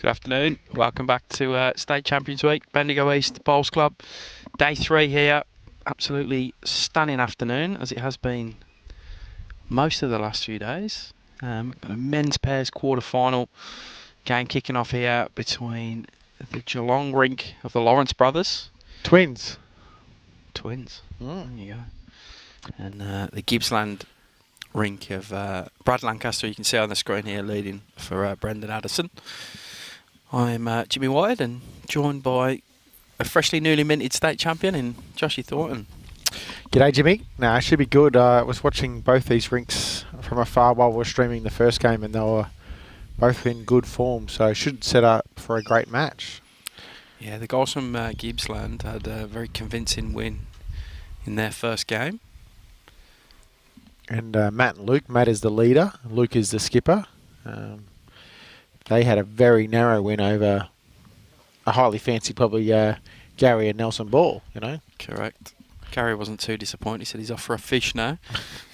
Good afternoon. Welcome back to State Champions Week, Bendigo East Bowls Club. Day 3 here. Absolutely stunning afternoon, as it has been most of the last few days. Got a men's pairs quarter-final game kicking off here between the Geelong rink of the Lawrence brothers. Twins. There you go. And the Gippsland rink of Brad Lancaster, you can see on the screen here, leading for Brendan Addison. I'm Jimmy White and joined by a freshly newly minted state champion in Joshy Thornton. G'day, Jimmy. It should be good. I was watching both these rinks from afar while we were streaming the first game, and they were both in good form, so should set up for a great match. Yeah, the guys from Gippsland had a very convincing win in their first game. And Matt and Luke. Matt is the leader. Luke is the skipper. They had a very narrow win over a highly fancy, probably Gary and Nelson Ball, you know. Correct. Gary wasn't too disappointed. He said he's off for a fish now.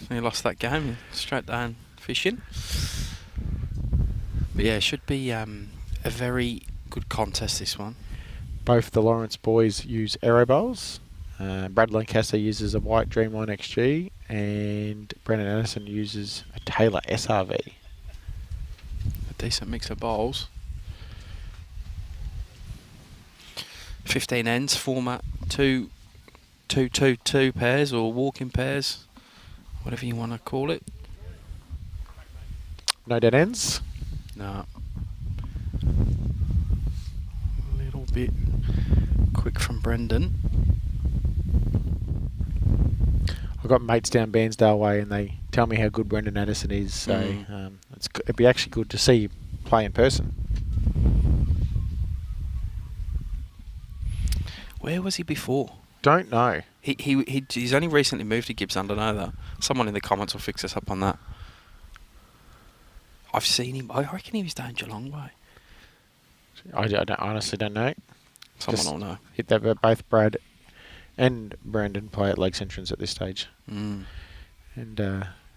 He lost that game. Straight down fishing. But yeah, it should be a very good contest, this one. Both the Lawrence boys use aero bowls. Brad Lancaster uses a white Dreamline XG, and Brendan Addison uses a Taylor SRV. Decent mix of bowls. 15 ends, format 2-2-2 pairs or walking pairs, whatever you want to call it. No dead ends? No. A little bit quick from Brendan. I've got mates down Bairnsdale way, and they tell me how good Brendan Addison is, so it'd be actually good to see you play in person. Where was he before? Don't know. He's only recently moved to Gippsland, I know that. Someone in the comments will fix us up on that. I've seen him. I reckon he was down Geelong way. I honestly don't know. Someone will know. Hit that, but both Brad and Brandon play at Lakes Entrance at this stage. And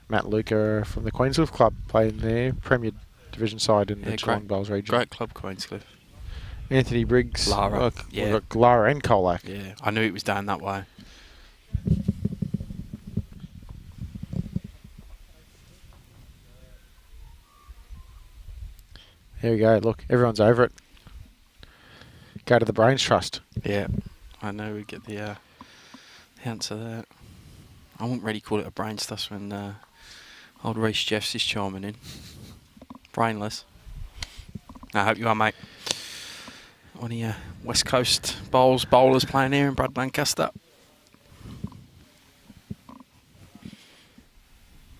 Matt and Luke are from the Queenscliff Club, playing their Premier Division side in the Geelong Bowls region. Great club, Queenscliff. Anthony Briggs. Lara. We've got Lara and Colac. Yeah, I knew it was down that way. Here we go. Look, everyone's over it. Go to the Brains Trust. Yeah, I know we get the answer there. I wouldn't really call it a brains trust when old Reece Jeffs is chiming in. Brainless. I hope you are, mate. One of your West Coast bowlers playing here in Brad Lancaster.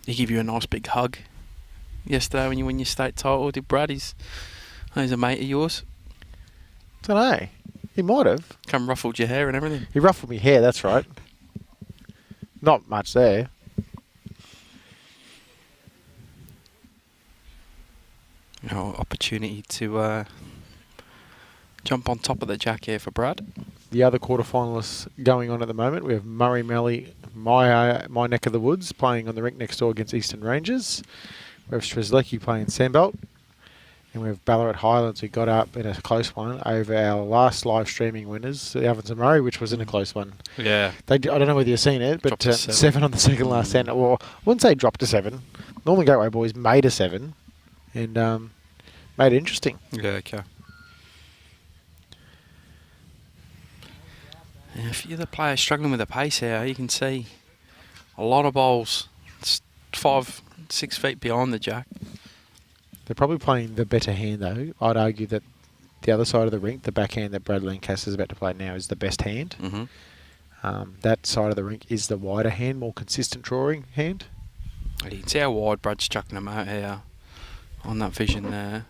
He gave you a nice big hug yesterday when you win your state title, did Brad? He's a mate of yours. Don't know. He might have. Come ruffled your hair and everything. He ruffled me hair, that's right. Not much there. Opportunity to jump on top of the jack here for Brad. The other quarterfinalists going on at the moment, we have Murray Mallee, my neck of the woods, playing on the rink next door against Eastern Rangers. We have Strzelecki playing Sandbelt. And we have Ballarat Highlands, who got up in a close one over our last live streaming winners, the Ovens and Murray, which was in a close one. Yeah. I don't know whether you've seen it, but 7 on the second last end. Well, I wouldn't say dropped to 7. Northern Gateway boys made a 7 and made it interesting. Yeah, okay. Yeah, a few of the players struggling with the pace here. You can see a lot of bowls 5-6 feet behind the jack. They're probably playing the better hand, though. I'd argue that the other side of the rink, the backhand that Brad Lancaster is about to play now, is the best hand. That side of the rink is the wider hand, more consistent drawing hand. You can see how wide Brad's chucking them out here on that vision there.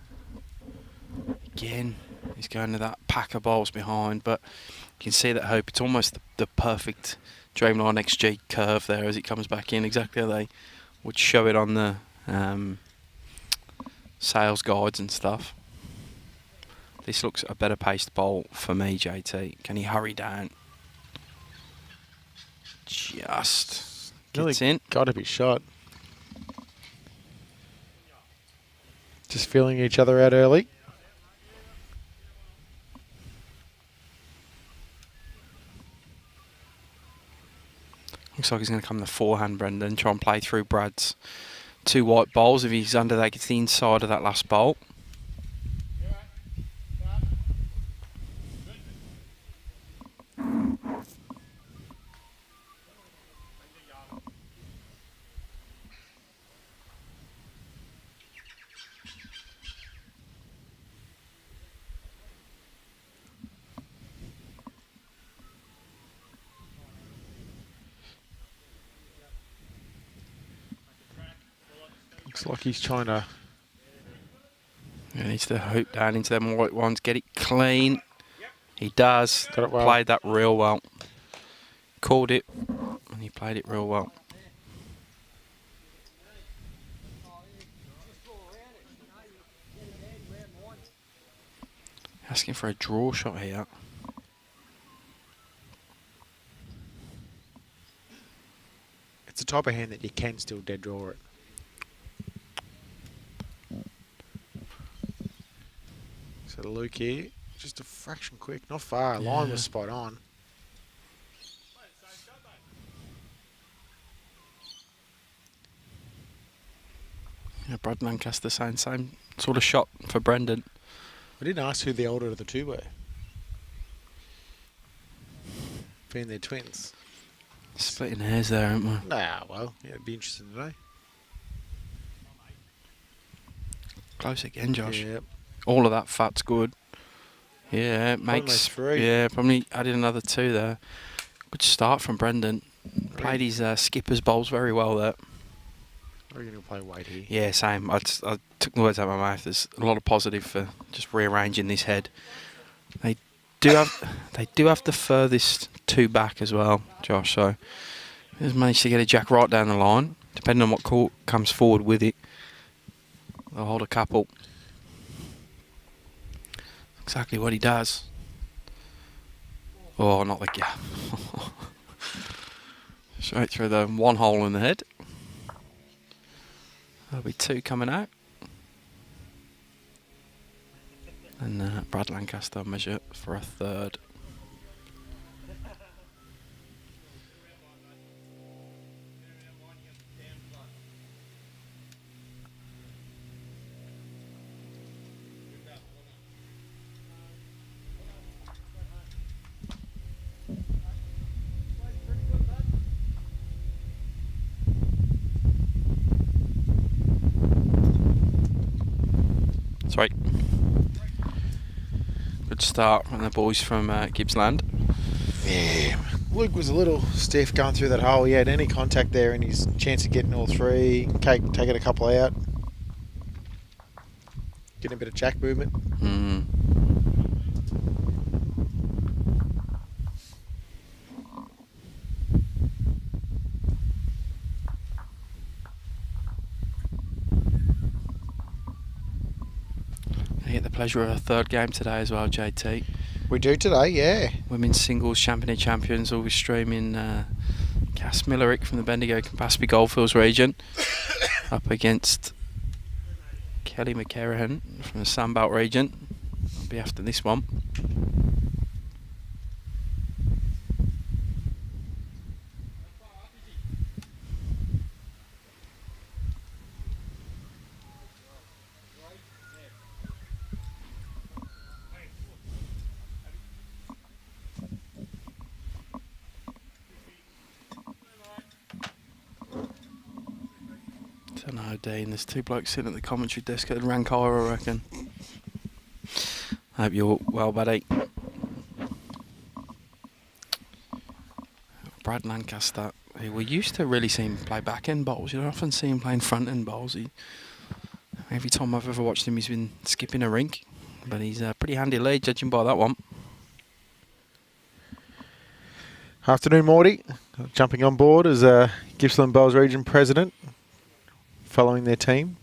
Again, he's going to that pack of bowls behind, but you can see that hope. It's almost the perfect Dreamline XG curve there as it comes back in, exactly how they would show it on the sales guides and stuff. This looks a better paced bowl for me, JT. Can he hurry down? Just gets in. Got to be shot. Just feeling each other out early. Looks like he's going to come the forehand, Brendan. Try and play through Brad's 2 white bowls. If he's under that, gets the inside of that last bowl. Looks like he's trying to... He needs to hoop down into them white ones, get it clean. He does. Got it well. Played that real well. Called it, and he played it real well. Asking for a draw shot here. It's the type of hand that you can still dead draw it. So the Luke here, just a fraction quick, not far. Line was spot on. Yeah, Brad Lancaster saying same sort of shot for Brendan. I didn't ask who the older of the two were. Being their twins. Splitting hairs there, aren't we? Nah, well, yeah, it'd be interesting to know. Close again, Josh. Yep. All of that fat's good. Yeah, it makes... Almost 3. Yeah, probably added another 2 there. Good start from Brendan. Played his skipper's bowls very well there. I reckon he'll play weight here. Yeah, same. I took the words out of my mouth. There's a lot of positive for just rearranging this head. They do have the furthest 2 back as well, Josh. So he's managed to get a jack right down the line. Depending on what court comes forward with it, they'll hold a couple. Exactly what he does. Oh, not the gap. Straight through the 1 hole in the head. There'll be 2 coming out. And Brad Lancaster measure for a 3rd. Sorry. Good start from the boys from Gippsland. Yeah. Luke was a little stiff going through that hole. He had any contact there and his chance of getting all 3. Taking a couple out. Getting a bit of jack movement. You get the pleasure of a 3rd game today as well, JT. We do today, yeah. Women's singles champions will be streaming Cass Millerick from the Bendigo Campaspe Goldfields region up against Kelly McCarrahan from the Sandbelt region. I'll be after this one. Don't know, Dean. There's 2 blokes sitting at the commentary desk at the Rankara, I reckon. Hope you're well, buddy. Brad Lancaster, who we used to really see him play back-end bowls. You don't often see him playing front-end bowls. Every time I've ever watched him, he's been skipping a rink. But he's a pretty handy lead, judging by that one. Afternoon, Morty. Jumping on board as Gippsland Bowls Region President. Following their team.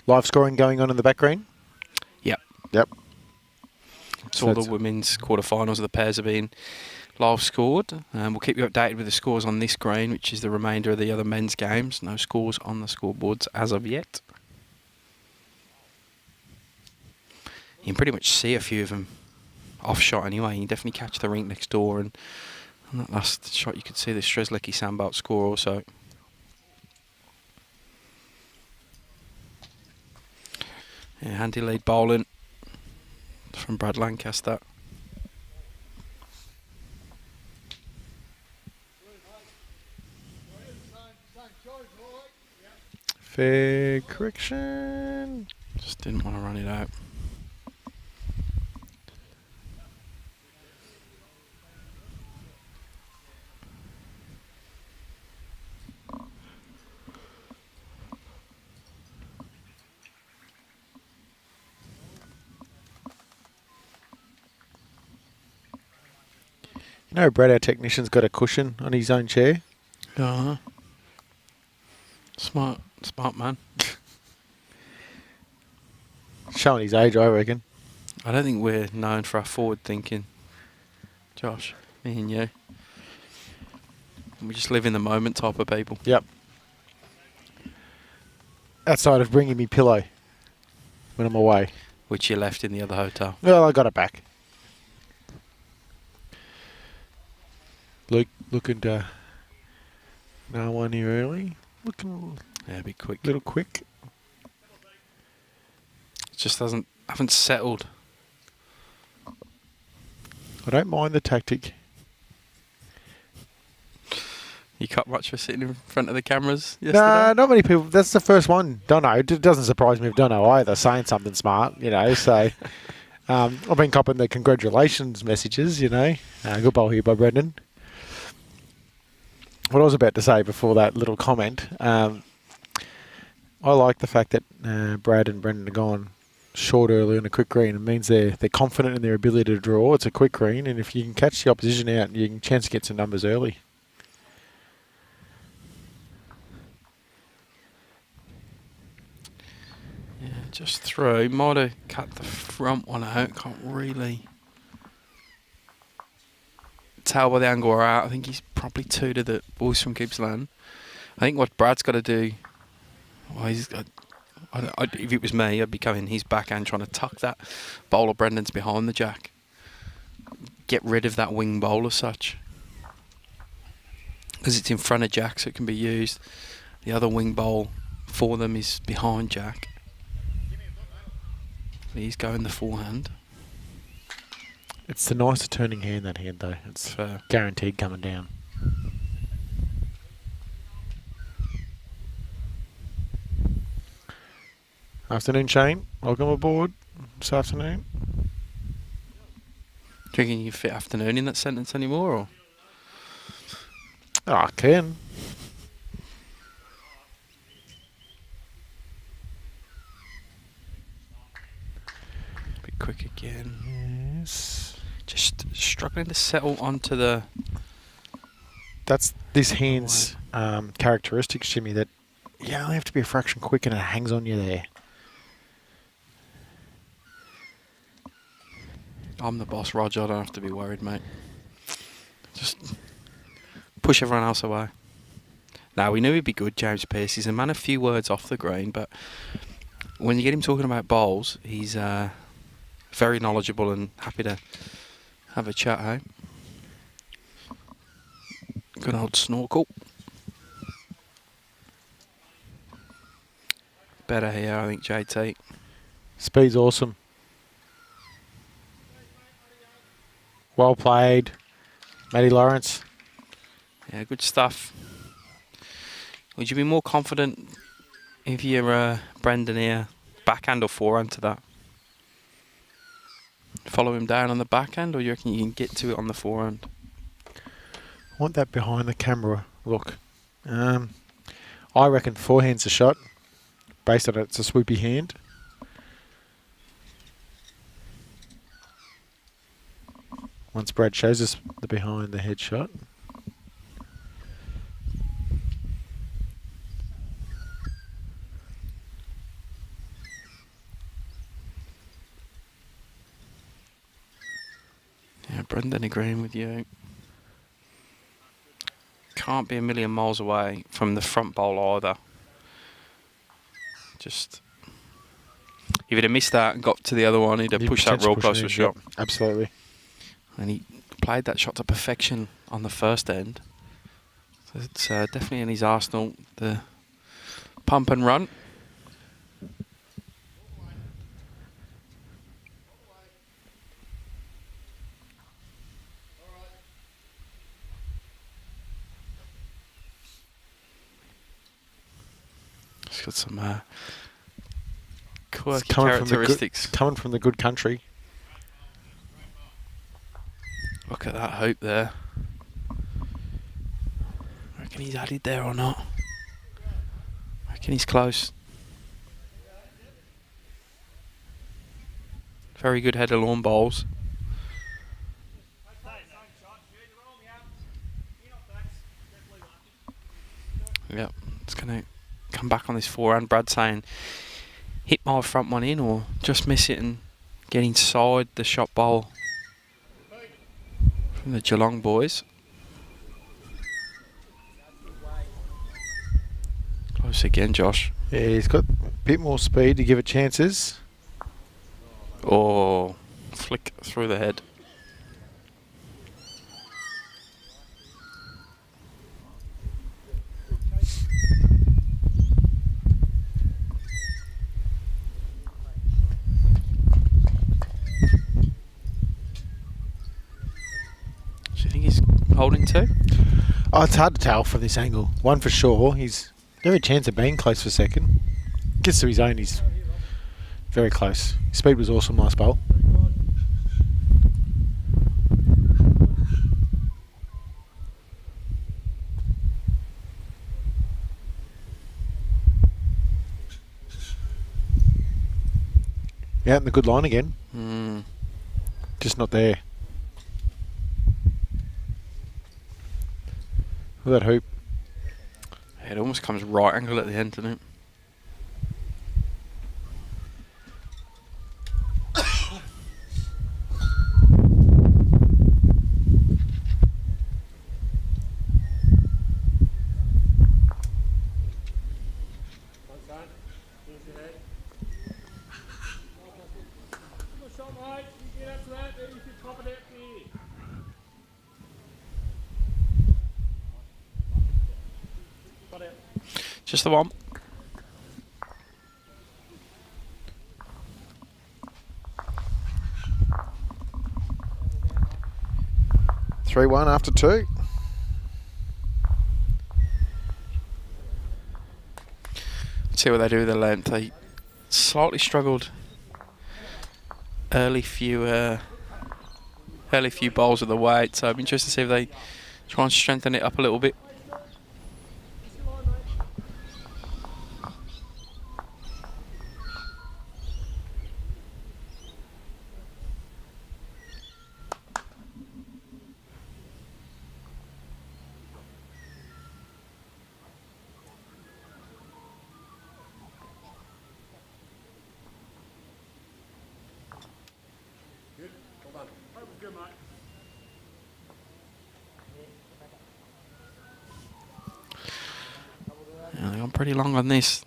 Live scoring going on in the background. Yep. So all the women's quarterfinals of the pairs have been live scored. We'll keep you updated with the scores on this screen, which is the remainder of the other men's games. No scores on the scoreboards as of yet. You can pretty much see a few of them off shot anyway. You can definitely catch the rink next door, and on that last shot you could see the Strzelecki sandbelt score also. Yeah, handy lead bowling from Brad Lancaster. Fair correction. Just didn't want to run it out. You know, Brad, our technician's got a cushion on his own chair. Smart man. Showing his age, I reckon. I don't think we're known for our forward thinking, Josh, me and you. We just live in the moment type of people. Yep. Outside of bringing me pillow when I'm away. Which you left in the other hotel. Well, I got it back. Looking to no one here early. Looking Yeah, be quick. little quick. It just haven't settled. I don't mind the tactic. You cut much for sitting in front of the cameras yesterday? Nah, not many people. That's the first one. Dono. It doesn't surprise me if Dono either saying something smart, you know. So I've been copping the congratulations messages, you know. Good bowl here by Brendan. What I was about to say before that little comment, I like the fact that Brad and Brendan are gone short early on a quick green. It means they're confident in their ability to draw. It's a quick green, and if you can catch the opposition out, you can chance to get some numbers early. Yeah, just through. Might have cut the front one out. Can't really tell by the angle we're at. I think he's probably two to the boys from Gippsland. I think what Brad's got to do, well, if it was me, I'd be coming his backhand trying to tuck that bowler Brendan's behind the jack. Get rid of that wing bowl as such. Because it's in front of Jack, so it can be used. The other wing bowl for them is behind Jack. He's going the forehand. It's the nicer turning hand, that hand, though. It's guaranteed coming down. Afternoon, Shane. Welcome aboard this afternoon. Do you reckon you can fit afternoon in that sentence anymore? Or? Oh, I can. Bit quick again. Yes. Just struggling to settle onto the... That's this hand's characteristics, Jimmy, that you only have to be a fraction quick and it hangs on you there. I'm the boss, Roger. I don't have to be worried, mate. Just push everyone else away. Now, we knew he'd be good, James Pearce. He's a man of few words off the green, but when you get him talking about bowls, he's very knowledgeable and happy to have a chat, hey? Good old snorkel. Better here, I think, JT. Speed's awesome. Well played, Matty Lawrence. Yeah, good stuff. Would you be more confident if you're Brendan here, backhand or forehand to that? Follow him down on the backhand, or you reckon you can get to it on the forehand? I want that behind the camera look. I reckon forehand's a shot. Based on it, it's a swoopy hand. Once Brad shows us the behind the head shot. Yeah, Brendan agreeing with you. Can't be a million miles away from the front bowl either. Just, if he'd have missed that and got to the other one, he'd have pushed that real close to shot. Absolutely. And he played that shot to perfection on the first end. So it's definitely in his arsenal, the pump and run. It's got some quirky characteristics. Coming from the good country. Look at that hoop there. I reckon he's added there or not. I reckon he's close. Very good header lawn bowls. Yep, it's going to come back on this forehand. Brad saying, hit my front one in or just miss it and get inside the shot bowl from the Geelong boys. Close again, Josh. Yeah, he's got a bit more speed to give it chances. Oh, flick through the head. Do you think he's holding two? Oh, it's hard to tell from this angle. One for sure. He's every chance of being close for second. Gets to his own. He's very close. His speed was awesome last bowl. Out in the good line again. Just not there. Look at that hoop. It almost comes right angle at the end, doesn't it? Just the one. Three one after two. Let's see what they do with the length. They slightly struggled early few bowls of the weight, so I'm interested to see if they try and strengthen it up a little bit. Yeah, they've gone pretty long on this.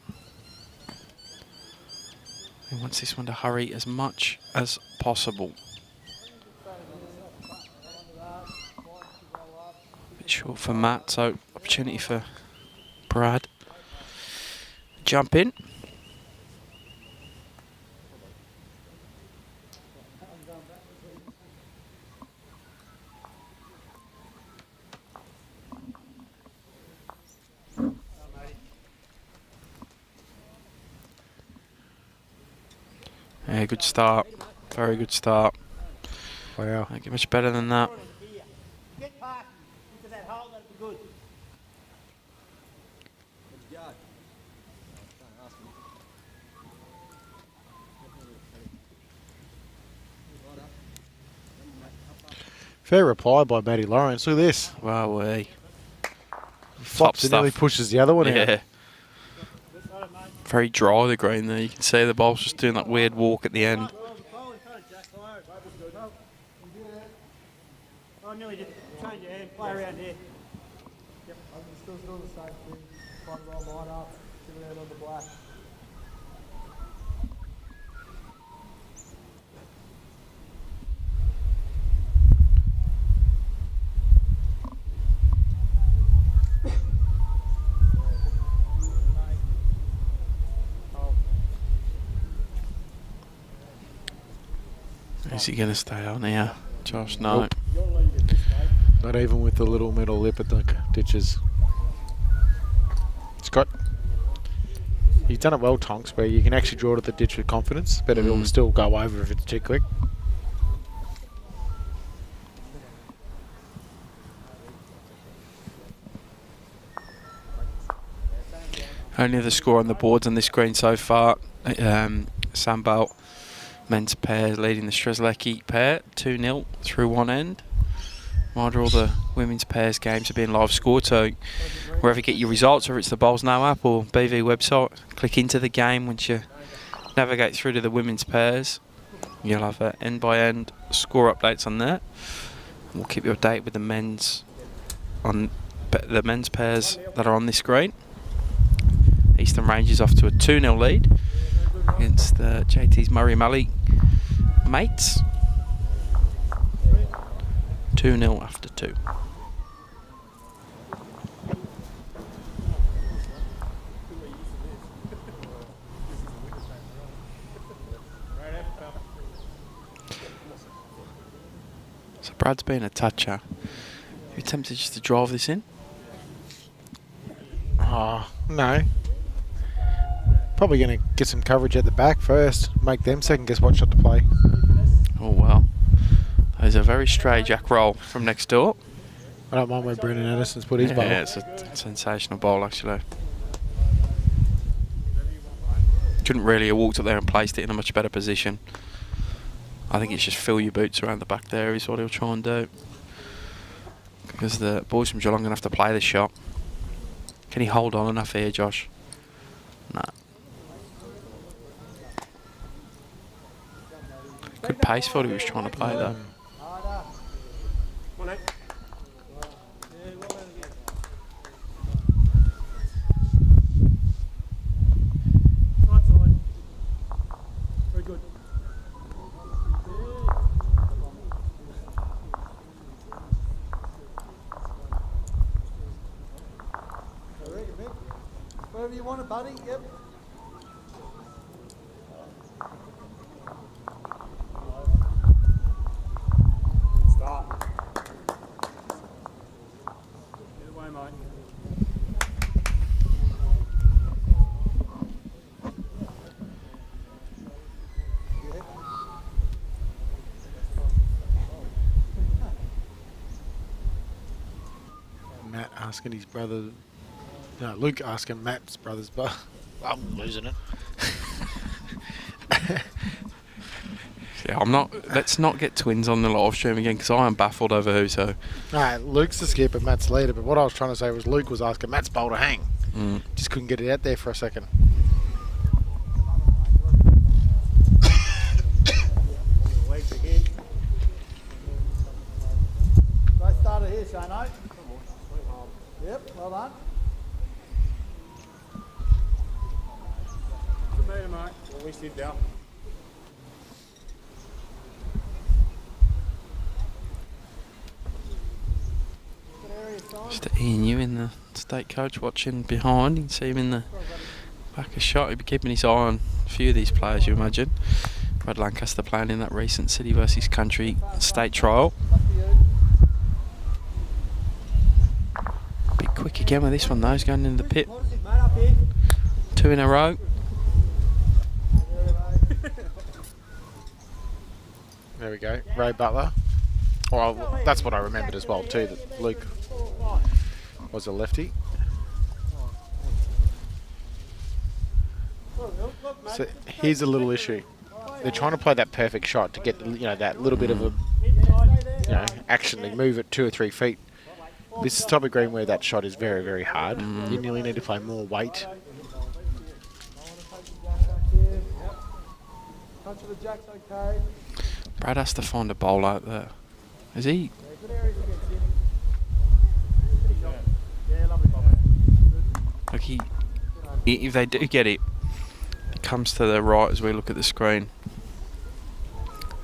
He wants this one to hurry as much as possible. Bit short for Matt, so opportunity for Brad. Jump in. Yeah, good start. Very good start. Wow. Don't get much better than that. Fair reply by Matty Lawrence. Look at this. Wow, Flops and nearly pushes the other one out. Yeah. Very dry, the green there. You can see the ball's just doing that weird walk at the end. I nearly just change your hand, play around here. Yep, I'm still doing the same thing. Trying to roll line up, sit around on the black. Is he going to stay on here? Josh, no. Nope. Not even with the little metal lip at the ditches. Scott, you've done it well, Tonks, where you can actually draw to the ditch with confidence, but it will still go over if it's too quick. Only the score on the boards on this screen so far. Sandbelt men's pair leading the Strzelecki pair 2-0 through one end. Mind all the women's pairs games are being live scored, so wherever you get your results, whether it's the Bowls Now app or BV website, click into the game. Once you navigate through to the women's pairs, you'll have end by end score updates on there. We'll keep you updated with the men's pairs that are on this screen. Eastern Rangers off to a 2-0 lead against the JT's Murray Malley mates. 2-0 after 2. So Brad's been a toucher. Are you tempted just to drive this in? Oh, no. Probably going to get some coverage at the back first, make them second guess what shot to play. Oh well. There's a very stray jack roll from next door. I don't mind where Brendan Addison's put his bowl. Yeah, it's a sensational bowl actually. Couldn't really have walked up there and placed it in a much better position. I think it's just fill your boots around the back there is what he'll try and do. Because the boys from Geelong are going to have to play this shot. Can he hold on enough here, Josh? No. Good pace for what he was trying to play though. Very good. Wherever you want it, buddy. Yep. Start. Either way, mate. Matt asking his brother... No, Luke asking Matt's brother's but I'm losing it. Yeah, I'm not. Let's not get twins on the live stream again because I am baffled over who. So, No, Luke's the skip and Matt's leader, but what I was trying to say was Luke was asking Matt's bowl to hang. Just couldn't get it out there for a second. Legs again. Great starter here, Shano. Yep, well done. Good meter, mate. Well, we sit down. just Ian, you in the state coach watching behind. You can see him in the back of shot. He'll be keeping his eye on a few of these players, you imagine. Red Lancaster playing in that recent city versus country state trial. Be quick again with this one though. He's going into the pit. 2 in a row. There we go. Ray Butler. Well, that's what I remembered as well too, that Luke was a lefty. So here's a little issue. They're trying to play that perfect shot to get, that little bit of a, action to move it 2 or 3 feet. This is the type of green where that shot is very, very hard. You nearly need to play more weight. Brad has to find a bowl out there. Is he? Like if they do get it, it comes to the right as we look at the screen.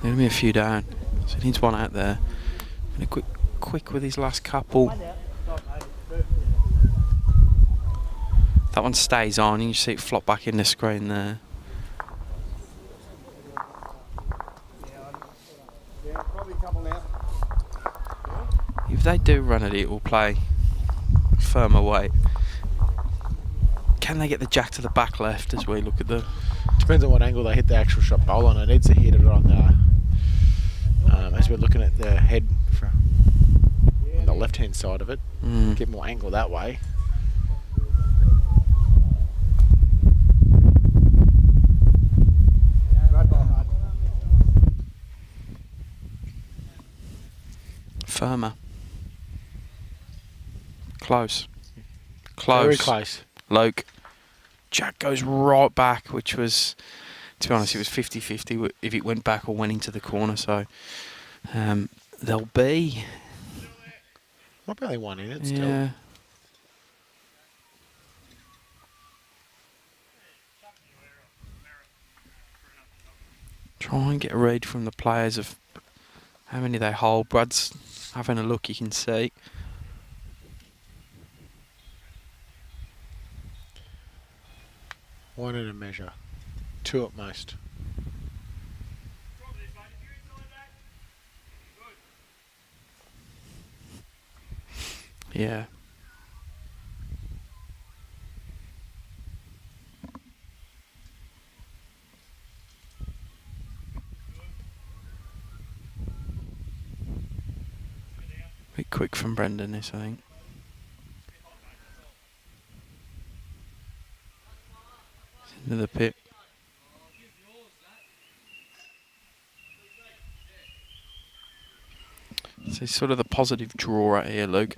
There'll be a few down, so he needs one out there. And a quick with his last couple. That one stays on. You see it flop back in the screen there. couple now. If they do run it will play firmer weight. Can they get the jack to the back left as we look at the... Depends on what angle they hit the actual shot bowl on. It needs to hit it on as we're looking at the head on the left-hand side of it. Get more angle that way. Firmer. Close. Close. Very close. Loke. Jack goes right back, which was, to be honest, it was 50-50 if it went back or went into the corner. So there'll be... Might be only one in it still. Yeah. Try and get a read from the players of how many they hold. Brad's having a look, you can see. One in a measure. Two at most. Yeah. Bit quick from Brendan this, I think. Into the pit. So it's sort of the positive draw right here, Luke.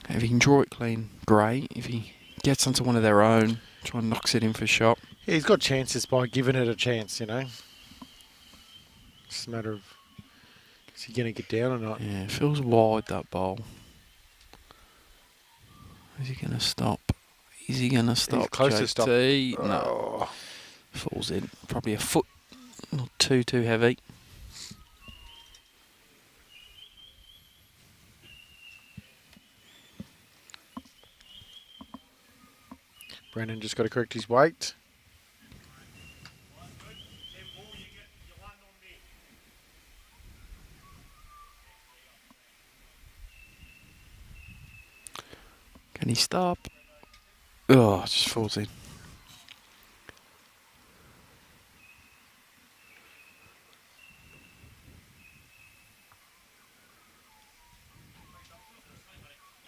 If he can draw it clean, great. If he gets onto one of their own, try and knocks it in for shot. Yeah, he's got chances by giving it a chance, you know. It's a matter of, is he going to get down or not? Yeah, it feels wide, that ball. Is he going to stop? Is he going to stop? He's close to stop. JT? Oh. No. Falls in. Probably a foot, not too heavy. Brendan just got to correct his weight. Can he stop? Oh, it just falls in.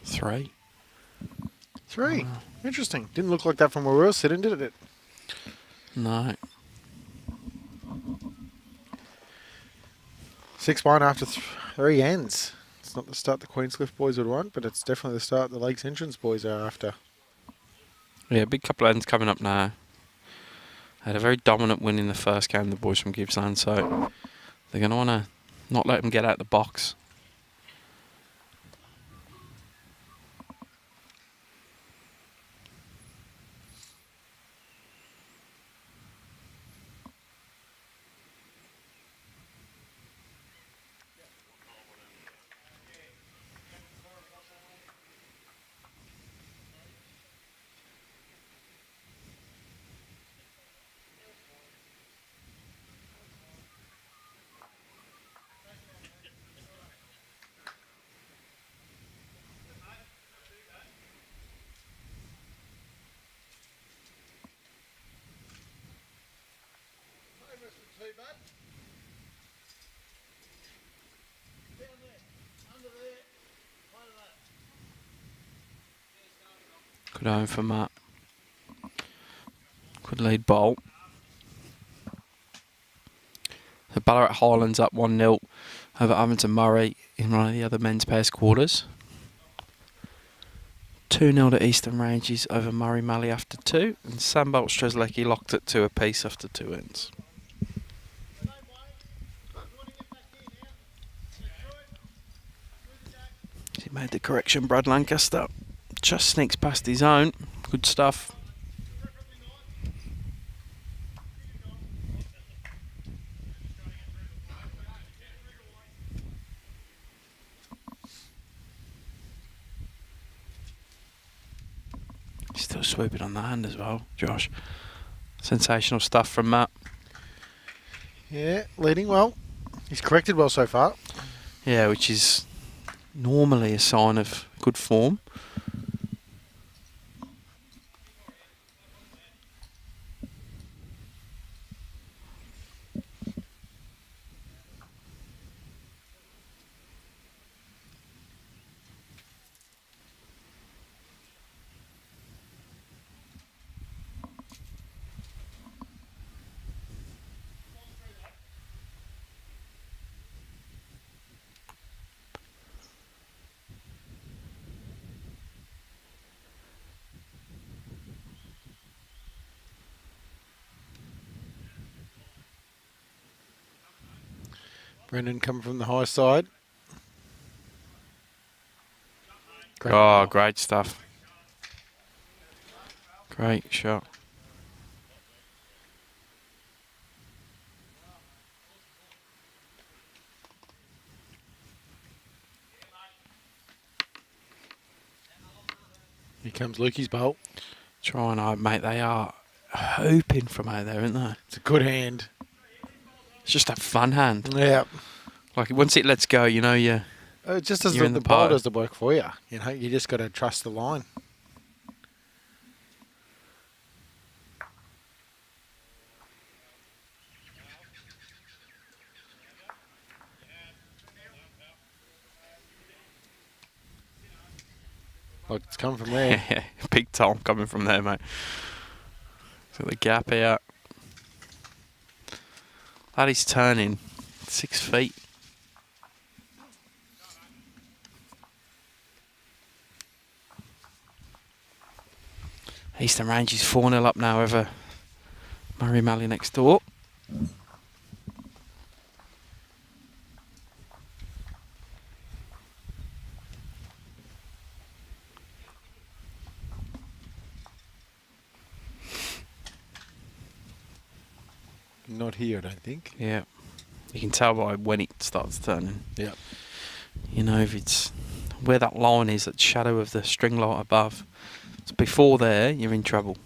Three. Three. Interesting. Didn't look like that from where we were sitting, did it? No. 6-1 after three ends. It's not the start the Queenscliff boys would want, but it's definitely the start the Lakes Entrance boys are after. Yeah, big couple of ends coming up now. Had a very dominant win in the first game, the boys from Gippsland, so they're going to want to not let them get out the box. Good home for Matt. Good lead ball. The Ballarat Highlands up 1-0 over Avonton Murray in one of the other men's pairs quarters. 2-0 to Eastern Ranges over Murray Malley after 2, and Sandbolt Strzelecki locked at 2 apiece after 2 ends. He made the correction, Brad Lancaster. Just sneaks past his own. Good stuff. Still swooping on the hand as well, Josh. Sensational stuff from Matt. Yeah, leading well. He's corrected well so far. Yeah, which is normally a sign of good form. Brendan coming from the high side. Great Oh, ball. great stuff. Great shot. Here comes Lukey's bowl. Trying hard, mate. They are hooping from out there, aren't they? It's a good hand. It's just a fun hand. Yeah. Like, once it lets go, you know, you... It just does You're in the the bowl pot. does the work for you. You know, you just got to trust the line. Like it's come from there. Big Tom coming from there, mate. So the gap out. That is turning 6 feet. Eastern Range is 4-0 up now over Murray Malley next door. Not here, I don't think. Yeah. You can tell by when it starts turning. Yeah. You know, if it's where that line is, that shadow of the string light above. It's before there, you're in trouble.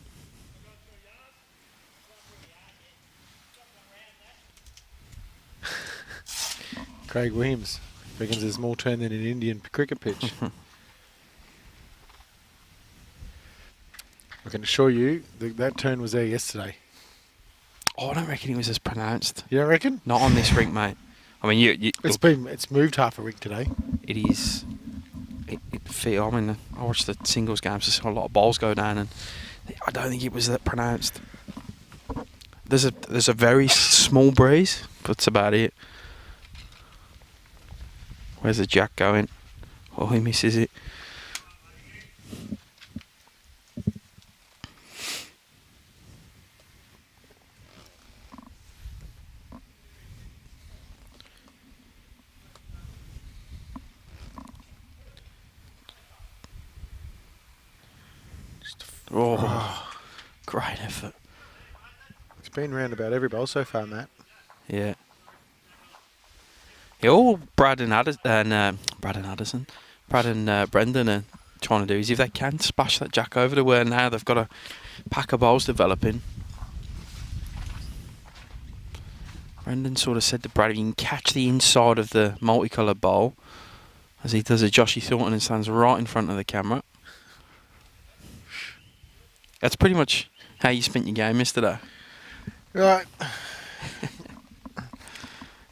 Craig Williams reckons there's more turn than an Indian cricket pitch. I can assure you that turn was there yesterday. Oh, I don't reckon it was as pronounced. You don't reckon? Not on this rink, mate. I mean, It's moved half a rig today. it is. I mean, I watched the singles games. I saw a lot of balls go down, and I don't think it was that pronounced. There's a very small breeze, but that's about it. Where's the jack going? Oh, he misses it. Oh, great effort. It's been round about every bowl so far, Matt. Yeah. Yeah, all Brad and Addison, Brendan are trying to do is if they can splash that jack over to where now they've got a pack of bowls developing. Brendan sort of said to Brad, if you can catch the inside of the multicoloured bowl, as he does a Joshy Thornton and stands right in front of the camera. That's pretty much how you spent your game yesterday. Right.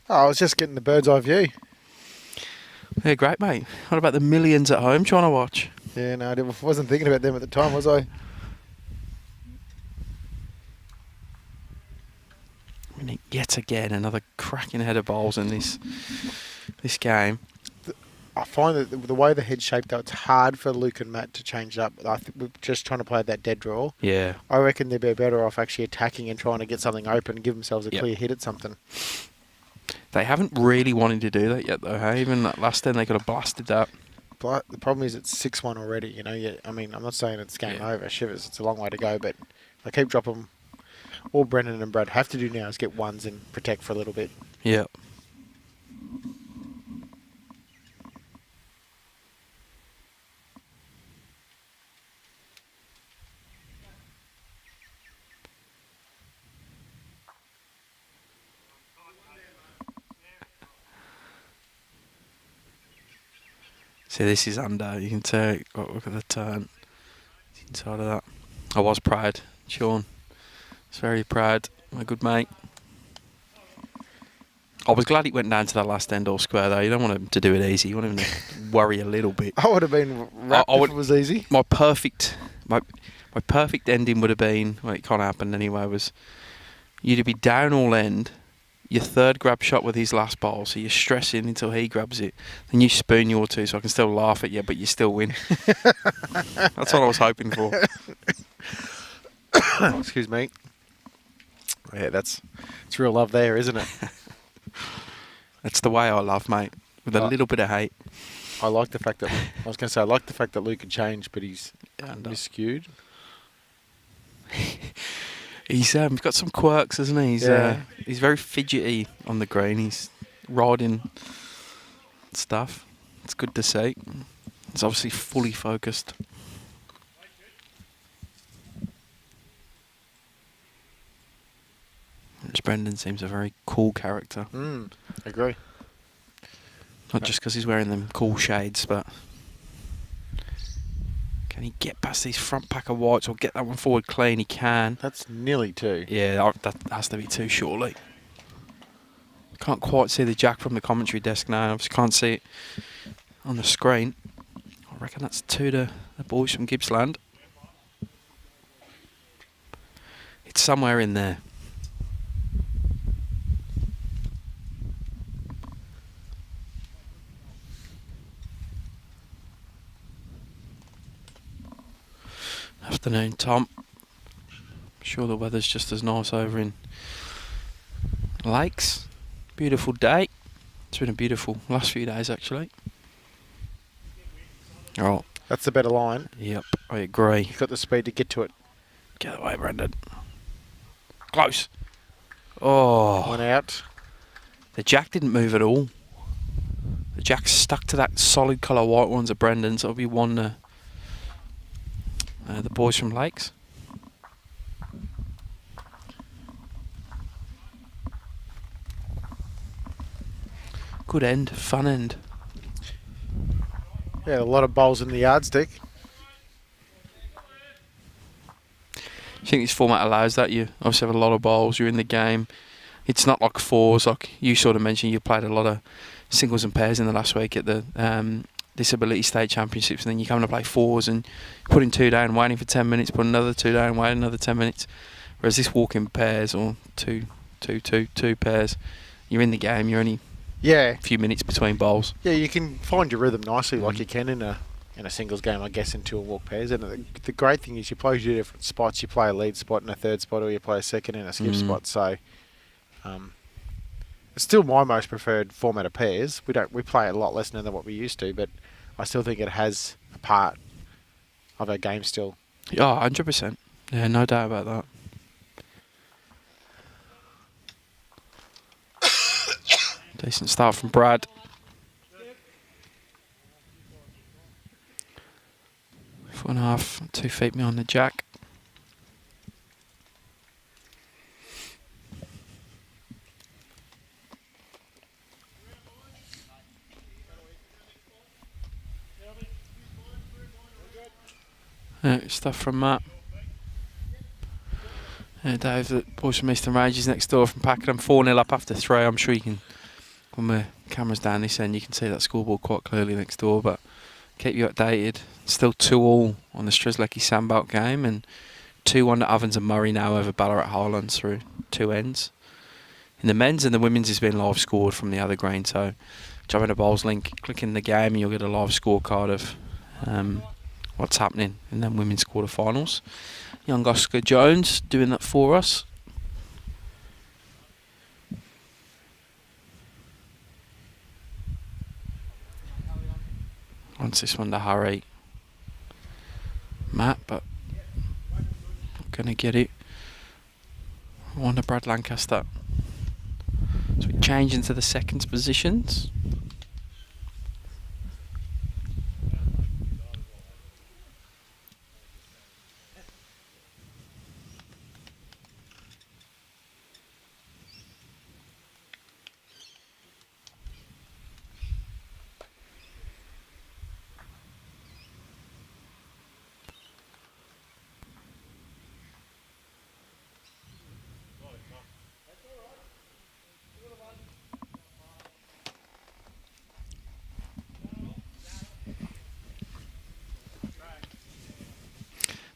I was just getting the bird's eye view. Yeah, great, mate. What about the millions at home trying to watch? Yeah, no, I wasn't thinking about them at the time, was I? I mean, yet again, another cracking head of bowls in this game. I find that the way the head's shaped up, it's hard for Luke and Matt to change it up. I think we're just trying to play that dead draw. Yeah. I reckon they'd be better off actually attacking and trying to get something open and give themselves a clear hit at something. They haven't really wanted to do that yet, though. Hey? Even that last time they could have blasted that. But the problem is it's 6-1 already. You know, I mean, I'm not saying it's game over. Shivers, it's a long way to go. But if I keep dropping, all Brendan and Brad have to do now is get ones and protect for a little bit. Yeah. See, this is under. You can tell. Look at the turn. Inside of that. I was proud, Sean. I was very proud. My good mate. I was glad it went down to that last end all square though. You don't want him to do it easy. You want him to worry a little bit. I would have been wrapped if it was easy. My perfect ending would have been, well, it can't happen anyway, was you to be down all end, your third grab shot with his last bowl, so you're stressing until he grabs it, then you spoon your two so I can still laugh at you, but you still win. That's what I was hoping for. Excuse me. Yeah, it's real love there, isn't it? That's the way I love, mate, with a little bit of hate. I like the fact that I like the fact that Luke had changed, but he's miscued. He's got some quirks, hasn't he? He's very fidgety on the green. He's riding stuff. It's good to see. He's obviously fully focused. Brendan seems a very cool character. Agree. Not just because he's wearing them cool shades, but can he get past these front pack of whites or get that one forward clean? He can. That's nearly two. Yeah, that has to be two, surely. Can't quite see the jack from the commentary desk now. Obviously can't see it on the screen. I reckon that's two to the boys from Gippsland. It's somewhere in there. Afternoon, Tom. I'm sure the weather's just as nice over in Lakes. Beautiful day. It's been a beautiful last few days, actually. Oh, That's the better line. yep, I agree. You've got the speed to get to it. Get away, Brendan. Close. Oh, One out. the jack didn't move at all. The jack stuck to that solid colour white ones of Brendan's. That'll be one. The boys from Lakes. Good end, fun end. Yeah, a lot of bowls in the yardstick. I think this format allows that. You obviously have a lot of bowls, you're in the game. It's not like fours, like you sort of mentioned. You played a lot of singles and pairs in the last week at the Disability State Championships, and then you come to play fours and putting two down, waiting for 10 minutes, put another two down, waiting another 10 minutes. Whereas this walk in pairs or two pairs, you're in the game, you're only a few minutes between bowls. Yeah, you can find your rhythm nicely like you can in a singles game, I guess, in two and walk pairs. And the great thing is you play two different spots. You play a lead spot and a third spot, or you play a second and a skip spot. So it's still my most preferred format of pairs. We play it a lot less now than what we used to, but I still think it has a part of our game still. Oh, 100%. Yeah, no doubt about that. Decent start from Brad. Foot and a half, 2 feet behind the jack. Stuff from Matt. Dave, the boys from Eastern Ranges next door from Pakenham, 4-0 up after 3. I'm sure you can, when the camera's down this end, you can see that scoreboard quite clearly next door, but keep you updated. Still 2-2 on the Strzelecki Sandbelt game, and 2-1 to Ovens and Murray now over Ballarat Highlands through 2 ends. In the men's and the women's has been live scored from the other green, so jump into Bowls link, click in the game, and you'll get a live scorecard of what's happening in them women's quarterfinals. Young Oscar Jones doing that for us. Wants this one to hurry Matt, but not going to get it. I wonder Brad Lancaster. So we change into the seconds positions.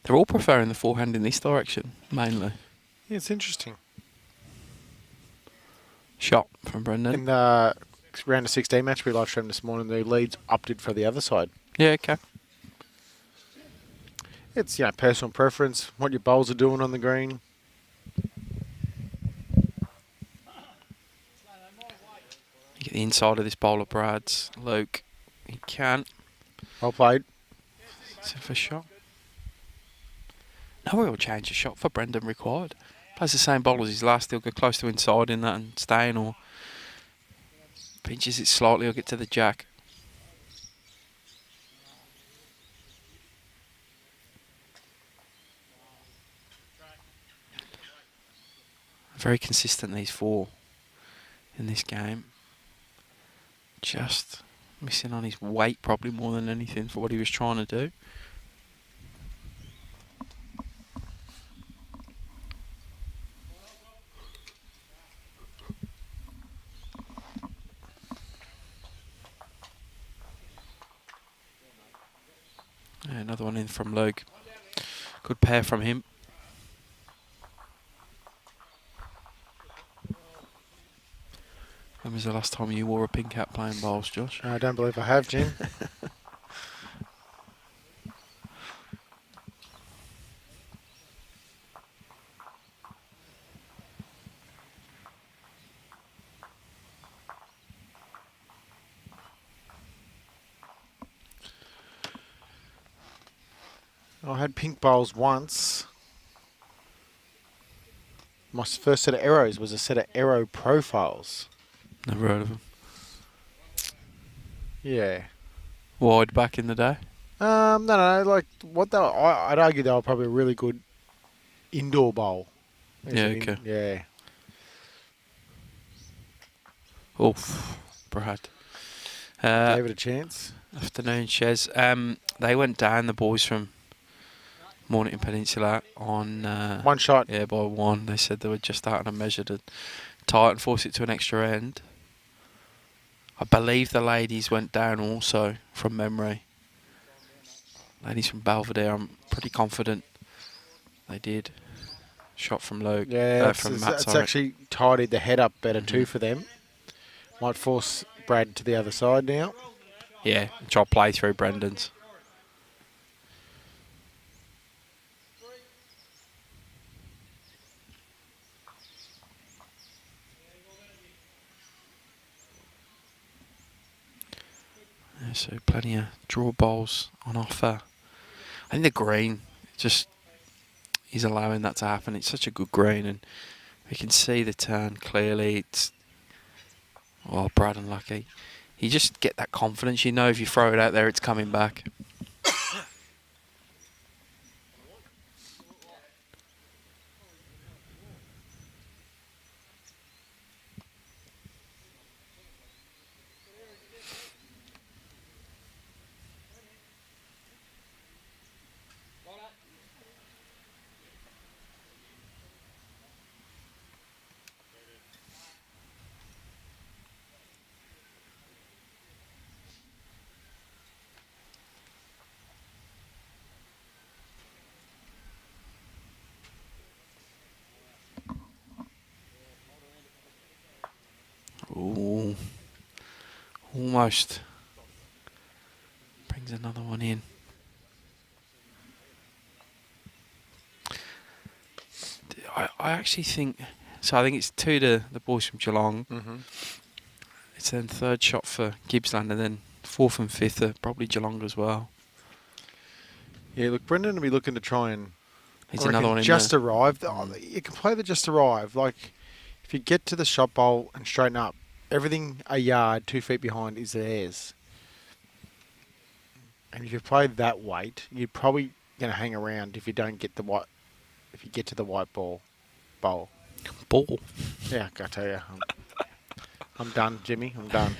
They're all preferring the forehand in this direction, mainly. Yeah, it's interesting. Shot from Brendan. In the round of 16 match we live streamed this morning, the leads opted for the other side. Yeah, okay. It's, personal preference, what your bowls are doing on the green. You get the inside of this bowler, Brad's. Luke, he can. Well played. So for shot. No real change of shot for Brendan required. Plays the same bowl as his last. He'll go close to inside in that and staying, or pinches it slightly, or get to the jack. Very consistent, these four in this game. Just missing on his weight probably more than anything for what he was trying to do. Yeah, another one in from Luke. Good pair from him. When was the last time you wore a pink hat playing bowls, Josh? I don't believe I have, Jim. I had pink bowls once. My first set of arrows was a set of arrow profiles. Never heard of them. Yeah. Wide back in the day? No, like what they were, I'd argue they were probably a really good indoor bowl. Yeah, okay. Yeah. Oof, Brad. Gave it a chance. Afternoon, Shez. They went down, the boys from Mornington Peninsula, on... One shot. Yeah, by one. They said they were just starting to measure to tie it and force it to an extra end. I believe the ladies went down also, from memory. Ladies from Belvedere, I'm pretty confident they did. Shot from Luke. Yeah, from Matt, it's sorry. actually tidied the head up better too for them. Might force Brad to the other side now. Yeah, try to play through Brendan's. Yeah, so plenty of draw bowls on offer. I think the green, just he's allowing that to happen. It's such a good green, and we can see the turn clearly. It's Brad unlucky. You just get that confidence. You know if you throw it out there, it's coming back. Ooh, almost brings another one in. I actually think so. I think it's 2 to the boys from Geelong. Mm-hmm. It's then third shot for Gippsland, and then fourth and fifth are probably Geelong as well. Yeah, look, Brendan will be looking to try and He's another one in just there. arrive. You can play the just arrive. Like, if you get to the shot bowl and straighten up, everything a yard, 2 feet behind is theirs. And if you play that weight, you're probably going to hang around if you don't get the white. If you get to the white bowl. Ball. Yeah, I tell you, I'm done, Jimmy. I'm done.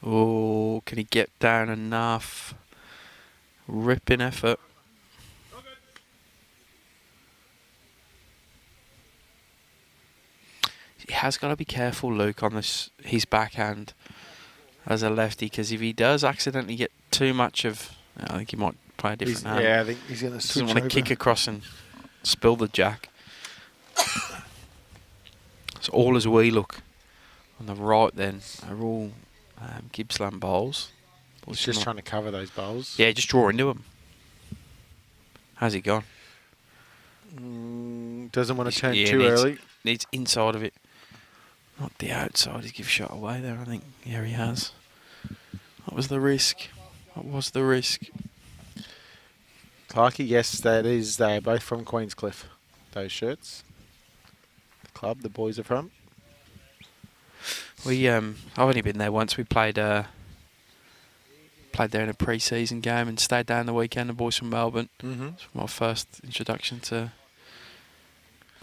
Oh, can he get down enough? Ripping effort. He has got to be careful, Luke, on this his backhand. as a lefty, because if he does accidentally get too much of, I think he might play a different hand. Yeah, I think he's going to switch Doesn't want to kick across and spill the jack. So all as we look on the right then are all Gippsland bowls. He's just trying to cover those bowls. Yeah, just draw into him. How's he gone? Doesn't want to turn too early. Needs inside of it. Not the outside. He's give shot away there, I think. Yeah, he has. What was the risk? What was the risk? Clarky, yes, that is. They're both from Queenscliff, those shirts. The club the boys are from. I've only been there once. We played there in a pre-season game and stayed down the weekend. The boys from Melbourne. It's my first introduction to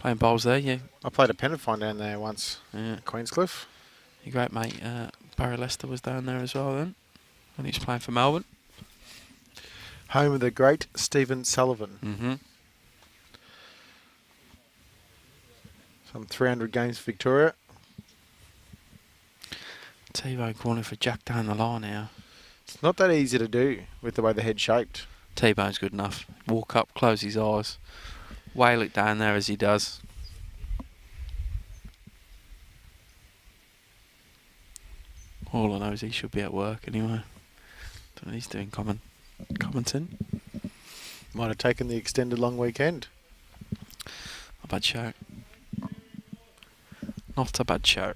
playing bowls there. Yeah, I played a Penafine down there once. Yeah, Queenscliff. Your great mate Barry Lester was down there as well then, when he was playing for Melbourne. Home of the great Stephen Sullivan. Some 300 games for Victoria. T-bone corner for Jack down the line now. It's not that easy to do with the way the head's shaped. T-bone's good enough. Walk up, close his eyes, whale it down there as he does. All I know is he should be at work anyway. Don't know what he's doing commenting. Might have taken the extended long weekend. Not a bad show. Not a bad show.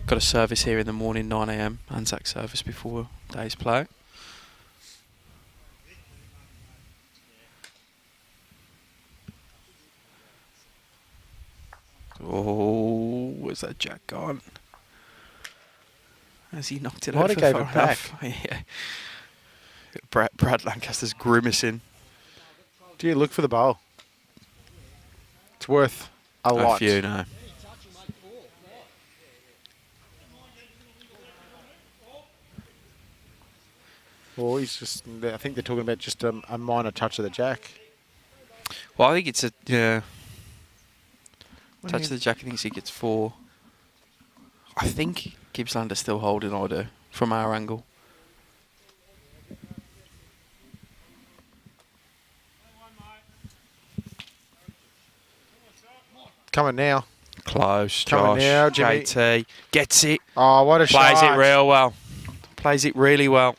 Got a service here in the morning, 9 AM. Anzac service before day's play. Oh, where's that jack gone? Has he knocked it Might out have for gave far it back. enough? Yeah. Brad Lancaster's grimacing. Do you look for the bowl? It's worth a lot. A few, no. Or he's just, I think they're talking about just a minor touch of the jack. Well, I think it's a, yeah. Touch of the jack, I think he gets 4. I think Gippsland are still holding order from our angle. Coming now. Close, Coming Josh. now, Jimmy. JT gets it. Oh, what a shot. Plays it real well. Plays it really well.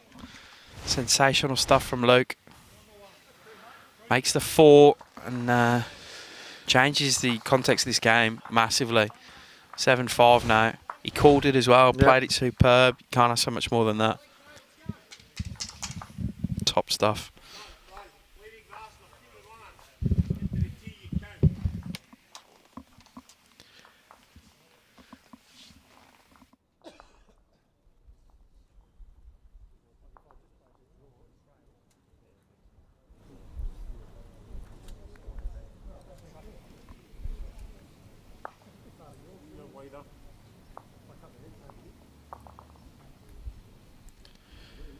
Sensational stuff from Luke. Makes the 4 and changes the context of this game massively. 7-5 now. He called it as well. Yep. Played it superb. Can't have so much more than that. Top stuff.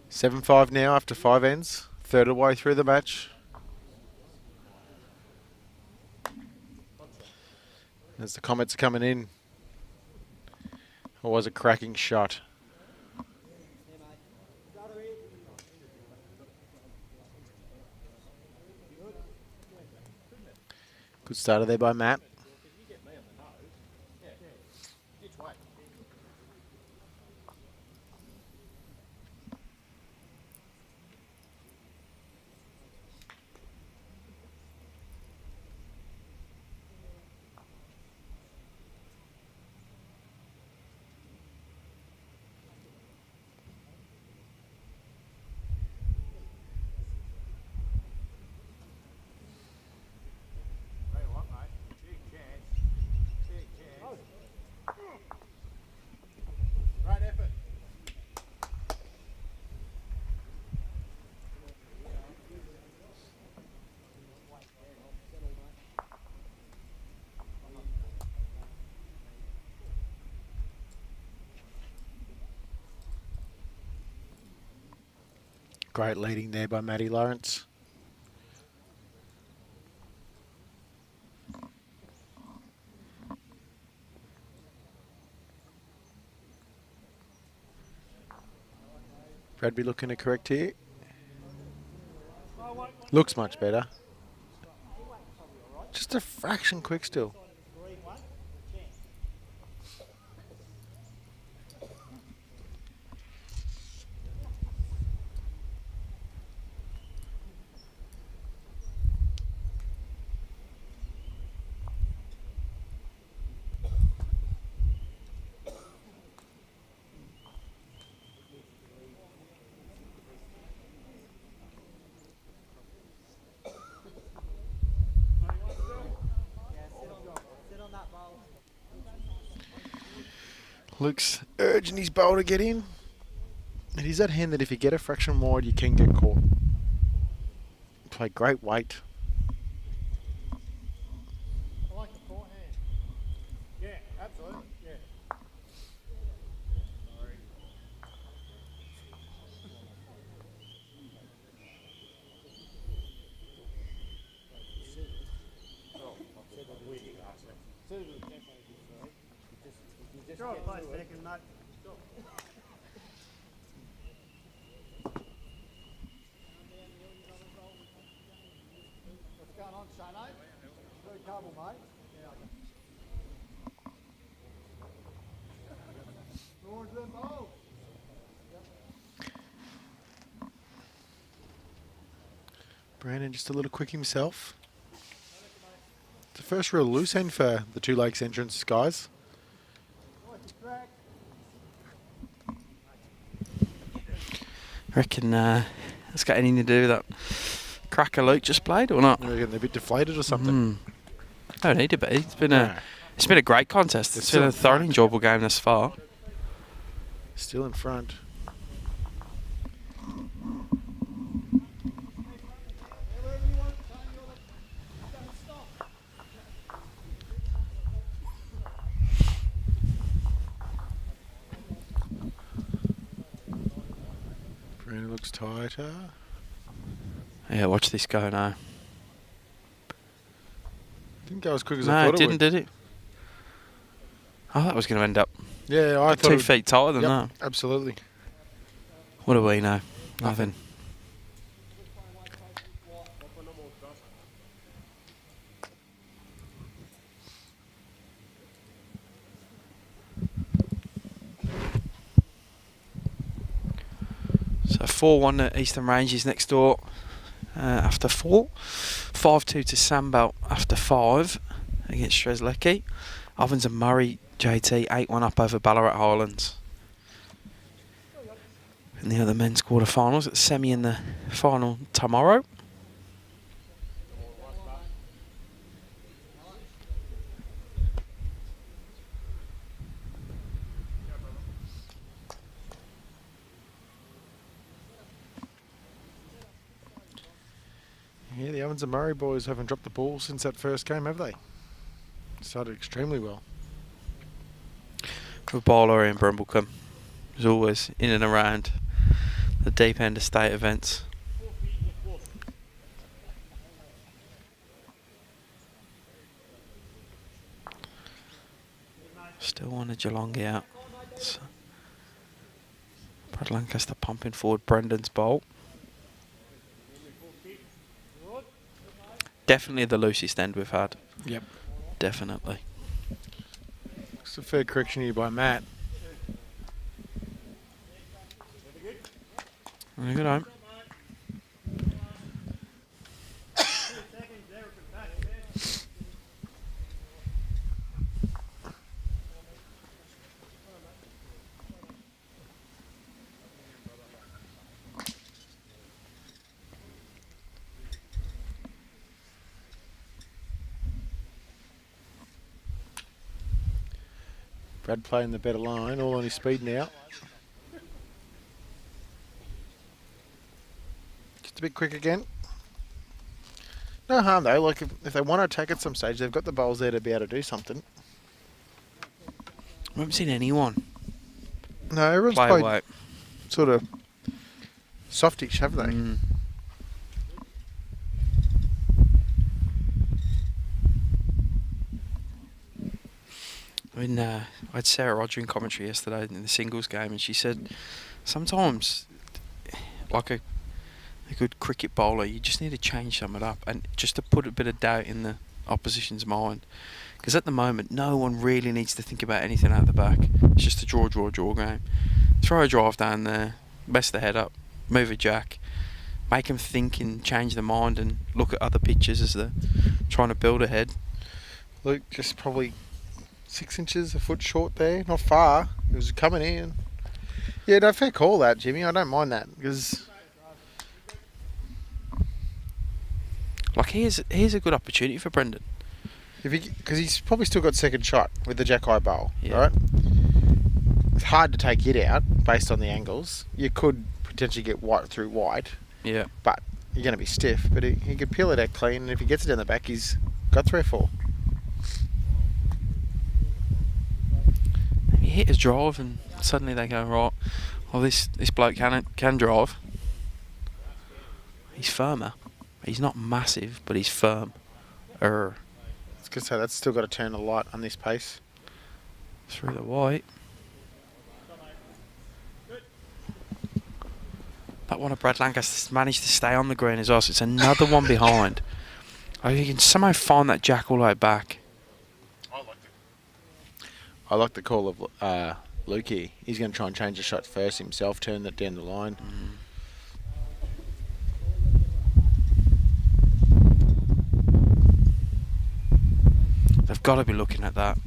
Seven 7-5 now after 5 ends. Third of the way through the match. As the comments are coming in. It was a cracking shot. Good starter there by Matt. Great leading there by Matty Lawrence. Bradby looking to correct here. Looks much better. Just a fraction quick still. Luke's urging his bowl to get in. And he's that hand that if you get a fraction wide, you can get caught. Play great weight. I like the forehand. Yeah, absolutely. Yeah. Sorry. Sure, play second, mate. What's going on, Shane? Very comfortable, mate. Yeah, Lord, them both. Brandon just a little quick himself. It's the first real loose end for the Two Lakes entrance, guys. Reckon it's got anything to do with that cracker Luke just played or not? They're getting a bit deflated or something. Don't need to be. It's been a great contest. It's been a thoroughly enjoyable game thus far. Still in front. Brandon looks tighter. Yeah, watch this go now. Didn't go as quick as I No, thought it didn't, did it? I thought it was going to end up Yeah, I thought 2 feet tighter than that. Absolutely. What do we know? Nothing. So 4-1 at Eastern Ranges next door after 4. 5-2 to Sandbelt after 5 against Strzelecki. Ovens and Murray, JT, 8-1 up over Ballarat Highlands. And the other men's quarter-finals at semi and the final tomorrow. Yeah, the Ovens and Murray boys haven't dropped the ball since that first game, have they? Started extremely well. With Bowler in Brimblecombe. As always, in and around the deep end of state events. Still wanted Geelong out. So Brad Lancaster pumping forward Brendan's bowl. Definitely the loosest end we've had. Yep. Definitely. It's a fair correction here by Matt. Good home. Brad playing the better line, all on his speed now. Just a bit quick again. No harm though, like if they want to attack at some stage, they've got the bowls there to be able to do something. We haven't seen anyone No, everyone's play played away. sort of softish, have they? Mm. I mean, I had Sarah Roger in commentary yesterday in the singles game, and she said sometimes like a good cricket bowler, you just need to change something up and just to put a bit of doubt in the opposition's mind. Because at the moment, no one really needs to think about anything out the back. It's just a draw game. Throw a drive down there, best the head up, move a jack, make them think and change their mind and look at other pitches as they're trying to build ahead. Luke just probably 6 inches, a foot short there, not far. It was coming in. Yeah, no, fair call that, Jimmy. I don't mind that because Like here's a good opportunity for Brendan. because he's probably still got second shot with the jack high bowl, Yeah. right? It's hard to take it out based on the angles. You could potentially get white through white, Yeah. but you're going to be stiff. But he could peel it out clean, and if he gets it down the back, he's got 3 or 4. He hit his drive and suddenly they go, right, well this bloke can drive. He's firmer. He's not massive, but he's firm. I was going to say, that's still got to turn a light on this pace. Through the white. That one of Brad Lancaster's managed to stay on the green as well, so it's another one behind. Oh, you can somehow find that jack all the way back. I like the call of Lukey. He's going to try and change the shot first himself, turn that down the line. They've got to be looking at that.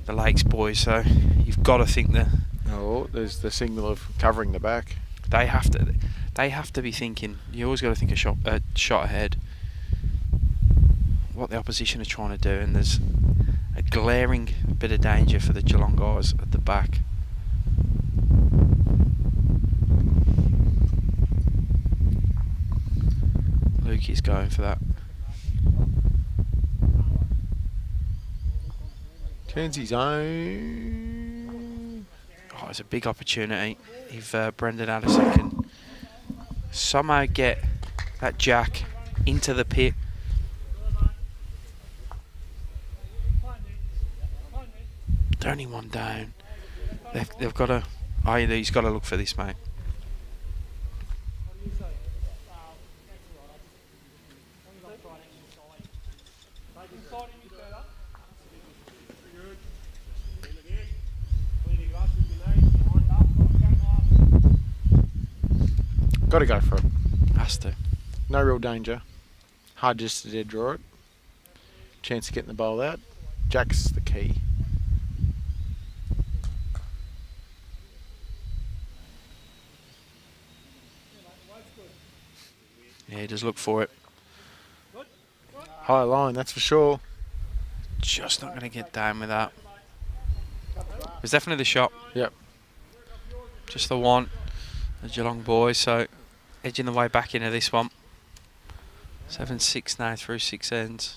The Lakes boys, so you've got to think that Oh, there's the signal of covering the back. they have to be thinking. You always got to think a shot ahead. What the opposition are trying to do, and there's a glaring bit of danger for the Geelong guys at the back. Lukey's going for that. Turns his own. Oh, it's a big opportunity if Brendan Addison can somehow get that jack into the pit. They're only one down. They've got to. Oh, he's got to look for this, mate. Got to go for it. Has to. No real danger. Hard just to dead draw it. Chance of getting the bowl out. Jack's the key. Yeah, just look for it. High line, that's for sure. Just not going to get down with that. It was definitely the shot. Yep. Just the one. The Geelong boys, so edging the way back into this one. 7-6 now through 6 ends.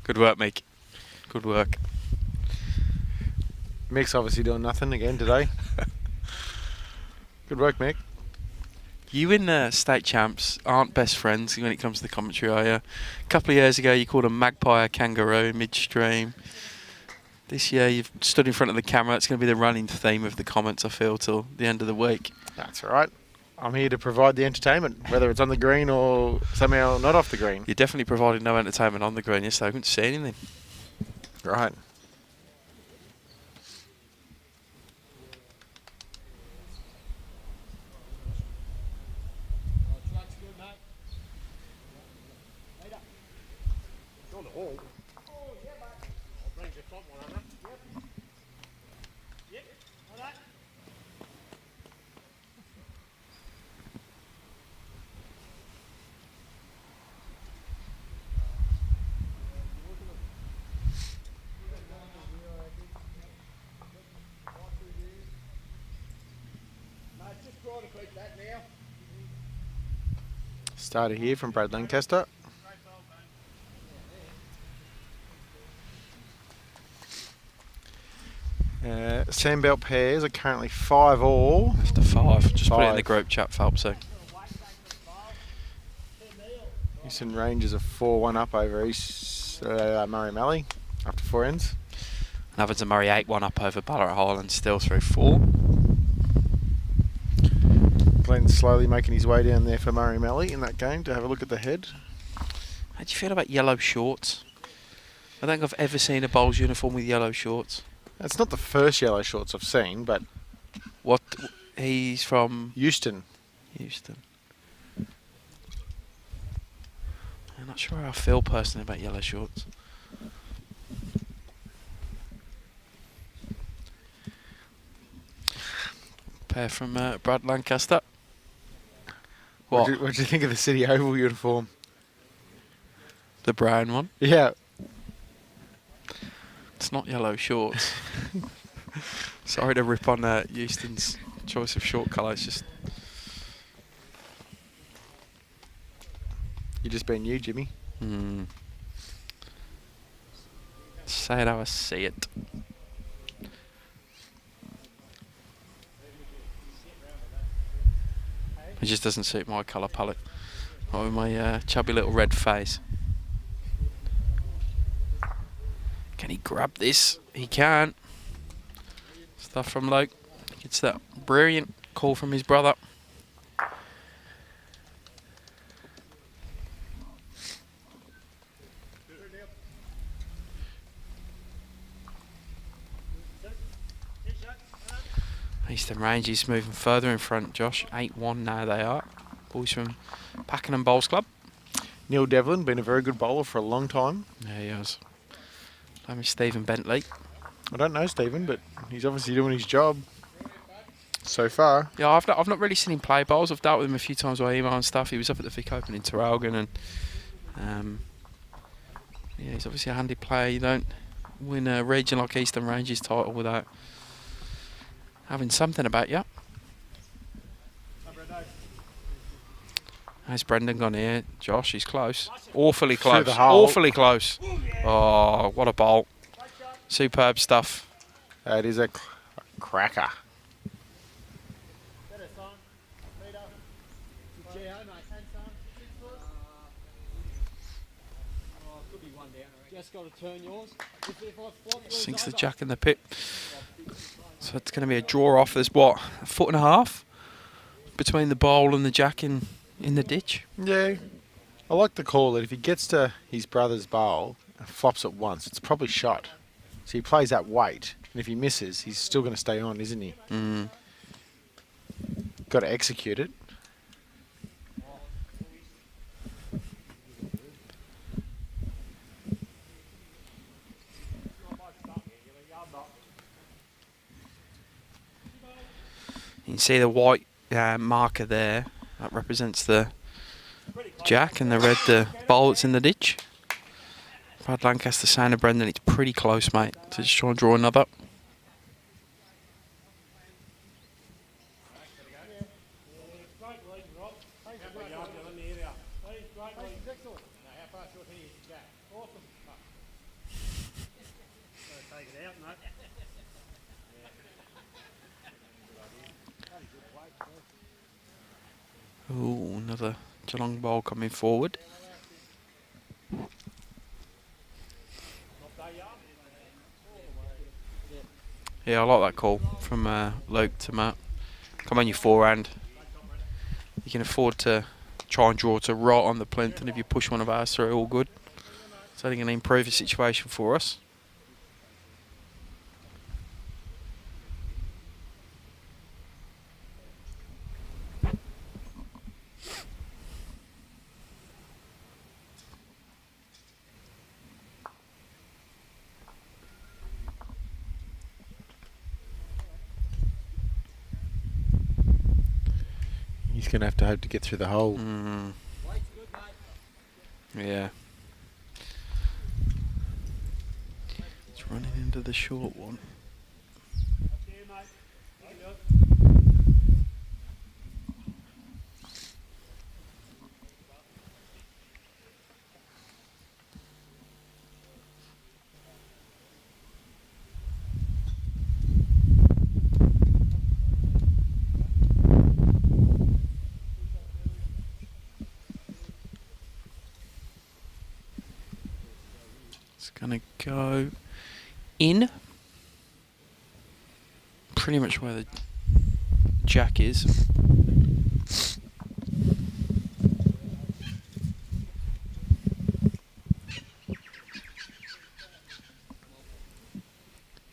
Good work, Mick. Good work. Mick's obviously doing nothing again today. Good work, Mick. You and the state champs aren't best friends when it comes to the commentary, are you? A couple of years ago, you called a magpie a kangaroo midstream. This year, you've stood in front of the camera. It's going to be the running theme of the comments, I feel, till the end of the week. That's all right. I'm here to provide the entertainment, whether it's on the green or somehow not off the green. You're definitely providing no entertainment on the green yesterday. I couldn't see anything. Right. Started here from Brad Lancaster. Sandbelt pairs are currently 5 all. After 5. Just put it in the 5. group chat, Phelpsy. Eastern Rangers are 4-1 up over East Murray Mallee after 4 ends. And Evans and Murray 8-1 up over Ballarat Highlands, still through 4. Glenn slowly making his way down there for Murray Melly in that game to have a look at the head. How do you feel about yellow shorts? I don't think I've ever seen a bowls uniform with yellow shorts. It's not the first yellow shorts I've seen, but What? He's from Houston. Houston. I'm not sure how I feel personally about yellow shorts. Pair from Brad Lancaster. What? What do you think of the City Oval uniform? The brown one? Yeah. It's not yellow shorts. Sorry to rip on Houston's choice of short colour. It's just... You're just being you, Jimmy. Say it how I see it. It just doesn't suit my colour palette. Not with my chubby little red face. Can he grab this? He can. Stuff from Luke. Gets that brilliant call from his brother. Eastern Rangers moving further in front, Josh. 8-1 now they are. Boys from Pakenham Bowls Club. Neil Devlin, been a very good bowler for a long time. Yeah, he has. Name is Stephen Bentley. I don't know Stephen, but he's obviously doing his job so far. Yeah, I've not really seen him play bowls. I've dealt with him a few times by email and stuff. He was up at the Vic Open in Traralgon, and yeah, he's obviously a handy player. You don't win a region like Eastern Rangers title without having something about you. How's Brendan gone here? Josh, he's close. Awfully Through close. the hole. Awfully close. Oh, what a bowl. Superb stuff. That is a cracker. Just got to turn yours. Sinks the jack in the pit. So it's going to be a draw off. There's what, a foot and a half between the bowl and the jack in the ditch. Yeah. I like the call that if he gets to his brother's bowl and flops it once, it's probably shot. So he plays that weight, and if he misses, he's still going to stay on, isn't he? Got to execute it. You can see the white marker there. That represents the jack, and the red the bowl that's in the ditch. Brad Lancaster saying to Brendan, it's pretty close, mate. So just try and draw another. Ooh, another Geelong bowl coming forward. Yeah, I like that call from Luke to Matt. Come on your forehand. You can afford to try and draw to right on the plinth, and if you push one of ours through, all good. So they're going to improve the situation for us. He's going to have to hope to get through the hole. Yeah. It's running into the short one. It's going to go in. pretty much where the jack is.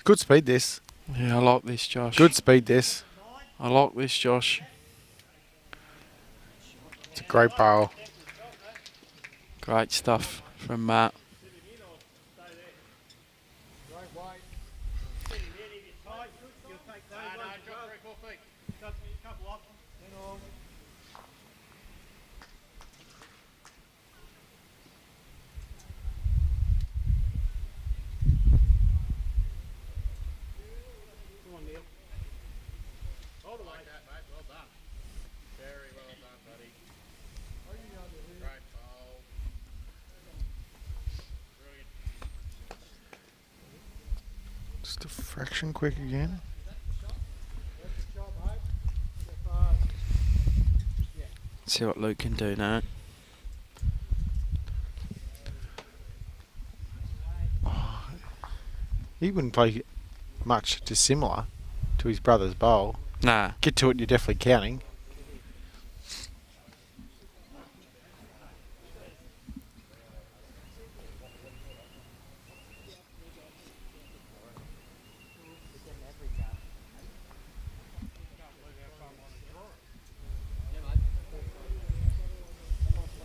Good speed, this. Yeah, I like this, Josh. Good speed, this. I like this, Josh. It's a great barrel. Great stuff from Matt. Just a fraction quick again. See what Luke can do now. He wouldn't play much dissimilar to his brother's bowl. Nah. Get to it, you're definitely counting.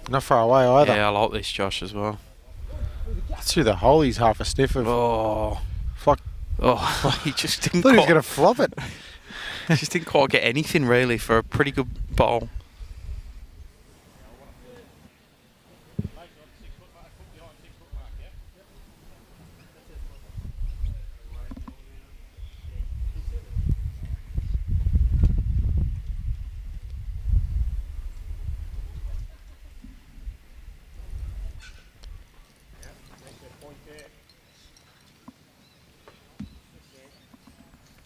Not far away either. Yeah, I like this, Josh, as well. Through the hole, he's half a sniff of. Oh, Fuck. oh, he just didn't. Thought he was quite- going to flop it. just didn't quite get anything really for a pretty good bowl.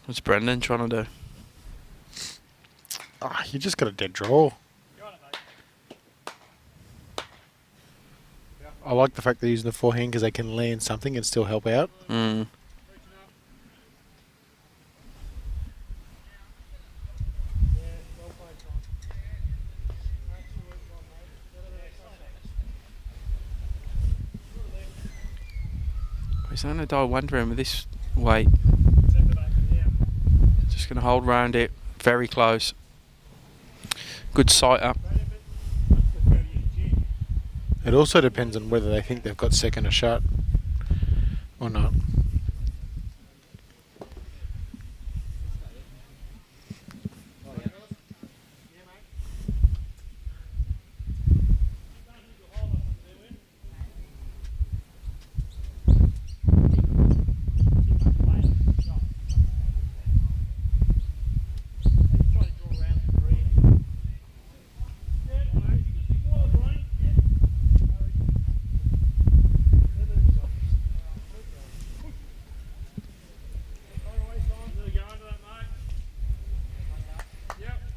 What's Brendan trying to do? Ah, you just got a dead draw. I like the fact they're using the forehand because they can land something and still help out. Mm. He's going to die wondering with this weight. Just going to hold round it. Very close. Good sight up. It also depends on whether they think they've got second a shot or not.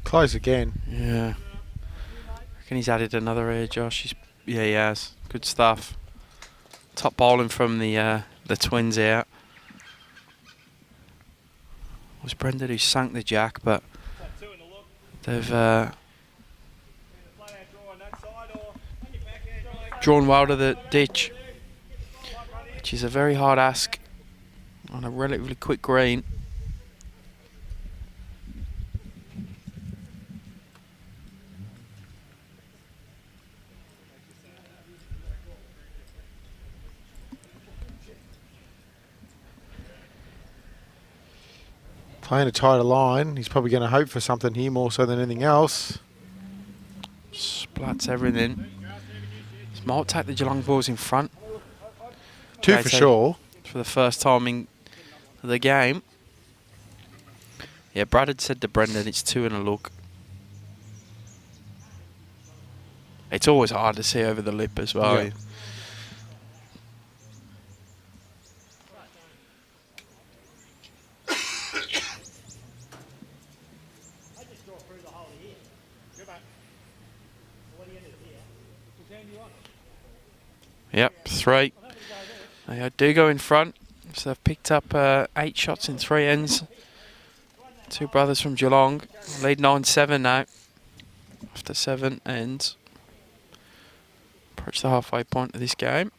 Close again. Yeah. I reckon he's added another here, Josh. Yeah, he has. Good stuff. Top bowling from the twins here. It was Brendan who sank the jack, but they've drawn well to the ditch, which is a very hard ask on a relatively quick green. Playing a tighter line. He's probably going to hope for something here more so than anything else. Splats everything. This might take the Geelong balls in front. Two Okay, for so sure. for the first time in the game. Yeah, Brad had said to Brendan it's 2 and a look. It's always hard to see over the lip as well. Yeah. Yep, 3. They do go in front, so they've picked up 8 shots in 3 ends. Two brothers from Geelong lead 9-7 now. After 7 ends. Approach the halfway point of this game.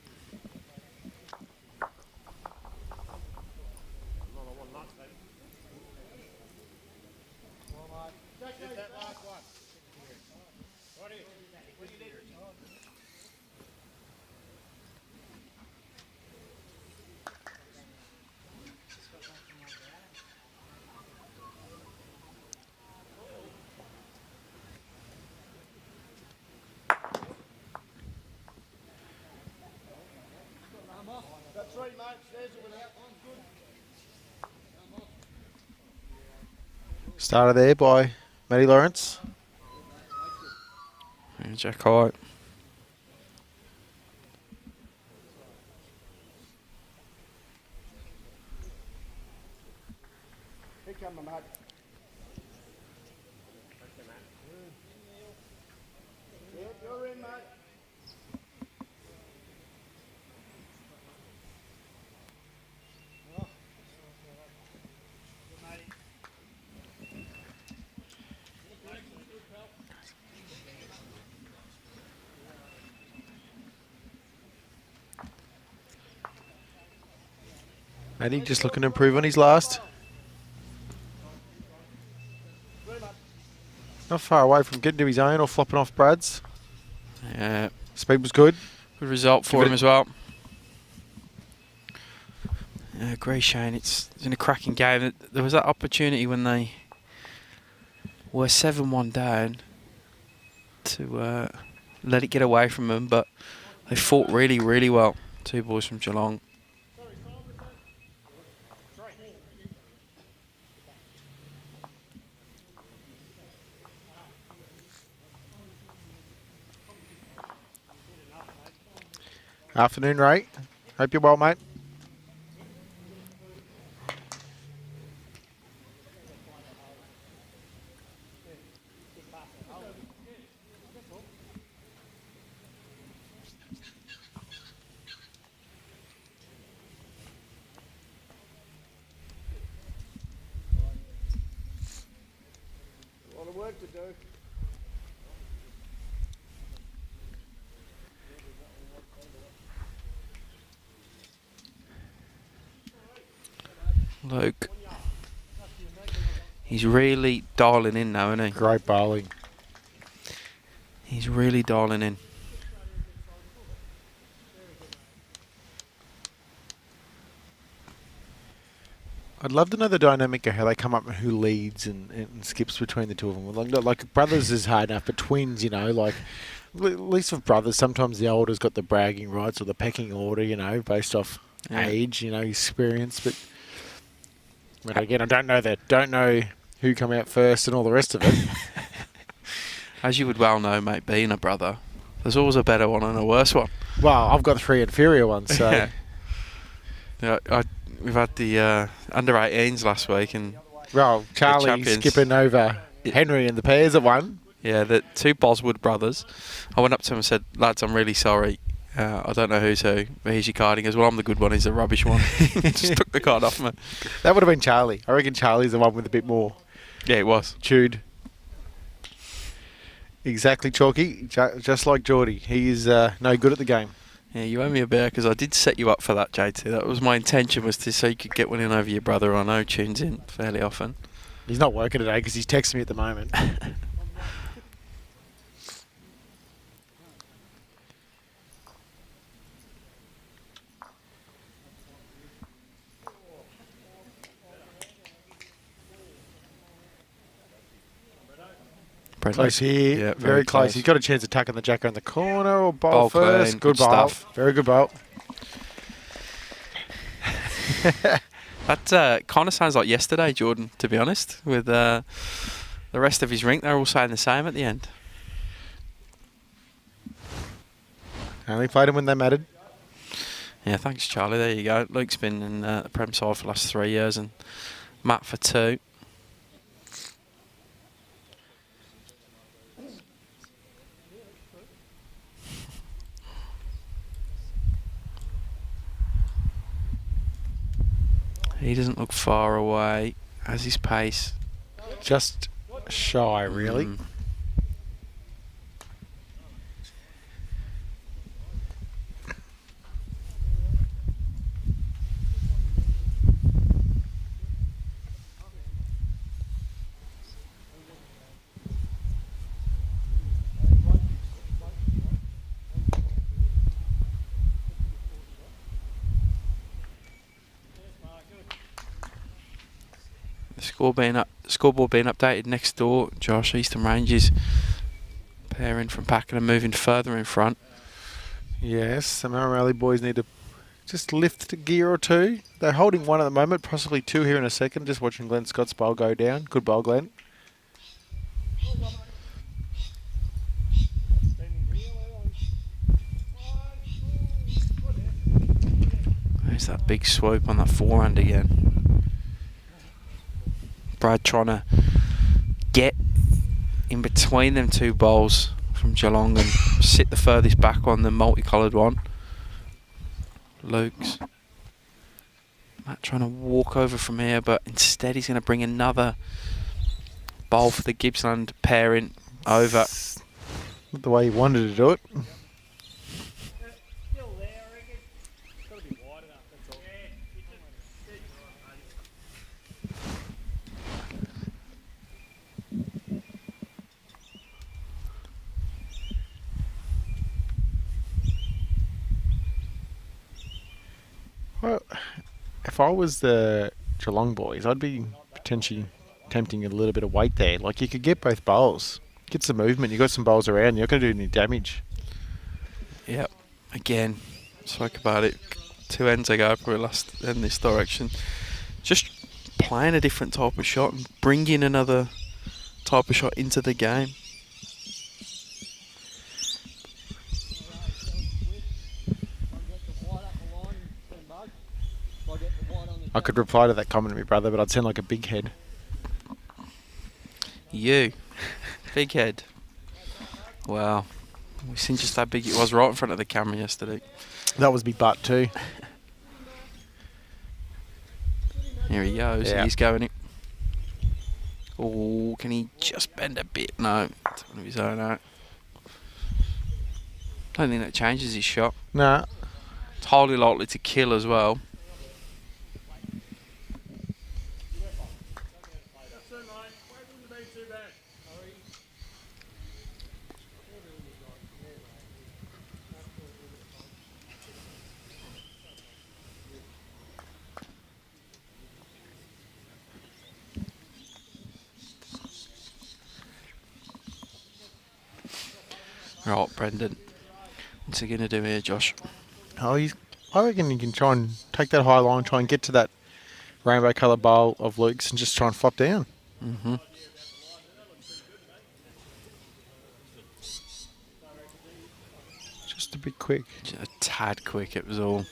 Started there by Matty Lawrence. And Jack Hart. Matty just looking to improve on his last. Not far away from getting to his own or flopping off Brad's. Yeah. Speed was good. Good result for him as well. Yeah, agree, Shane. It's in a cracking game. There was that opportunity when they were 7-1 down to let it get away from them, but they fought really, really well. Two boys from Geelong. Afternoon, Ray. Hope you're well, mate. A lot of work to do. Luke. He's really dialing in now, isn't he? Great bowling. He's really dialing in. I'd love to know the dynamic of how they come up and who leads and skips between the two of them. Like brothers is hard enough, but twins, you know, like at least with brothers, sometimes the older's got the bragging rights or the pecking order, you know, based off age, you know, experience. But again, I don't know who come out first and all the rest of it. As you would well know, mate, being a brother, there's always a better one and a worse one. Well, I've got 3 inferior ones, so yeah, we've had the under 18s last week, and Charlie skipping over Henry and the pairs at one. Yeah, the two Boswood brothers. I went up to him and said, "Lads, I'm really sorry. I don't know who's who, but here's your card." He goes, "Well, I'm the good one. He's the rubbish one." Just took the card off me. That would have been Charlie. I reckon Charlie's the one with a bit more. Yeah, it was. Chewed. Exactly, Chalky. Just like Geordie. He is no good at the game. Yeah, you owe me a beer because I did set you up for that, JT. That was my intention, was to so you could get one in over your brother. I know tunes in fairly often. He's not working today because he's texting me at the moment. Close here, Yeah, very close. He's got a chance of tucking the jacker in the corner or bowl first. Clean, good bowl, stuff. Very good bowl. That kind of sounds like yesterday, Jordan, to be honest, with the rest of his rink. They're all saying the same at the end. Only played him when they mattered. Yeah, thanks, Charlie. There you go. Luke's been in the Prem side for the last 3 years, and Matt for 2. He doesn't look far away. Has his pace. just shy, really. Scoreboard being updated next door. Josh, Eastern Rangers pairing from Pakenham moving further in front. Yes, the Murray boys need to just lift a gear or two. They're holding one at the moment, possibly two here in a second. Just watching Glenn Scott's bowl go down. Good bowl, Glenn. There's that big swoop on that forehand again. Brad trying to get in between them two bowls from Geelong and sit the furthest back on the multicoloured one. Luke's Matt trying to walk over from here, but instead he's going to bring another bowl for the Gippsland pairing over. Not the way he wanted to do it. Well, if I was the Geelong boys, I'd be potentially tempting a little bit of weight there. Like, you could get both bowls, get some movement. You got some bowls around. You're not going to do any damage. Yep. Again, spoke about it 2 ends ago, probably last in this direction. Just playing a different type of shot and bringing another type of shot into the game. I could reply to that comment of my brother, but I'd sound like a big head. You. Big head. Wow. We've seen just how big it was right in front of the camera yesterday. That was me butt too. Here he goes. Yeah. He's going in. Oh, can he just bend a bit? No. It's one of his own out. Don't think that changes his shot. Nah. It's highly likely to kill as well. Right, Brendan. What's he going to do here, Josh? Oh, I reckon you can try and take that high line, try and get to that rainbow colour bowl of Luke's and just try and flop down. Mm-hmm. Just a bit quick. Just a tad quick, it was all.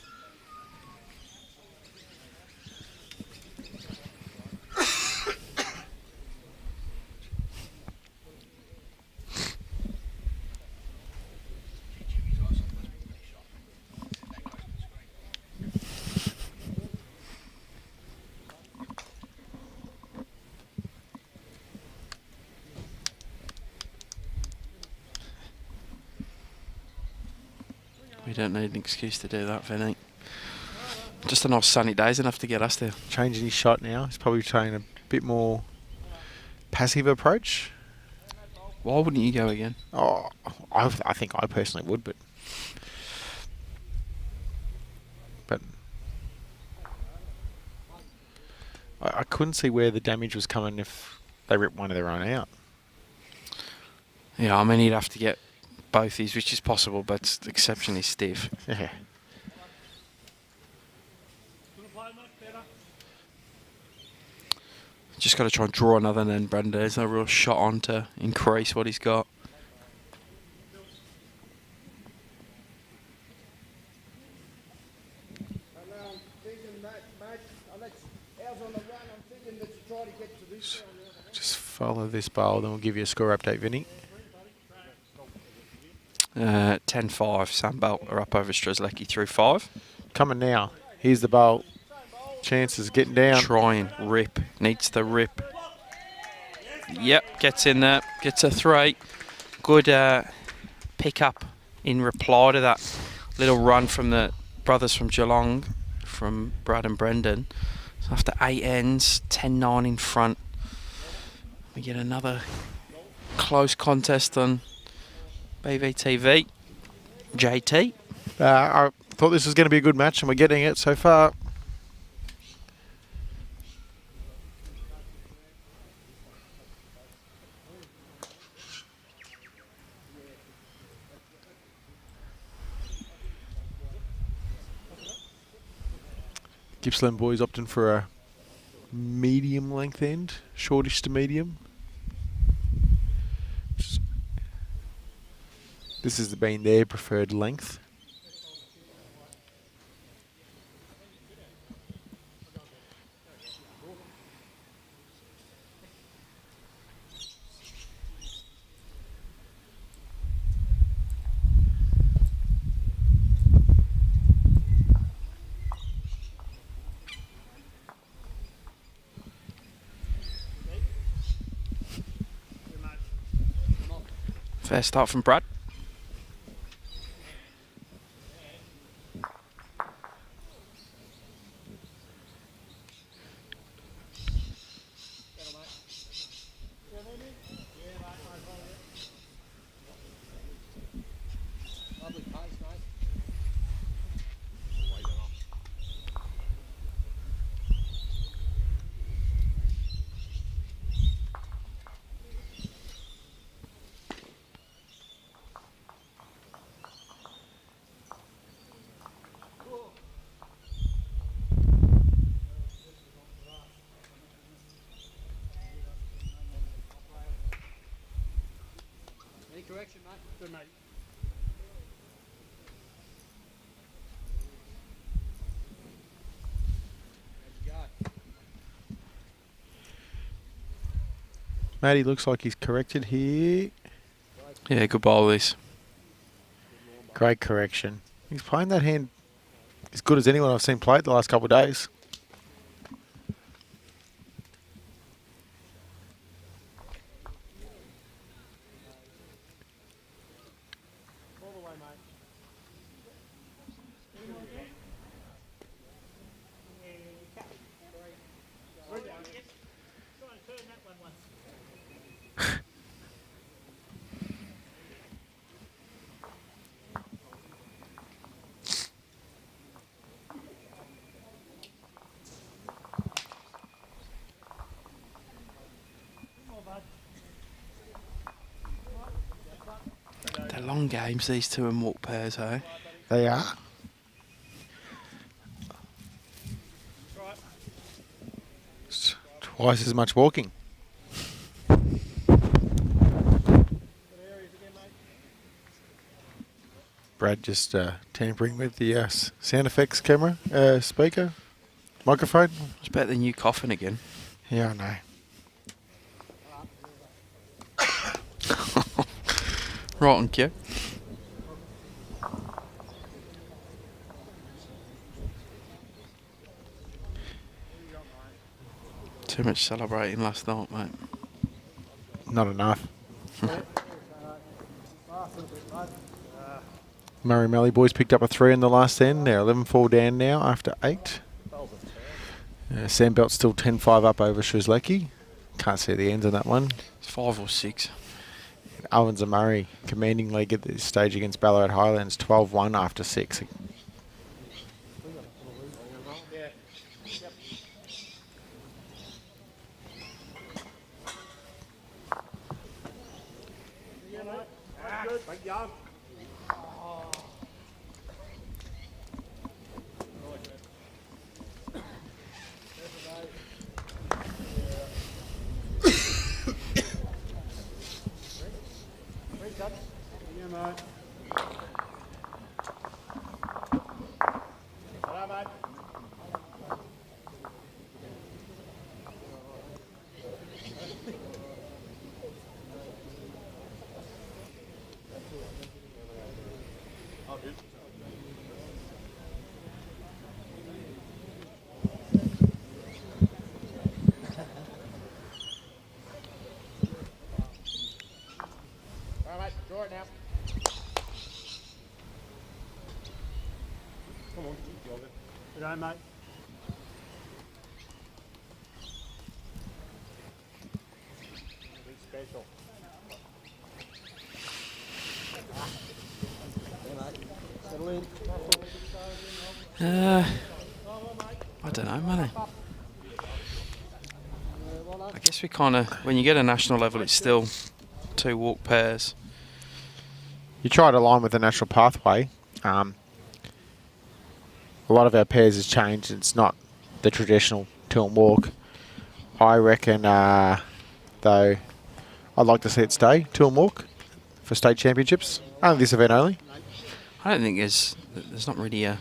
We don't need an excuse to do that, Vinny. Just a nice sunny day's enough to get us there. Changing his shot now. He's probably trying a bit more passive approach. Why wouldn't you go again? Oh, I think I personally would, but I couldn't see where the damage was coming if they ripped one of their own out. Yeah, I mean, he'd have to get both these, which is possible, but it's exceptionally stiff. Yeah. Just got to try and draw another then, Brendan. There's no real shot on to increase what he's got. Just follow this bowl, then we'll give you a score update, Vinny. 10-5, Sandbelt are up over Strzelecki through 5. Coming now. Here's the bowl. Chances getting down. Try and rip. Needs to rip. Yep, gets in there, gets a 3. Good pick up in reply to that little run from the brothers from Geelong, from Brad and Brendan. So after 8 ends, 10-9 in front, we get another close contest on BVTV. JT. I thought this was going to be a good match, and we're getting it so far. Gippsland boys opting for a medium length end, shortish to medium. This has been their preferred length. Fair start from Brad. Any correction, mate? Good, mate. Matty looks like he's corrected here. Yeah, good bowl this. Great correction. He's playing that hand as good as anyone I've seen play it the last couple of days. All the way, mate. Turn that one once. They're long games, these two and walk pairs, eh? They are. It's twice as much walking. Brad just tampering with the sound effects camera, speaker, microphone. It's better than you coughing again. Yeah, I know. Right on cue. Too much celebrating last night, mate. Not enough. Murray Mallee boys picked up a 3 in the last end. They're 11-4 down now after 8. Sandbelt's still 10-5 up over Shrizlecki. Can't see the end of that one. It's 5 or 6. Owens and Murray commanding league at this stage against Ballarat Highlands, 12-1 after 6. Come on. Good day, mate. Special. Settle in. I don't know, man. I guess we kind of, when you get a national level, it's still 2 walk pairs. You try to align with the natural pathway. A lot of our pairs has changed. It's not the traditional 2 and walk. I reckon, though, I'd like to see it stay 2 and walk for state championships. Only this event only. I don't think there's not really a...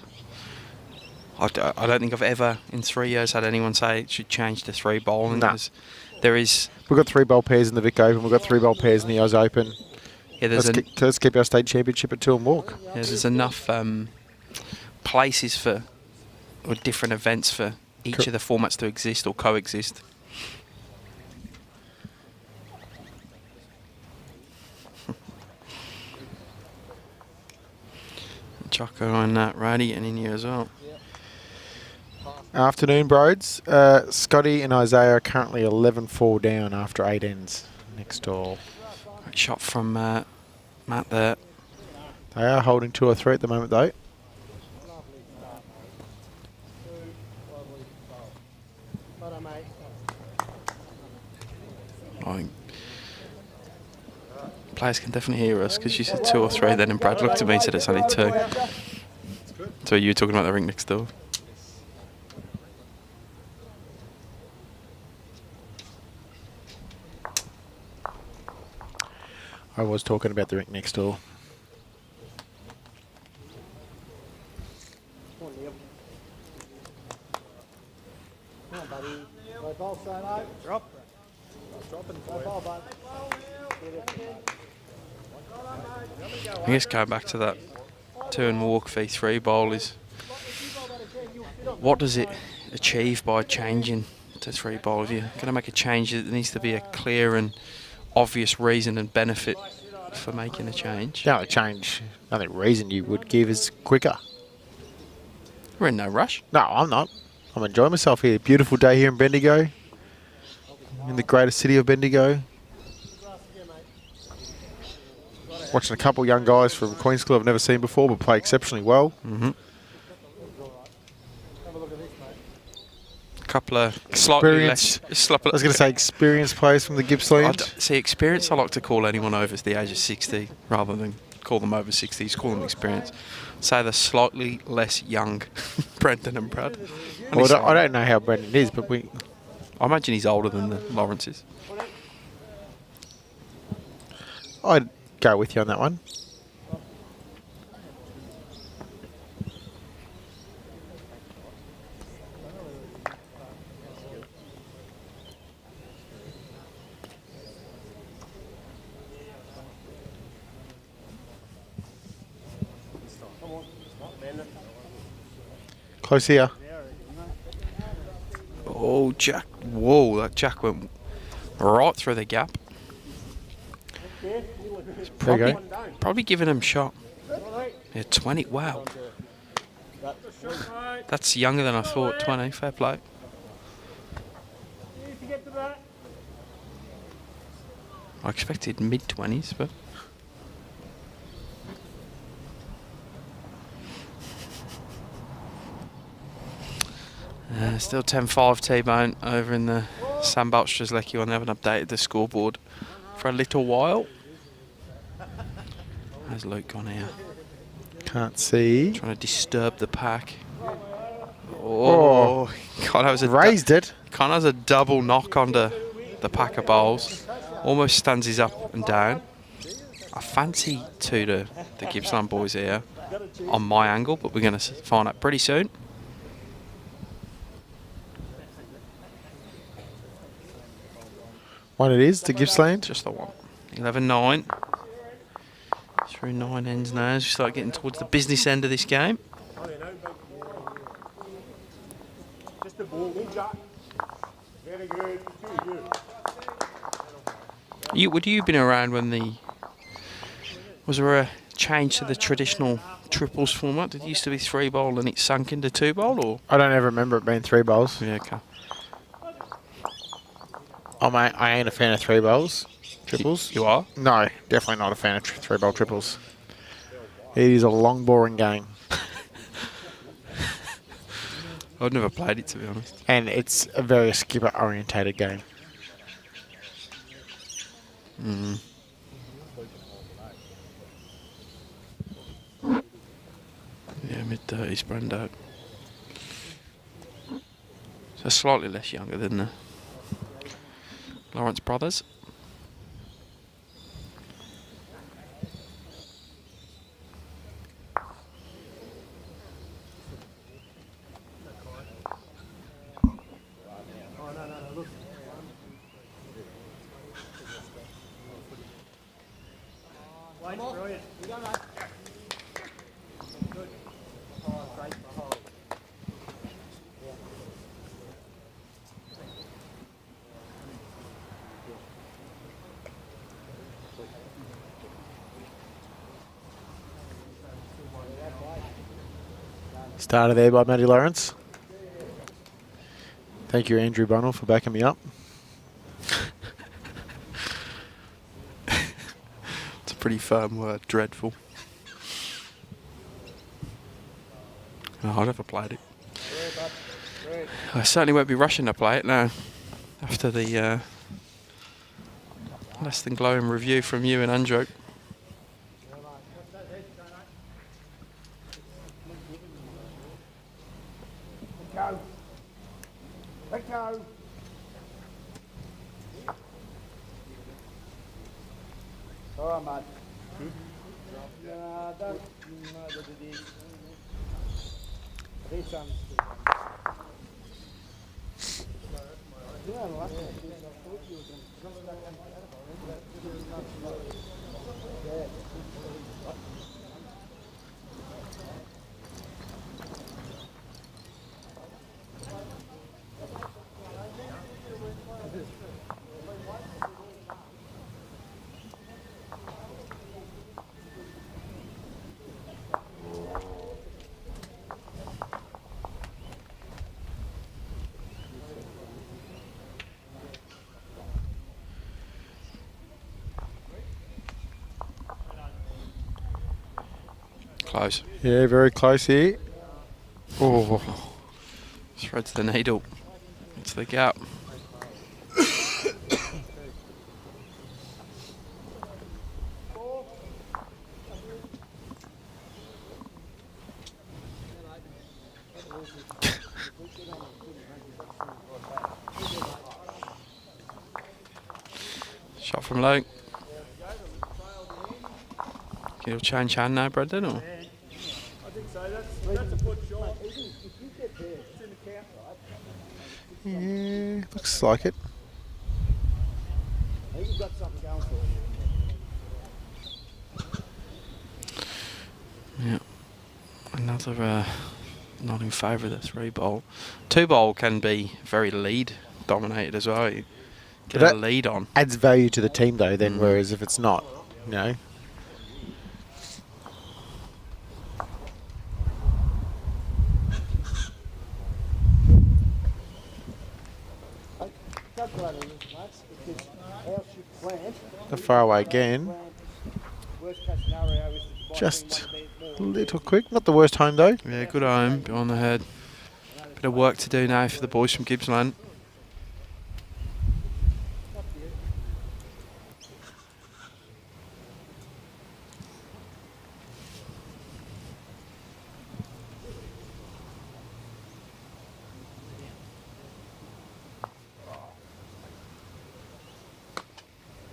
I don't think I've ever, in 3 years, had anyone say it should change to 3 bowling. No. There is... We've got 3 bowl pairs in the Vic Open. We've got 3 bowl pairs in the Oz Open. Yeah, let's keep our state championship at 2 and walk. Yeah, there's enough places for, or different events for each of the formats to exist or coexist. Choco and Raddy getting in here as well. Afternoon, Broads. Scotty and Isaiah are currently 11-4 down after 8 ends. Next door. Great shot from Matt there. They are holding 2 or 3 at the moment, though. I think players can definitely hear us because you said 2 or 3 then, and Brad looked at me and said it's only 2. So you were talking about the rink next door. I was talking about the rink next door. Come on, Neil. Come on, buddy. No ball, Sano. Drop. Dropping. No ball, bud. I guess going back to that 2 and walk v3 bowl is, what does it achieve by changing to 3 bowl? If you're going to make a change, there needs to be a clear and obvious reason and benefit for making a change. The only change, the only reason you would give is quicker. We're in no rush. No, I'm not. I'm enjoying myself here. Beautiful day here in Bendigo. In the greatest city of Bendigo. Watching a couple of young guys from Queen's School I've never seen before but play exceptionally well. Mm-hmm. A couple of slightly less... I was going to say experienced players from the Gippsland. See, experience, I like to call anyone over the age of 60 rather than call them over 60s, call them experience. Say they're slightly less young, Brendan and Brad. Well, I don't know how Brendan is, but I imagine he's older than the Lawrences. I'd go with you on that one. Close here. Oh, Jack. Whoa, that Jack went right through the gap. Probably giving him a shot. Yeah, 20. Wow. That's younger than I thought. 20. Fair play. I expected mid-20s, but... still 10-5 T-Bone over in the Sandbelt Strzelecki one. They haven't updated the scoreboard for a little while. How's Luke gone here? Can't see. Trying to disturb the pack. Oh, God, that was raised it. Kind of has a double knock onto the pack of bowls. Almost stands his up and down. I fancy 2 to the Gippsland boys here on my angle, but we're going to find out pretty soon. One it is to Gippsland. Just the one. 11-9. Through 9 ends now as we start getting towards the business end of this game. Just a ball, Jack. Very good. Would you have been around when the... Was there a changed to the traditional triples format? Did it used to be 3-bowl and it sunk into 2-bowl, or? I don't ever remember it being 3 bowls. Yeah, okay. I ain't a fan of 3 bowls. Triples. You are? No, definitely not a fan of 3-bowl triples. It is a long, boring game. I've never played it, to be honest. And it's a very skipper-orientated game. Mm. Yeah, mid-30s, Brando. So slightly less younger than the Lawrence brothers. Brilliant. You go, mate. Good. Oh, great. Oh. Started there by Matty Lawrence. Thank you, Andrew Bunnell, for backing me up. It's a pretty firm word, dreadful. Oh, I've never played it. I certainly won't be rushing to play it now. After the less than glowing review from you and Andrew. Go. Let go. All right, mate. No, don't know what it is. I think it's understood. Yeah, I like it. Yeah. Close. Yeah, very close here. Oh, threads the needle. It's the gap. Shot from low. You'll change hand now, Brendan, or? I think so. That's a foot short. If you get there, it's in the count, right? Yeah, looks like it. I think you've got something going for you. Yeah. Another not in favour of the 3-bowl. 2-bowl can be very lead dominated as well. You get But a lead on. Adds value to the team though, then, whereas if it's not, you know. Calculate all this, mates, because our ship plant. The far away again. Worst case scenario is to Just a little quick. Not the worst home though. Yeah, good home, behind the head. Bit of work to do now for the boys from Gippsland.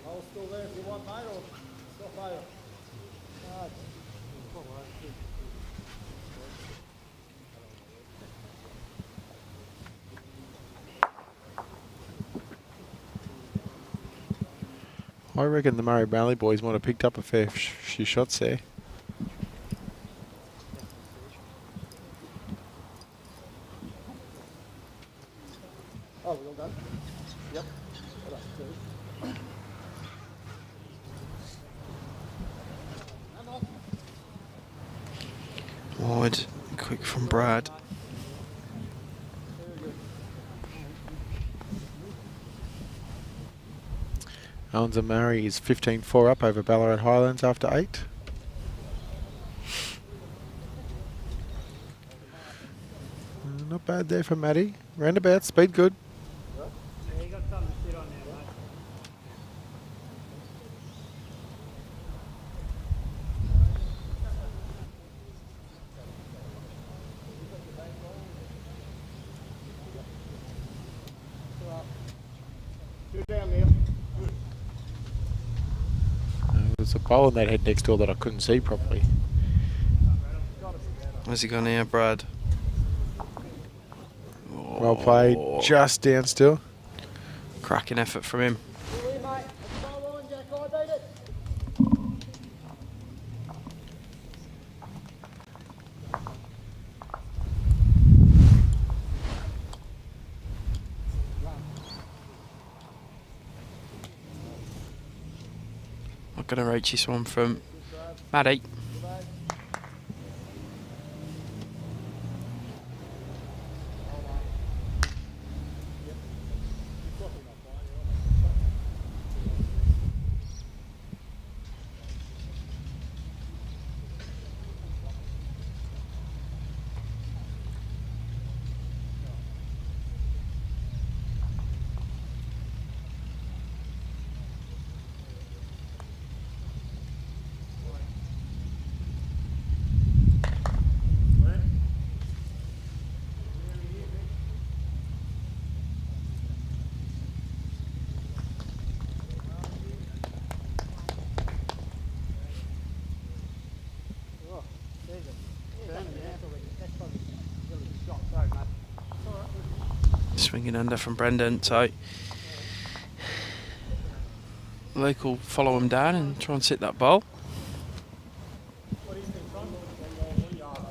I'll still there if you want, mate, or stop over. I reckon the Murray Valley boys might have picked up a fair few shots there. Oh, we're all done? Yep. Well, that's two. Quick from Brad. Owens Murray is 15-4 up over Ballarat Highlands after 8. Not bad there for Matty. Roundabout, speed good. Yeah, you got something to sit on there, mate. Good down there. There's a bowl in that head next door that I couldn't see properly. Where's he gone here, Brad? Well played, Oh, just down still. cracking effort from him. Really, mate. That's my line, Jack. I beat it. Not going to reach this one from Maddie. Swinging under from Brendan, so Luke will follow him down and try and sit that ball.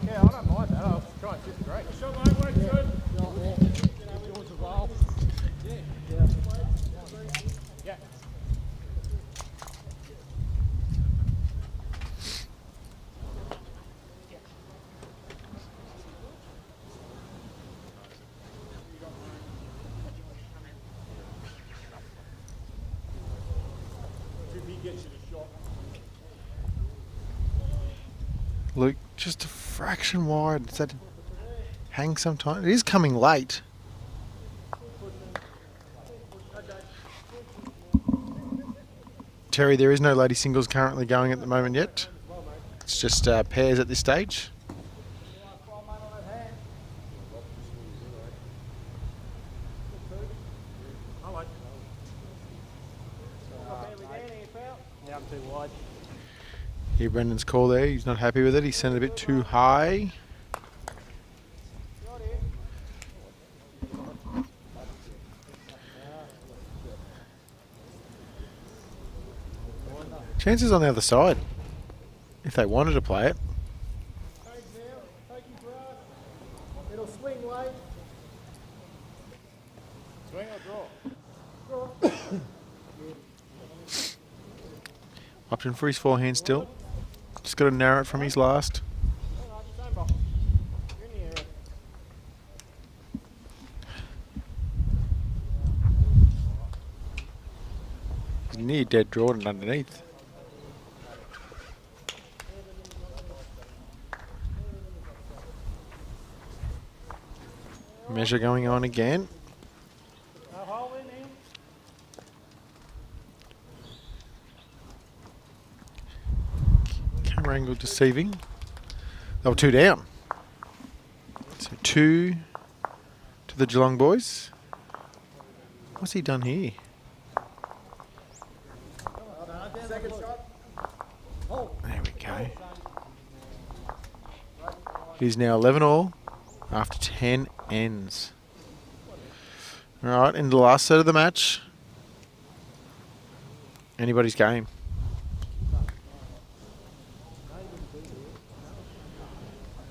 Yeah, I don't mind that. I'll try and sit great. Shot, mate. Work good. Yours as well. Yeah. Luke, just a fraction wide. Does that hang sometime? It is coming late. Terry, there is no lady singles currently going at the moment yet. It's just pairs at this stage. Yeah, I'm too wide. Here, Brendan's call there. He's not happy with it. He sent it a bit too high. Chances on the other side, if they wanted to play it. It'll swing late. Swing or draw? Draw. Option for his forehand still. Just got to narrow it from his last. Same ball. You're in the area. He's near dead drawn and underneath. Measure going on again. No hole in there. Camera angle deceiving. They were 2 down. So 2 to the Geelong boys. What's he done here? Second shot. There we go. It is now 11 all after 10 ends. All right, in the last set of the match. Anybody's game.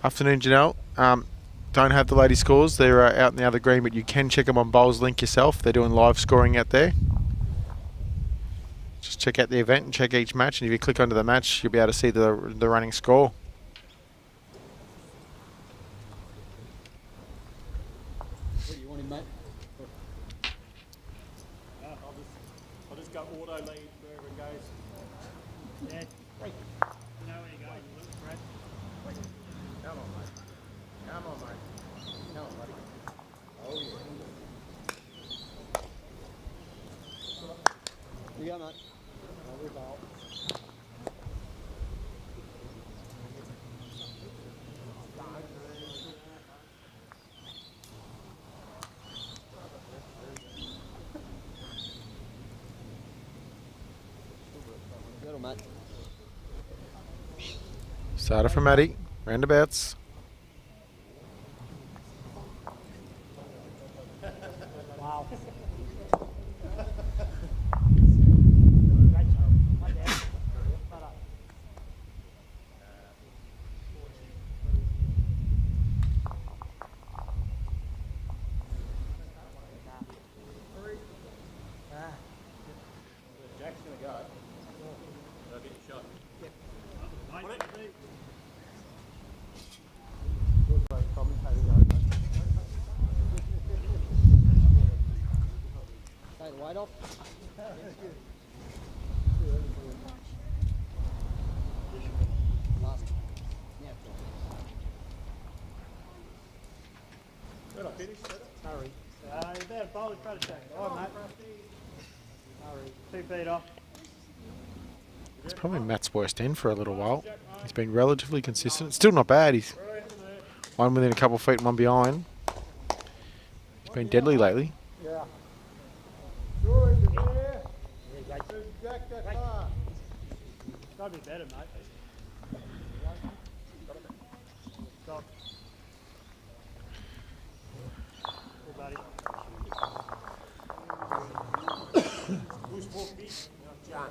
Afternoon, Janelle. Don't have the ladies' scores. They're out in the other green, but you can check them on Bowls Link yourself. They're doing live scoring out there. Just check out the event and check each match, and if you click onto the match, you'll be able to see the running score. I'll just go auto lead wherever it goes. Yeah. You know where you're going, Brad. Come on, mate. Come on, mate. Come on, buddy. Oh, yeah. You go, mate. Mate. Starter from Maddie. Roundabouts. Wow. Jack's going to go. I'll get your shot. Take the weight off. Good, I finished. Hurry. You're about a bowl, try to check. All right, mate. Hurry. 2 feet off. It's probably Matt's worst end for a little while. He's been relatively consistent. Still not bad. He's one within a couple of feet and one behind. He's been deadly lately. Yeah. Sure, is it there? Jack that far. Gotta be better, mate. Stop. Good, buddy. Who's 4 feet? John.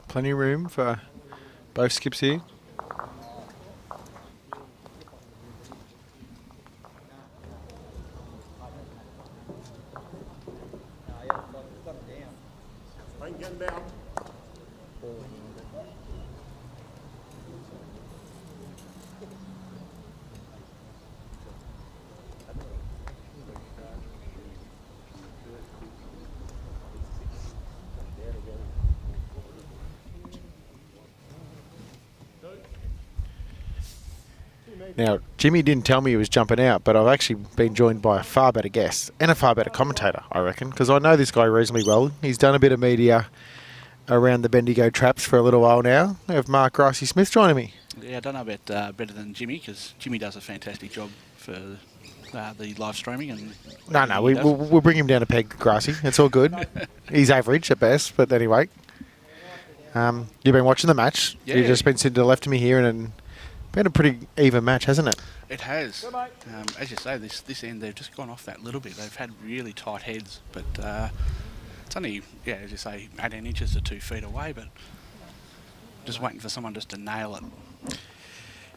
Plenty of room for both skips here. I can get him down. Now, Jimmy didn't tell me he was jumping out, but I've actually been joined by a far better guest and a far better commentator, I reckon, because I know this guy reasonably well. He's done a bit of media around the Bendigo traps for a little while now. I have Mark Ricey Smith joining me. Yeah, I don't know about better than Jimmy, because Jimmy does a fantastic job for the live streaming. And No, we'll bring him down a peg, Grassy. It's all good. He's average at best, but anyway. You've been watching the match. Yeah. You've just been sitting to the left of me here, and been a pretty even match, hasn't it? It has. As you say, this end, they've just gone off that little bit. They've had really tight heads, but it's only, yeah, as you say, 18 inches to 2 feet away, but just waiting for someone just to nail it.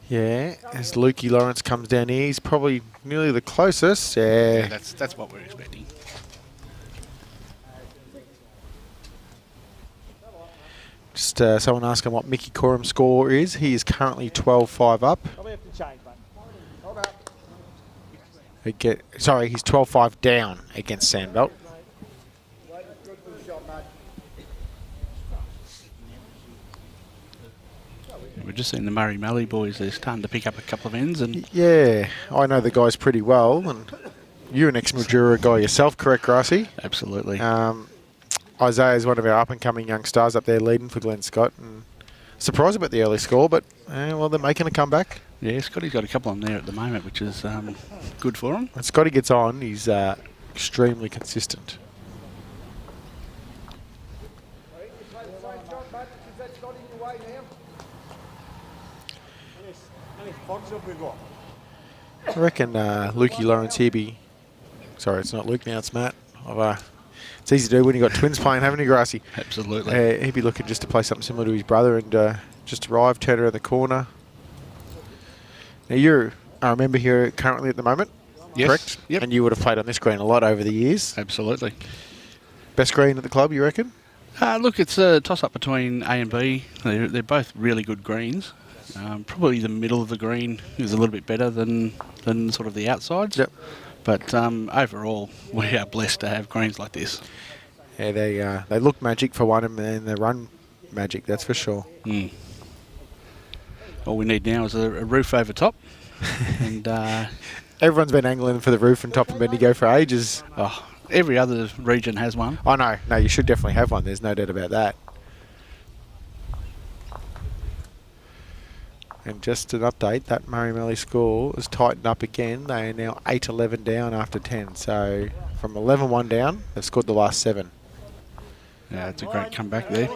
Yeah, as Lukey Lawrence comes down here, he's probably nearly the closest. Yeah, Yeah. that's what we're expecting. Just someone asking what Mickey Corum's score is. He is currently 12-5 up. Probably have to change, mate. Hold up. He's 12-5 down against Sandbelt. Wait, good for the shot, mate. We're just seeing the Murray Mallee boys. They're starting to pick up a couple of ends, and Yeah, I know the guys pretty well, and you're an ex-Mildura guy yourself, correct, Grassy? absolutely. Isaiah's one of our up-and-coming young stars up there leading for Glenn Scott. And surprised about the early score, but well, they're making a comeback. Yeah, Scotty's got a couple on there at the moment, which is good for him. When Scotty gets on, he's extremely consistent. You play the same shot, mate, because that's not in your way now. How many fogs have we got? I reckon Lukey Lawrence here be... Sorry, it's not Luke now, it's Matt. It's easy to do when you've got twins playing, haven't you, Grassy? Absolutely. He'd be looking just to play something similar to his brother and just arrive, turn around the corner. Now, I remember here currently at the moment, Yes. correct? Yep. And you would have played on this green a lot over the years. Absolutely. Best green at the club, you reckon? Look, it's a toss-up between A and B. They're both really good greens. Probably the middle of the green is a little bit better than sort of the outsides. Yep. But overall, we are blessed to have greens like this. Yeah, they look magic for one, and then they run magic, that's for sure. Mm. All we need now is a roof over top. And Everyone's been angling for the roof and top of Bendigo for ages. every other region has one. Oh, no, you should definitely have one. There's no doubt about that. And just an update, that Murray Mallee score has tightened up again. They are now 8-11 down after 10. So from 11-1 down, they've scored the last 7. Yeah, it's a great comeback there.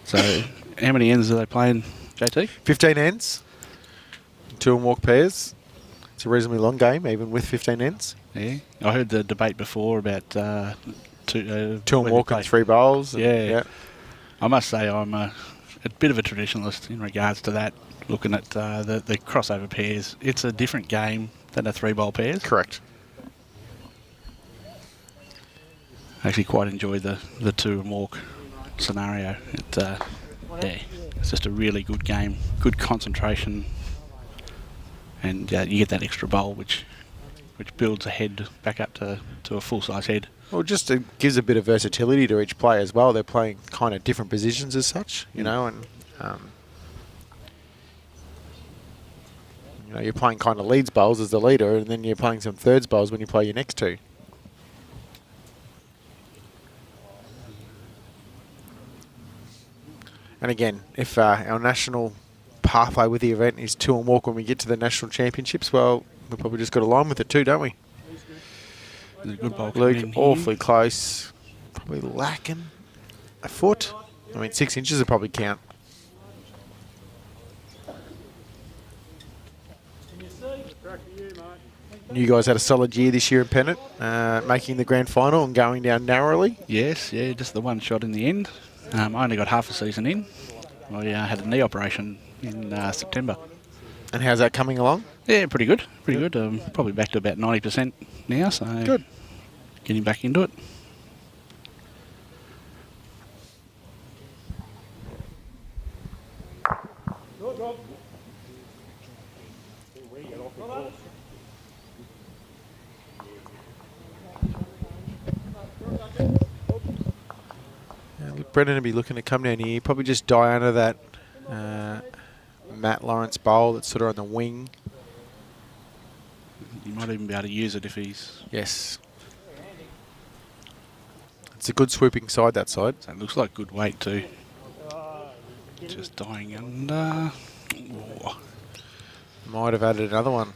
So how many ends are they playing, JT? 15 ends, 2 and walk pairs. It's a reasonably long game, even with 15 ends. Yeah, I heard the debate before about two and walk and 3 bowls. Yeah. I must say I'm a bit of a traditionalist in regards to that. Looking at the crossover pairs, it's a different game than the 3-bowl pairs. Correct. I actually quite enjoy the 2 and walk scenario. It's just a really good game, good concentration, and you get that extra bowl which builds a head back up to a full-size head. Well, just it gives a bit of versatility to each player as well. They're playing kind of different positions as such, you know, and you're playing kind of leads bowls as the leader, and then you're playing some thirds bowls when you play your next 2. And again, if our national pathway with the event is 2 and walk when we get to the national championships, well, we've probably just got to line with it too, don't we? There's a good bowl Luke, coming in here. awfully close. Probably lacking a foot. I mean, 6 inches would probably count. You guys had a solid year this year in Pennant, making the grand final and going down narrowly. Yes, yeah, just the one shot in the end. I only got half a season in. I had a knee operation in September. And how's that coming along? Yeah, pretty good. Probably back to about 90% now, so good. Getting back into it. Brendan will be looking to come down here. Probably just die under that Matt Lawrence bowl that's sort of on the wing. You might even be able to use it if he's... Yes. It's a good swooping side, that side. So it looks like good weight too. Just dying under. Oh. Might have added another one.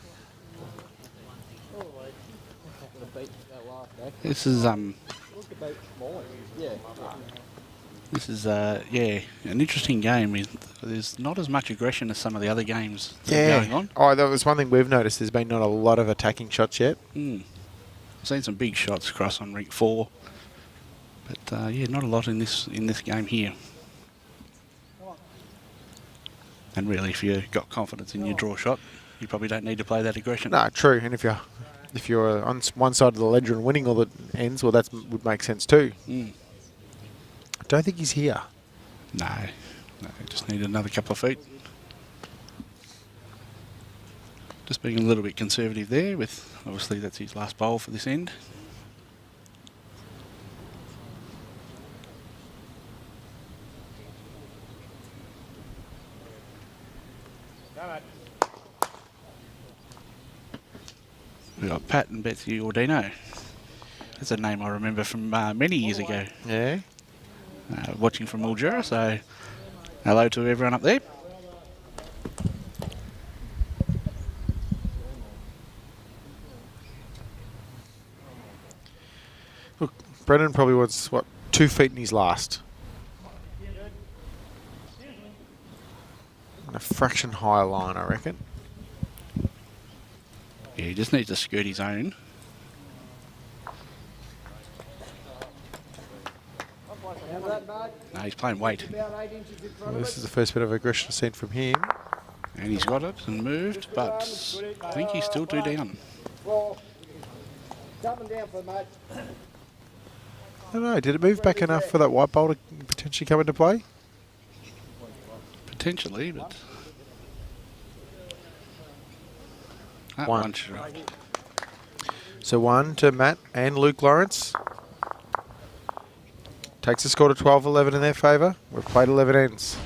This is an interesting game. There's not as much aggression as some of the other games that are going on. Oh, that was one thing we've noticed. There's been not a lot of attacking shots yet. I've seen some big shots across on Ring 4, but not a lot in this game here. And really, if you've got confidence in your draw shot, you probably don't need to play that aggression. No, true. And if you're on one side of the ledger and winning all the ends, well, that would make sense too. I don't think he's here. No, just need another couple of feet. Just being a little bit conservative there with, obviously that's his last bowl for this end. We've got Pat and Betsy Ordino. That's a name I remember from many years ago. Yeah. Watching from Mildura, so hello to everyone up there. Look, Brendan probably wants, 2 feet in his last. And a fraction higher line, I reckon. Yeah, he just needs to skirt his own. How's that, bud? No, he's playing weight. About 8 inches in front Well, of this it. is the first bit of aggression I've seen from him. And he's got it and moved, but I think he's still too down. Coming down for mate. I don't know. Did it move back enough for that white ball to potentially come into play? Potentially, but... One. Shot. So 1 to Matt and Luke Lawrence. Takes the score to 12-11 in their favour. We've played 11 ends.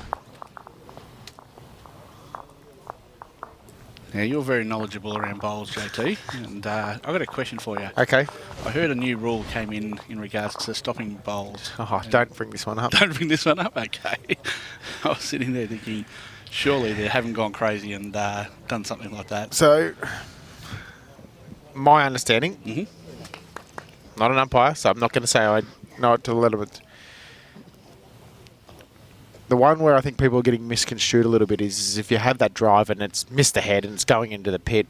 Now, you're very knowledgeable around bowls, JT, and I've got a question for you. Okay. I heard a new rule came in regards to stopping bowls. Oh, don't bring this one up. Don't bring this one up, okay. I was sitting there thinking, surely they haven't gone crazy and done something like that. So, my understanding, not an umpire, so I'm not going to say I know it to the letter, but the one where I think people are getting misconstrued a little bit is if you have that drive and it's missed the head and it's going into the pit,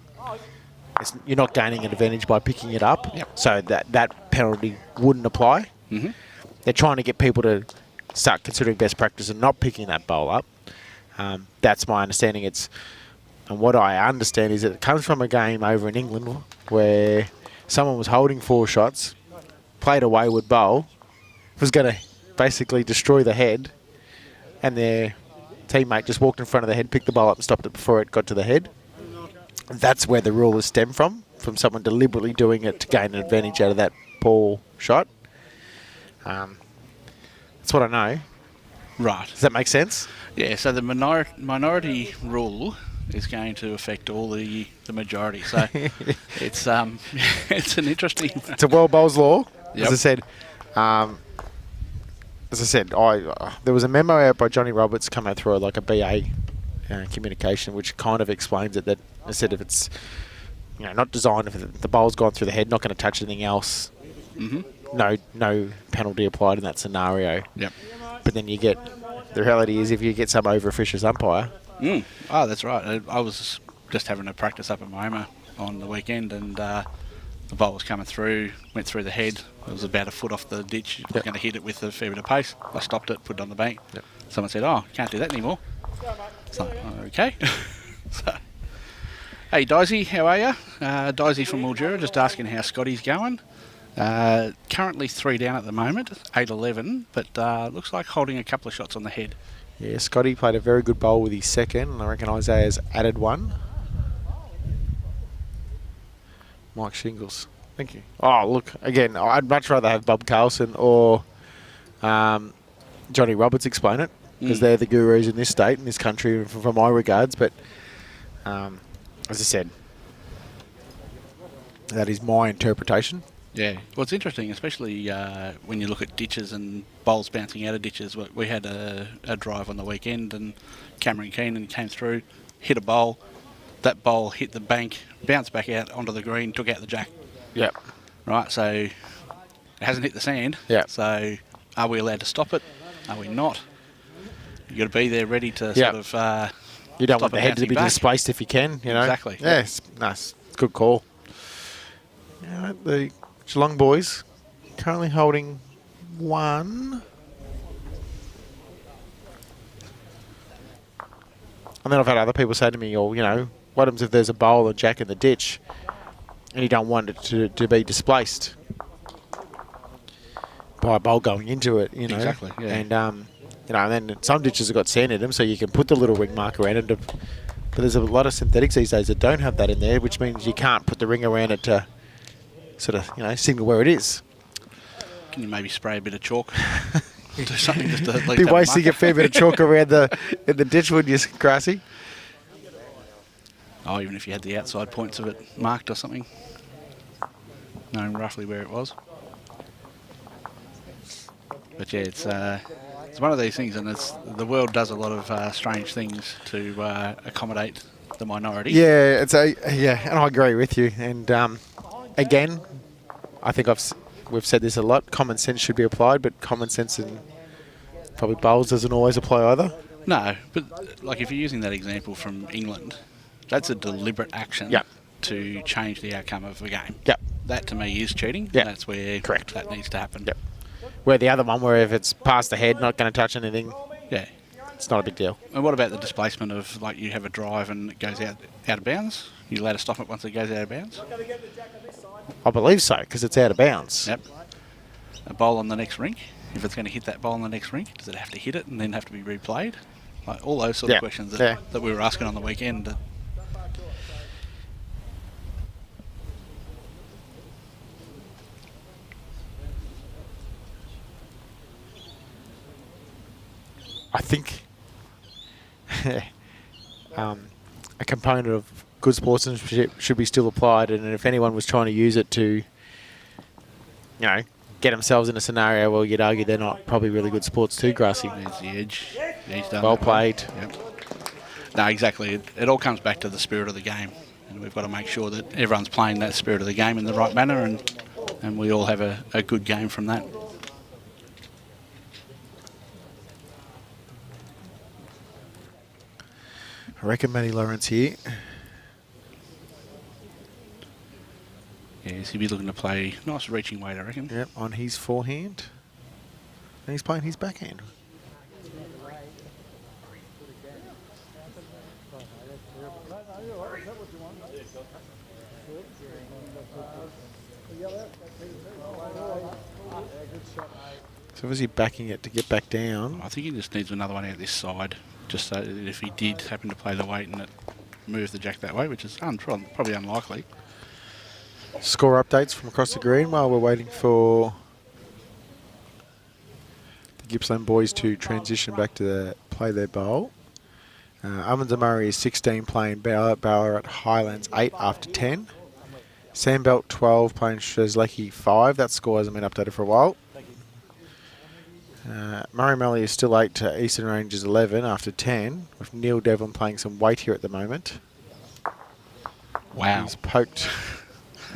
you're not gaining an advantage by picking it up. Yep. So that penalty wouldn't apply. They're trying to get people to start considering best practice and not picking that bowl up. That's my understanding. And what I understand is it comes from a game over in England where someone was holding 4 shots, played a wayward bowl, was going to basically destroy the head, and their teammate just walked in front of the head, picked the ball up and stopped it before it got to the head. That's where the rule is stemmed from someone deliberately doing it to gain an advantage out of that poor shot. That's what I know. Right. Does that make sense? Yeah, so the minority rule is going to affect all the majority. So it's it's an interesting... It's a world bowls law. Yep. As I said, there was a memo out by Johnny Roberts coming through like a BA communication, which kind of explains it. That I said if it's not designed, if the bowl's gone through the head, not going to touch anything else, no penalty applied in that scenario. Yep. But then you get the reality is if you get some over officious umpire. Oh, that's right. I was just having a practice up at Moma on the weekend, and the ball was coming through, went through the head. It was about a foot off the ditch. I was going to hit it with a fair bit of pace. I stopped it, put it on the bank. Yep. Someone said, "Oh, can't do that anymore." It's like, okay. So, hey, Daisy, how are you? Daisy from Mildura, just asking how Scotty's going. Currently 3 down at the moment, 8-11, but looks like holding a couple of shots on the head. Yeah, Scotty played a very good bowl with his second, and I reckon Isaiah's added one. Mike Shingles. Thank you. Oh, look, again, I'd much rather have Bob Carlson or Johnny Roberts explain it, because they're the gurus in this state, in this country, from my regards. But as I said, that is my interpretation. Yeah, well, it's interesting, especially when you look at ditches and bowls bouncing out of ditches. We had a drive on the weekend, and Cameron Keenan came through, hit a bowl. That bowl hit the bank, bounced back out onto the green, took out the jack. Yep. Right, so it hasn't hit the sand. Yeah. So are we allowed to stop it? Are we not? You've got to be there ready to sort of... you don't stop want the it head to bouncing be back. displaced if you can, you know. Exactly. Yeah, it's nice. Good call. Yeah, the Geelong boys currently holding 1. And then I've had other people say to me, what happens if there's a bowl or jack in the ditch and you don't want it to be displaced by a bowl going into it, Exactly, yeah. And, and then some ditches have got sand in them, so you can put the little ring mark around it. But there's a lot of synthetics these days that don't have that in there, which means you can't put the ring around it to sort of, signal where it is. Can you maybe spray a bit of chalk? Do something just to leave Be that wasting a marker? fair bit of chalk around in the ditch, wouldn't you, Grassy? Oh, even if you had the outside points of it marked or something, knowing roughly where it was. But yeah, it's one of these things, and the world does a lot of strange things to accommodate the minority. Yeah, and I agree with you. And again, I think we've said this a lot. Common sense should be applied, but common sense in probably bowls doesn't always apply either. No, but like if you're using that example from England, that's a deliberate action to change the outcome of a game. Yep. That to me is cheating. Yep. And that's where Correct. that needs to happen. Yep. Where the other one, where if it's past the head, not going to touch anything. Yeah. it's not a big deal. And what about the displacement of, like, you have a drive and it goes out of bounds? You allowed to stop it once it goes out of bounds? I believe so, because it's out of bounds. Yep. A bowl on the next rink. If it's going to hit that bowl on the next rink, does it have to hit it and then have to be replayed? Like, all those sort of questions that we were asking on the weekend. I think a component of good sportsmanship should be still applied, and if anyone was trying to use it to, you know, get themselves in a scenario where you'd argue they're not probably really good sports too, Grassy. There's the edge. He's done Well that played. Yep. No, exactly. It all comes back to the spirit of the game, and we've got to make sure that everyone's playing that spirit of the game in the right manner, and we all have a good game from that. I reckon Matty Lawrence here. Yes, he'll be looking to play nice reaching weight, I reckon. Yep, on his forehand. And he's playing his backhand. So was he backing it to get back down? I think he just needs another one out this side, just so that if he did happen to play the weight and it moved the jack that way, which is probably unlikely. Score updates from across the green while we're waiting for the Gippsland boys to transition back to play their bowl. Ovens and Murray is 16 playing Ballarat Highlands 8 after 10. Sandbelt 12 playing Shreslecki 5. That score hasn't been updated for a while. Murray Mallee is still 8 to Eastern Rangers 11 after 10, with Neil Devlin playing some weight here at the moment. Wow. He's poked.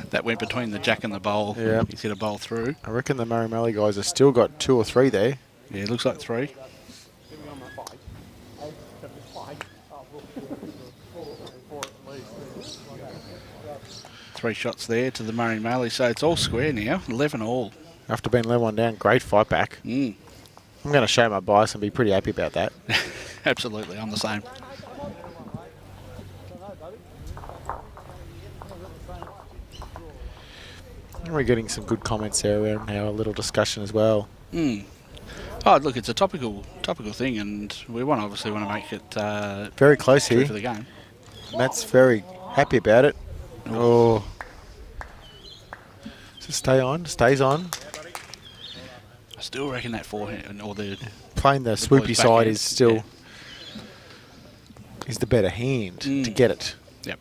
That went between the jack and the bowl. Yep. He's hit a bowl through. I reckon the Murray Mallee guys have still got 2 or 3 there. Yeah, it looks like 3. Three shots there to the Murray Mallee, so it's all square now, 11 all. After being 11-1 down, great fight back. Mm. I'm going to show my bias and be pretty happy about that. Absolutely, I'm the same. And we're getting some good comments there around our little discussion as well. Mm. Oh, look, it's a topical thing, and we obviously want to make it Very close true here. for the game. Matt's very happy about it. Oh. So stay on, stays on. I still reckon that forehand, or the Playing the boys' swoopy side backhand, is still yeah. is the better hand to get it. Yep,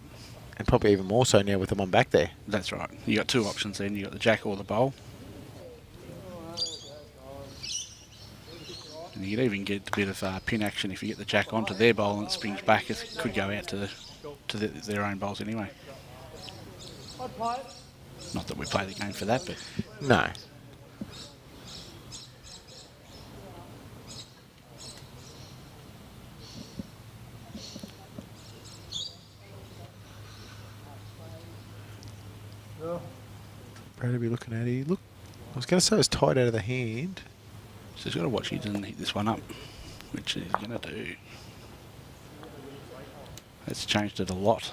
And probably even more so now with them on back there. that's right. You got 2 options then. You got the jack or the bowl, and you could even get a bit of pin action if you get the jack onto their bowl and it springs back. It could go out to their own bowls anyway. Not that we play the game for that, but No. Brad will be looking at it. Look, I was going to say it was tight out of the hand. so he's got to watch he doesn't hit this one up, which he's going to do. That's changed it a lot.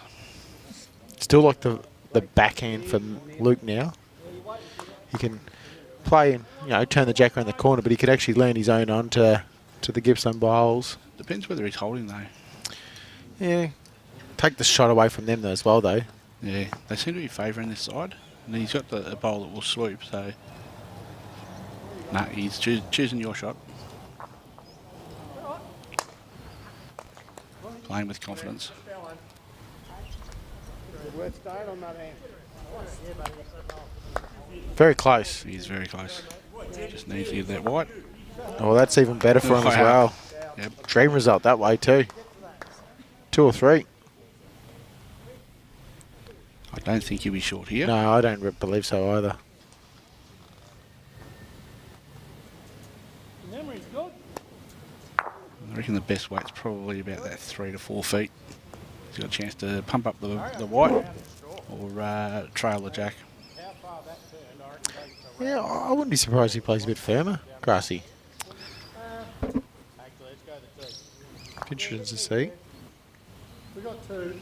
Still like the backhand for Luke now. He can play and turn the jack around the corner, but he could actually land his own onto the Gippsland bowls. Depends whether he's holding though. Yeah, take the shot away from them though as well though. Yeah, they seem to be favouring this side, and he's got a bowl that will swoop. So, no, he's choosing your shot. Playing with confidence. Very close. He's very close. Just needs to get that white. Oh, that's even better for him as Wow. well. Yep. Dream result that way too. 2 or 3. I don't think he'll be short here. No, I don't believe so either. Memory's good. I reckon the best weight's probably about that 3 to 4 feet. He's got a chance to pump up the white or trail the jack. Yeah, I wouldn't be surprised if he plays a bit firmer. Grassy. Interesting to see. We got 2.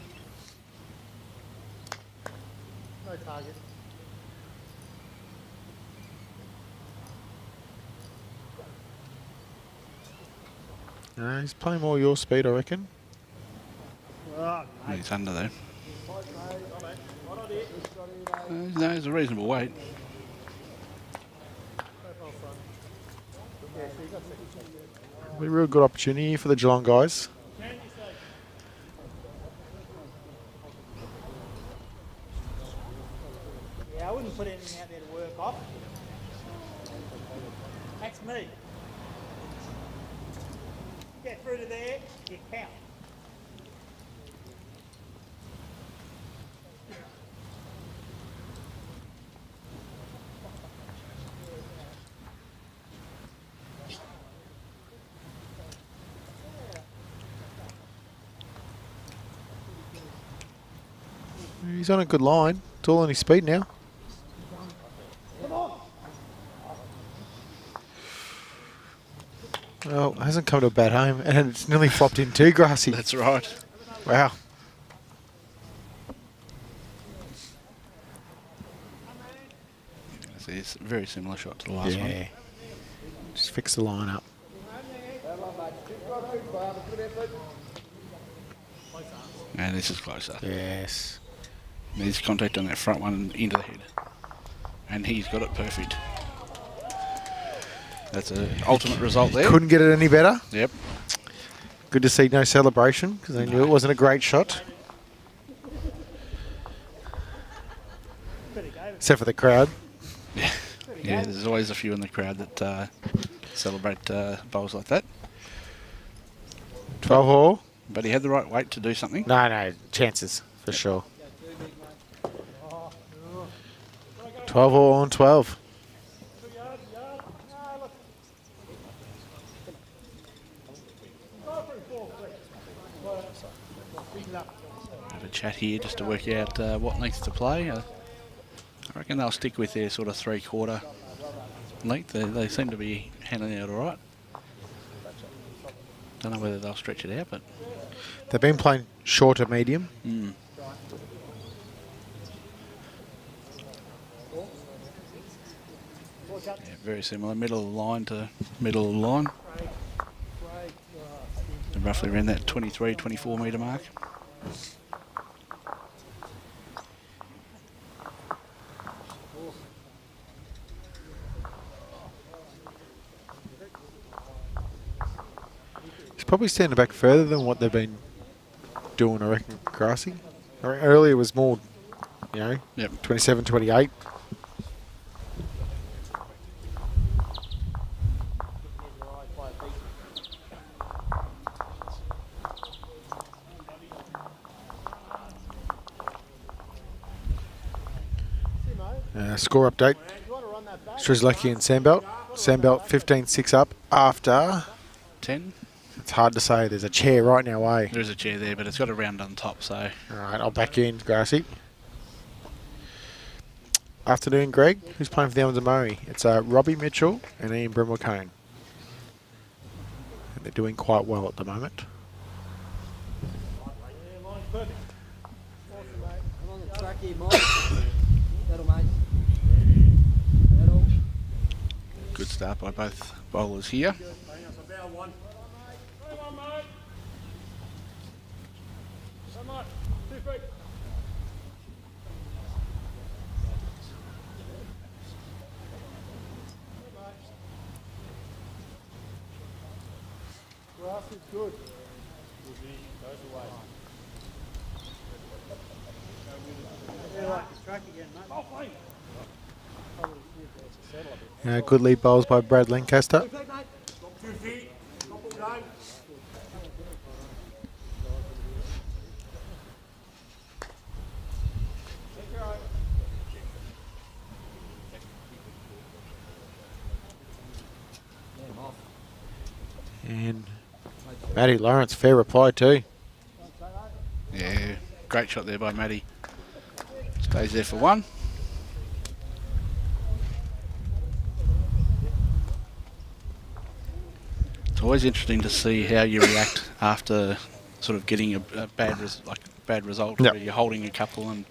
No target. He's playing more your speed, I reckon. He's under there. No, it's a reasonable weight. Be a real good opportunity for the Geelong guys. Yeah, I wouldn't put anything out there to work off. That's me. Get through to there, you count. He's on a good line. It's all on his speed now. Well, it hasn't come to a bad home, and it's nearly flopped in too, Grassy. That's right. Wow. It's a very similar shot to the last one. Yeah. Just fix the line up. And this is closer. Yes. There's contact on that front one into the head. And he's got it perfect. That's an ultimate result there. Couldn't get it any better. Yep. Good to see no celebration, because they knew it wasn't a great shot. Except for the crowd. Yeah, there's always a few in the crowd that celebrate bowls like that. 12 all. But he had the right weight to do something. No, chances, for sure. 12 all on 12. Have a chat here just to work out what length to play. I reckon they'll stick with their sort of 3/4 length. They seem to be handling it all right. Don't know whether they'll stretch it out, but They've been playing shorter medium. Yeah, very similar, middle of the line to middle of the line. And roughly around that 23, 24 metre mark. He's probably standing back further than what they've been doing, I reckon, Grassy. I reckon earlier was more, Yep. 27, 28. Score update. Strzelecki and Sandbelt. Sandbelt 15-6 up after 10. It's hard to say. There's a chair right in our way. There's a chair there, but it's got a round on top, so. All right, I'll back in, Grassy. Afternoon, Greg. Who's playing for the Owens and Murray? It's Robbie Mitchell and Ian Brimwell-Cone. And they're doing quite well at the moment. Good start by both bowlers here. Grass is good. Good lead bowls by Brad Lancaster. And Matty Lawrence, fair reply too. Yeah, great shot there by Matty. Stays there for one. It's Always interesting to see how you react after sort of getting a bad result. Yep. Where you're holding a couple and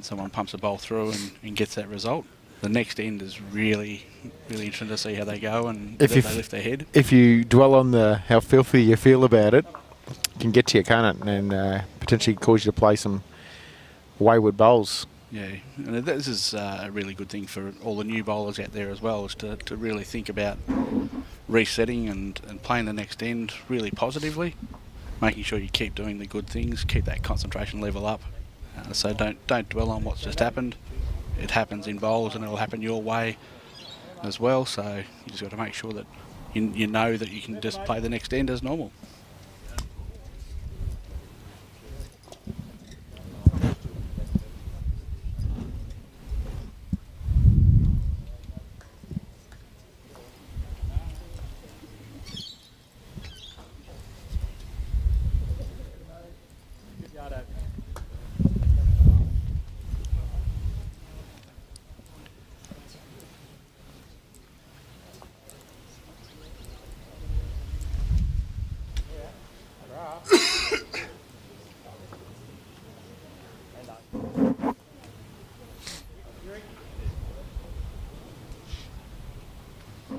someone pumps a bowl through and gets that result. The next end is really, really interesting to see how they go and If whether you they lift their head. If you dwell on how filthy you feel about it, it can get to you, can't it? And potentially cause you to play some wayward bowls. Yeah, and this is a really good thing for all the new bowlers out there as well, is to really think about resetting and playing the next end really positively, making sure you keep doing the good things, keep that concentration level up. So don't dwell on what's just happened. It happens in bowls and it'll happen your way as well, so you just got to make sure that you know that you can just play the next end as normal.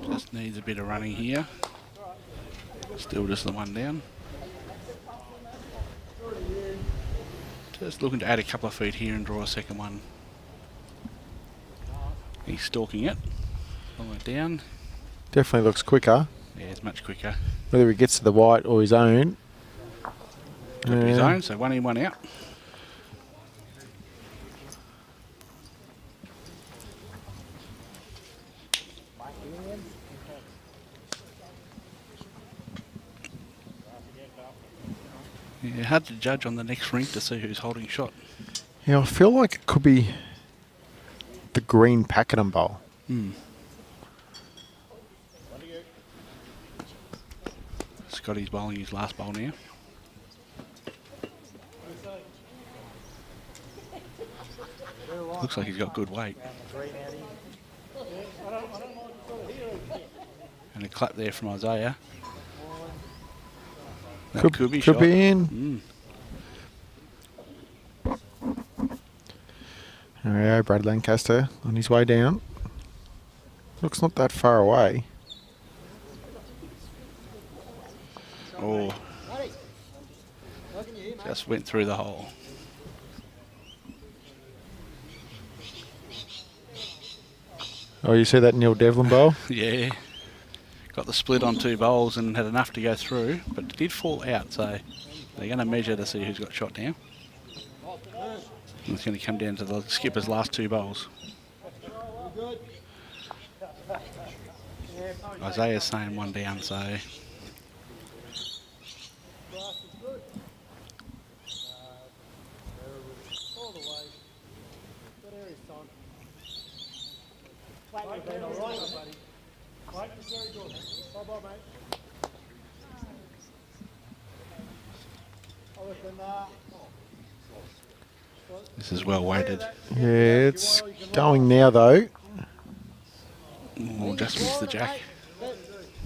Just needs a bit of running here. Still just the one down. Just looking to add a couple of feet here and draw a second one. He's stalking it. All the way down. Definitely looks quicker. Yeah, it's much quicker. Whether he gets to the white or his own. Got to his own, so one in, one out. Yeah, hard to judge on the next rink to see who's holding shot. Yeah, I feel like it could be the green Pakenham bowl. Scotty's bowling his last bowl now. Looks like he's got good weight. And a clap there from Isaiah. That could be shot. in. There we go, Brad Lancaster on his way down. Looks not that far away. Oh, just went through the hole. Oh, you see that Neil Devlin bowl? Yeah. Got the split on two bowls and had enough to go through, but it did fall out, so they're going to measure to see who's got shot now. And it's going to come down to the skipper's last two bowls. Isaiah's saying one down, so... This is well weighted. Yeah, it's going now though. Oh, just missed the jack.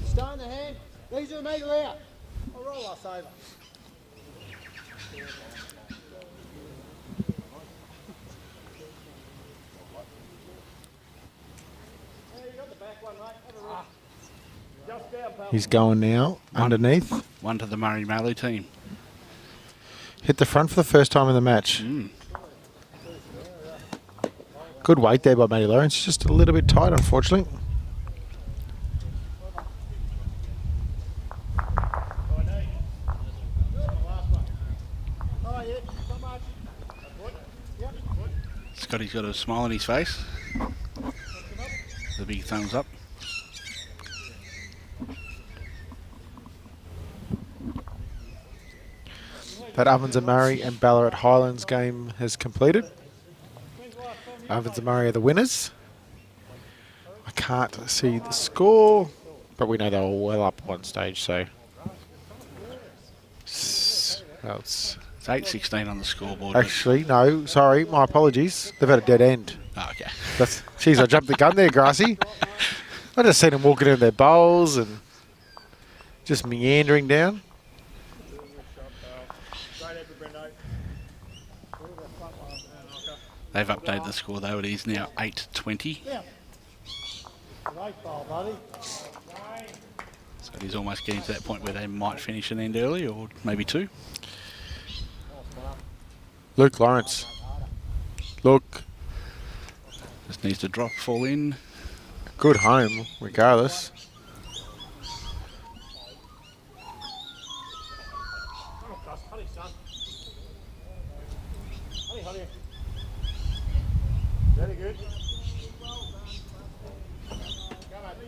Stay in the hand. These are me out. I'll roll us over. He's going now, underneath. One to the Murray Mallee team. Hit the front for the first time in the match. Good weight there by Matty Lawrence, just a little bit tight unfortunately. Scotty's got a smile on his face. The big thumbs up. That Ovens and Murray and Ballarat Highlands game has completed. Ovens and Murray are the winners. I can't see the score, but we know they were well up one stage, so... Well, it's 8-16 on the scoreboard. actually, no, sorry, my apologies. They've had a dead end. Oh, okay. Jeez, I jumped the gun there, Grassy. I just seen them walking in their bowls and just meandering down. Great effort, Brendo. They've updated the score though. It is now 8-20. Yeah. Great ball, buddy. So it is almost getting to that point where they might finish an end early, or maybe two. Luke Lawrence. Look, Just needs to drop, fall in. good home, regardless. Honey, son. Honey. Very good.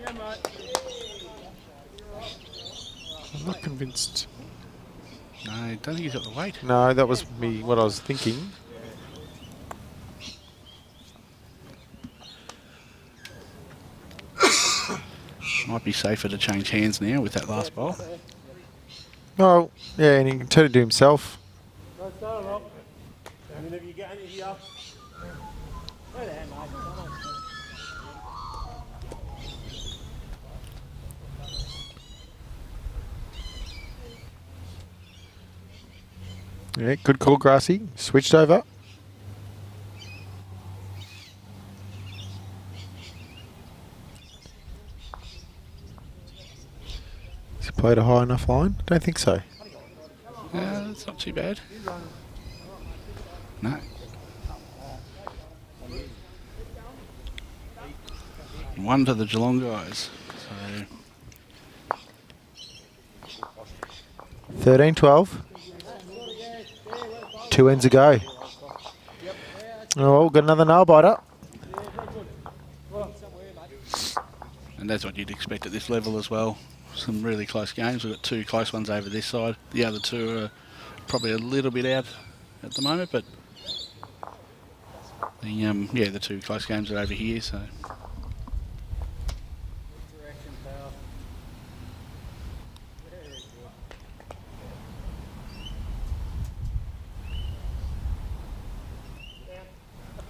Come on, I'm not convinced. No, I don't think he's got the weight. No, that was me. What I was thinking. Might be safer to change hands now with that last bowl. Oh, yeah, and he can turn it to himself. Go start, Rob. Whenever you get anything up. Where the hell, mate? Yeah, good call, Grassy. Switched over. Has he played a high enough line? Don't think so. That's not too bad. No. One to the Geelong guys. So 13-12. 2 ends ago. Oh, got another nail biter. and that's what you'd expect at this level as well. Some really close games. We've got two close ones over this side. The other two are probably a little bit out at the moment, but the two close games are over here. So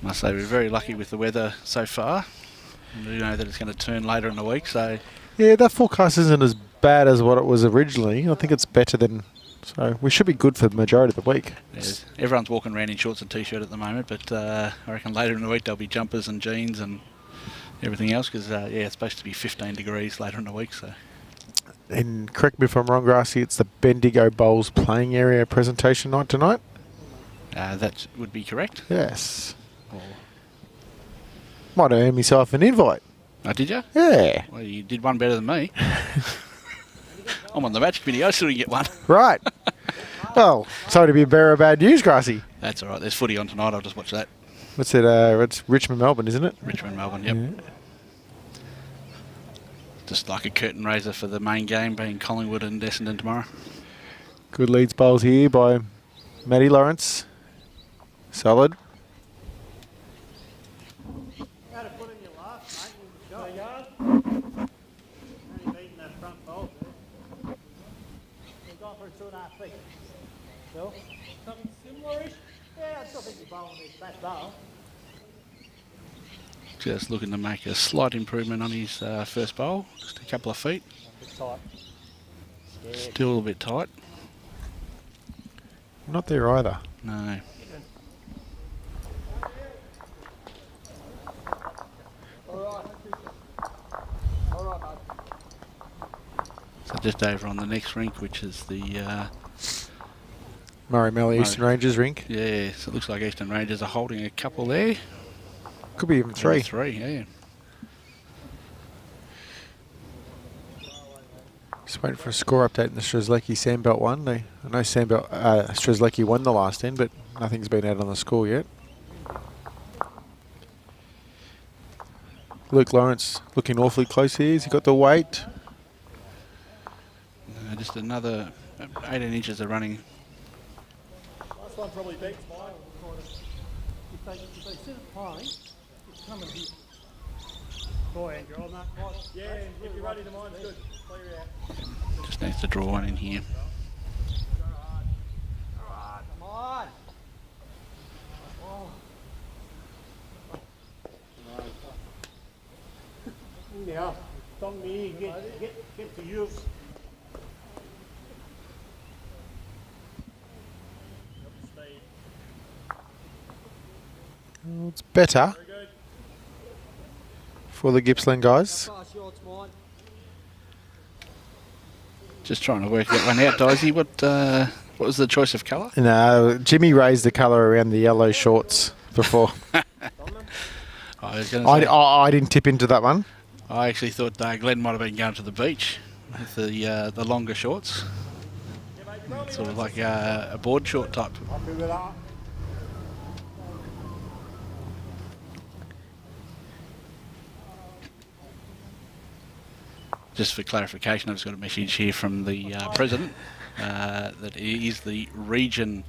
must say we're very lucky with the weather so far. We know that it's going to turn later in the week, so Yeah, that forecast isn't as bad as what it was originally. I think it's better than... So we should be good for the majority of the week. everyone's walking around in shorts and t-shirt at the moment, but I reckon later in the week there'll be jumpers and jeans and everything else because, it's supposed to be 15 degrees later in the week. So. And correct me if I'm wrong, Grassy, it's the Bendigo Bowls playing area presentation night tonight? That would be correct. Yes. Might have earned myself an invite. Oh, did you? Yeah. Well, you did one better than me. I'm on the match committee. I still didn't get one. Right. Well, sorry to be a bearer of bad news, Grassy. That's all right. There's footy on tonight. I'll just watch that. What's it? It's Richmond, Melbourne, isn't it? Richmond, Melbourne, yep. Yeah. Just like a curtain raiser for the main game being Collingwood and Essendon tomorrow. Good leads bowls here by Matty Lawrence. Solid. How to put in your last, mate. There you go. Only beating that front bolt there. You've gone for 2.5 feet. Bill? Something similar-ish? Yeah, I still think you're bowling this fast bowl. Just looking to make a slight improvement on his first bowl. Just a couple of feet. It's tight. Still a little bit tight. Not there either. No. So just over on the next rink, which is the Murray Melly Eastern Rangers rink. yeah. So it looks like Eastern Rangers are holding a couple there. Could be even three. Three, yeah. Just waiting for a score update in the Strzelecki Sandbelt one. I know Strzelecki won the last end, but nothing's been out on the score yet. Luke Lawrence looking awfully close here. Has he got the weight? Just another 18 inches of running. Last one probably beats mine. If they sit it high, it's coming here. Boy, Andrew, on that. Yeah, if you're ready to mine, it's good. Clear out. Just needs to draw one in here. Come on. Yeah, Tommy, get to you. Well, it's better for the Gippsland guys. Just trying to work that one out, Daisy. What was the choice of colour? No, Jimmy raised the colour around the yellow shorts before. I was going to say, I didn't tip into that one. I actually thought Glenn might have been going to the beach with the longer shorts. Sort of like a board short type. Happy with that? Just for clarification, I've just got a message here from the president that it is the region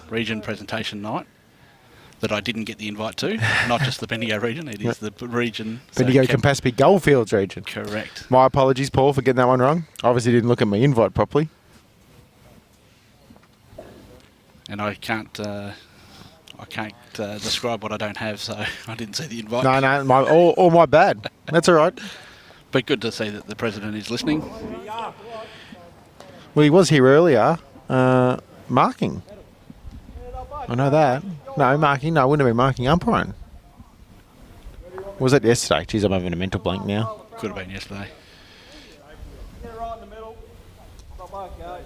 region presentation night that I didn't get the invite to. Not just the Bendigo region, it is the region. Bendigo Campaspe Goldfields region. Correct. My apologies, Paul, for getting that one wrong. Obviously didn't look at my invite properly. And I can't describe what I don't have, so I didn't see the invite. No, all my bad. That's all right. But good to see that the president is listening. Well, he was here earlier, marking. I know that. No, marking. No, I wouldn't have been marking umpiring. Was that yesterday? Geez, I'm having a mental blank now. Could have been yesterday. Get right in the middle. Stop back, go.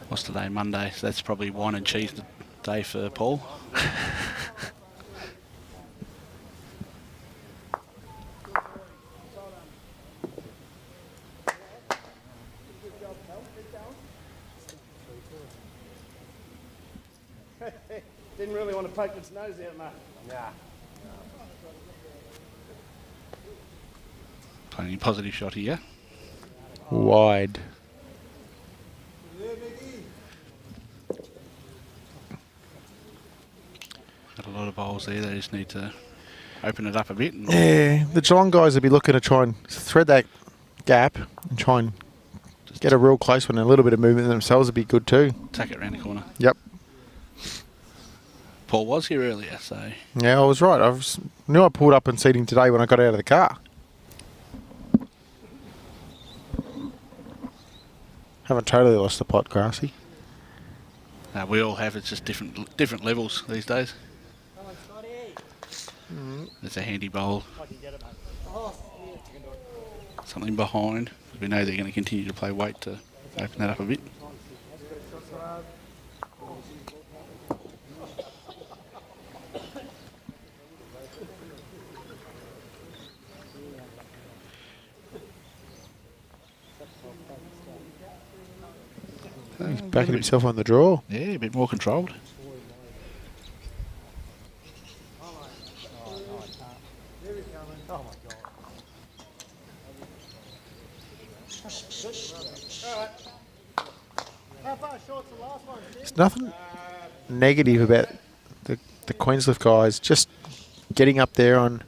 What's today? Monday. So that's probably wine and cheese day for Paul. Didn't really want to poke its nose out, mate. Nah. Playing a positive shot here. Wide. Got a lot of bowls there. They just need to open it up a bit. And Yeah, the Geelong guys will be looking to try and thread that gap and try and just get a real close one. A little bit of movement themselves would be good too. tack it around the corner. Yep. Paul was here earlier, so Yeah, I was right. Knew I pulled up and seen him today when I got out of the car. Haven't totally lost the pot, Grassy. we all have. It's just different levels these days. It's a handy bowl. Something behind. We know they're going to continue to play weight to open that up a bit. He's backing himself on the draw. Yeah, a bit more controlled. How far short's the last one? There's nothing negative about the Queenslift guys just getting up there on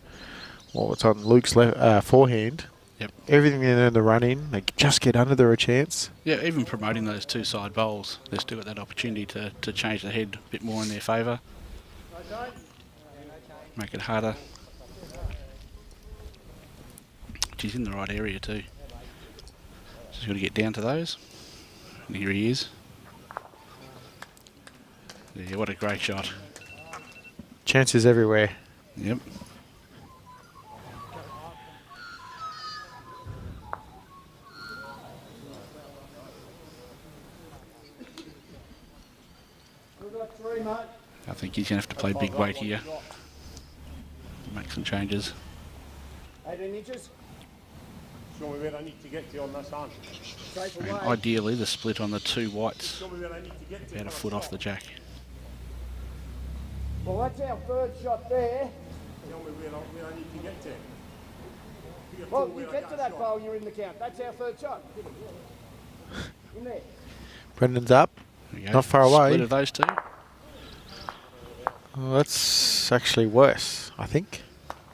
what's on Luke's forehand. Yep. Everything in the run in, they just get under there a chance. Yeah, even promoting those two side bowls, they've still got that opportunity to change the head a bit more in their favour. Make it harder. She's in the right area too. Just got to get down to those. And here he is. Yeah, what a great shot. Chances everywhere. Yep. I think he's going to have to play big weight here. Make some changes. 18 inches. Show me where I need to get to on this hand. And ideally, the split on the two whites Show me where I need to get to. about a foot off the jack. Well, that's our third shot there. Tell me where I need to get to. Well, you get to that bowl, you're in the count. That's our third shot. In there. Brendan's up. There we go. Not far away. Split of those two. Well, that's actually worse, I think.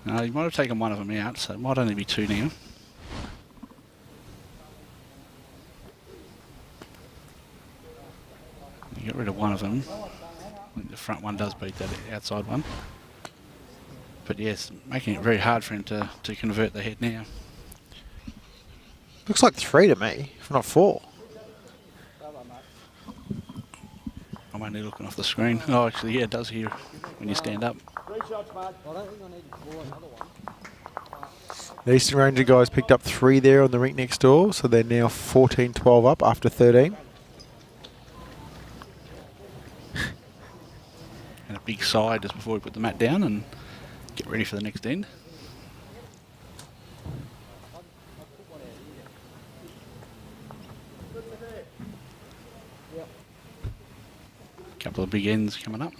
No, you might have taken one of them out, so it might only be two now. You get rid of one of them. I think the front one does beat that outside one. But yes, making it very hard for him to convert the head now. Looks like 3 to me, if not 4. I'm only looking off the screen. Oh, actually, yeah, it does here when you stand up. 3 shots, mate. I don't think I need to score another one. The Eastern Ranger guys picked up 3 there on the rink next door, so they're now 14-12 up after 13. And a big sigh just before we put the mat down and get ready for the next end. Couple of big ends coming up.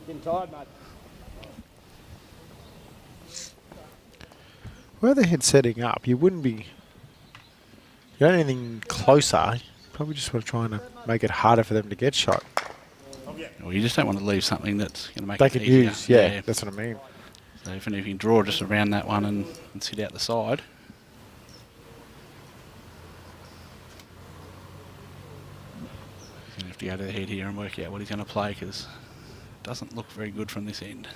Getting tired, mate. Where the head's setting up, you wouldn't be... You don't have anything closer. You probably just want to try and make it harder for them to get shot. Well, you just don't want to leave something that's going to make They it can easier. use, yeah, that's what I mean. So if you can draw just around that one and sit out the side. He's going to have to go to the head here and work out what he's going to play because it doesn't look very good from this end.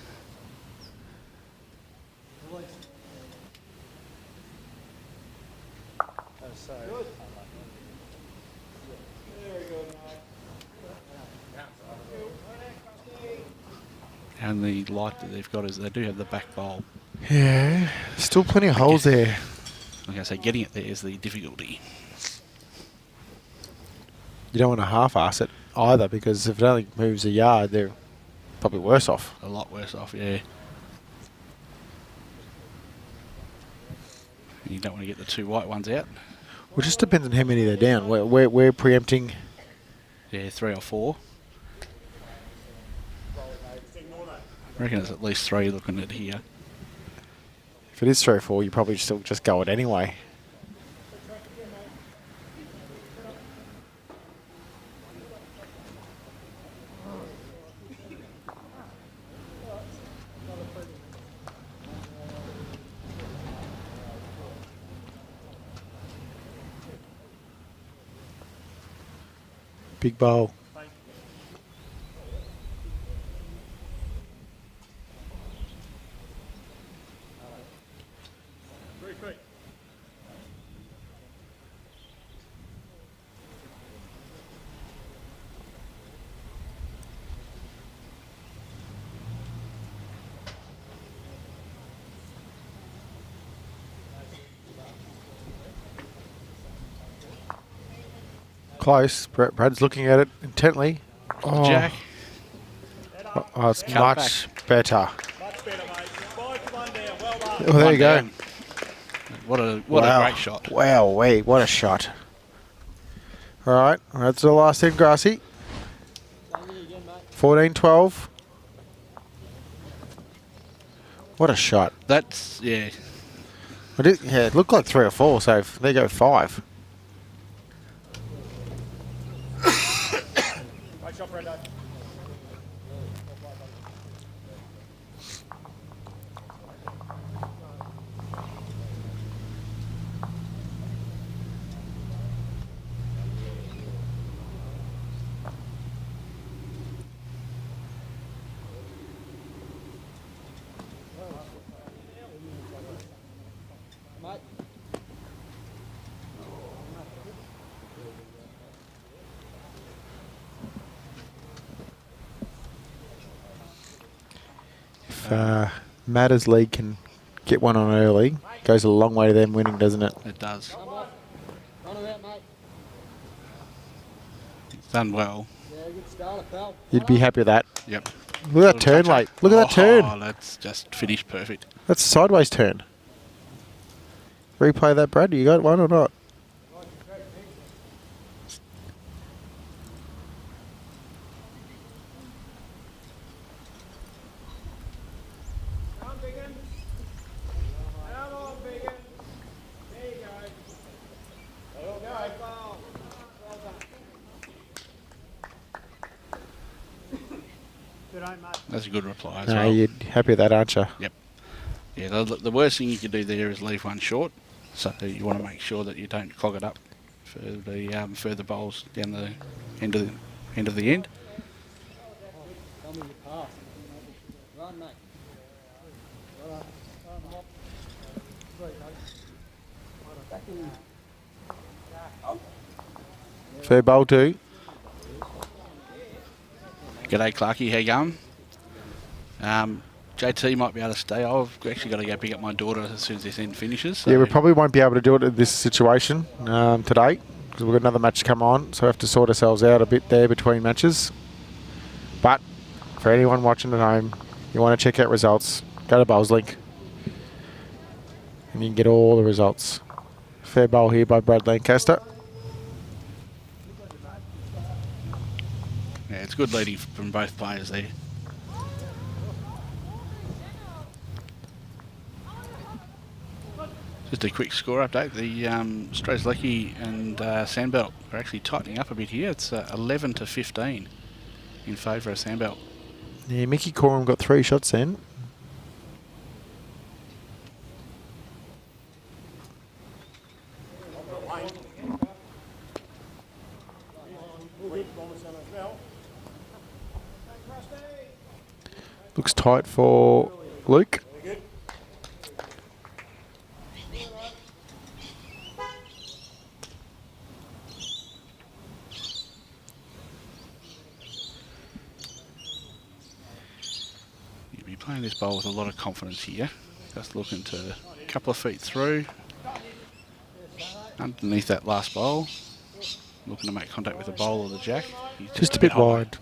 And the light that they've got is they do have the back bowl. Yeah, still plenty of holes there. Like I say, getting it there is the difficulty. You don't want to half-ass it either, because if it only moves a yard, they're probably worse off. A lot worse off, yeah. And you don't want to get the 2 white ones out. Well, it just depends on how many they're down. We're preempting. Yeah, 3 or 4. I reckon there's at least 3 looking at here. If it is 3 or 4, you probably still just go it anyway. Big bowl. Close. Brad's looking at it intently. Oh, Jack. Oh, it's Cut much better. Much better, mate. 5 to 1 down. Well done. Oh, there One you go. down. What a great shot. Wow, wait, what a shot. All right, that's the last end, Grassy. 14-12. What a shot. That's, yeah. Yeah, it looked like 3 or 4, so there you go, 5. Great shot, Brendo. If Matters League can get one on early, goes a long way to them winning, doesn't it? It does. Run her out, mate. It's done well. Yeah, good start, pal. You'd be happy with that. Yep. Look at that turn, Touch up. mate. Look at that turn. Oh, that's just finished perfect. That's a sideways turn. Replay that, Brad. You got one or not? Come on, Biggin. Come on, Biggin. There you go. There you go. Well done. Good aim, mate. That's a good reply as No, well. you're happy with that, aren't you? Yep. Yeah, the worst thing you could do there is leave one short. So you want to make sure that you don't clog it up for the further bowls down the end of the end. Tell me you pass. Run, mate. Well done. Great, mate. Back in. Fair bowl too. G'day, Clarkie. How you going? JT might be able to stay. I've actually got to go pick up my daughter as soon as this end finishes. So. Yeah, we probably won't be able to do it in this situation today because we've got another match to come on, so we have to sort ourselves out a bit there between matches. But for anyone watching at home, you want to check out results, go to Bowls Link and you can get all the results. Fair bowl here by Brad Lancaster. Yeah, it's good leading from both players there. Just a quick score update. The Strzelecki and Sandbelt are actually tightening up a bit here. It's 11 to 15 in favour of Sandbelt. Yeah, Mickey Coram got 3 shots in. Looks tight for Luke. You'll be playing this bowl with a lot of confidence here. Just looking to a couple of feet through. Underneath that last bowl. Looking to make contact with the bowl or the jack. He's Just a bit high. wide.